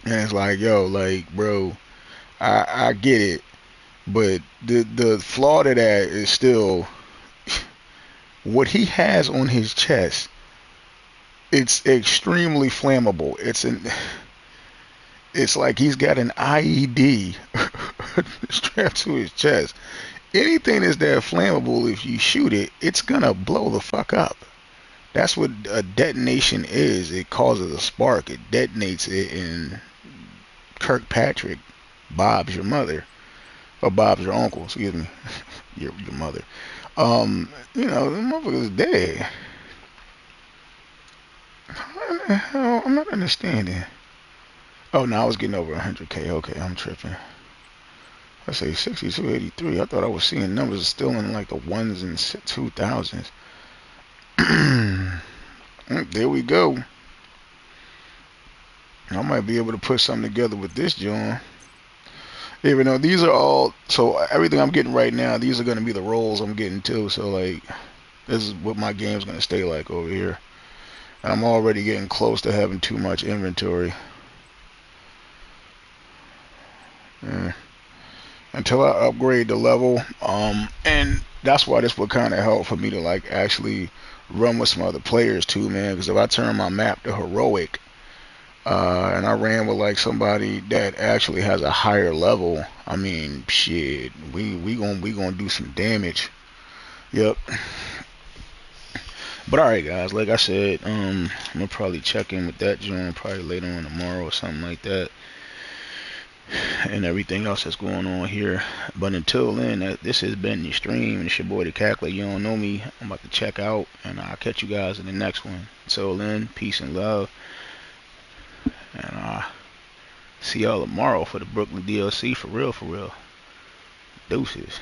And it's like, yo, like, bro, I get it, but the flaw to that is still what he has on his chest. It's extremely flammable. It's like he's got an IED strapped to his chest. Anything that's that flammable, if you shoot it, it's gonna blow the fuck up. That's what a detonation is. It causes a spark. It detonates it, and Kirkpatrick, Bob's your mother, or Bob's your uncle. Excuse me, your mother. The motherfucker's dead. How the hell? I'm not understanding. Oh no, I was getting over 100K. Okay, I'm tripping. I say 6283. I thought I was seeing numbers still in like the ones and 2000s. There we go. I might be able to put something together with this, John. Even though these are all, so everything I'm getting right now, these are going to be the rolls I'm getting too. So like, this is what my game's going to stay like over here. And I'm already getting close to having too much inventory. Yeah. Until I upgrade the level, and that's why this would kind of help for me to like actually run with some other players too, man. Because if I turn my map to heroic, and I ran with like somebody that actually has a higher level, I mean, shit, we gonna do some damage. Yep. But all right, guys. Like I said, I'm gonna probably check in with that joint probably later on tomorrow or something like that, and everything else that's going on here. But until then, this has been the stream, and it's your boy the Cackler. You don't know me. I'm about to check out, and I'll catch you guys in the next one. Until then, peace and love, and see y'all tomorrow for the Brooklyn DLC. For real, for real. Deuces.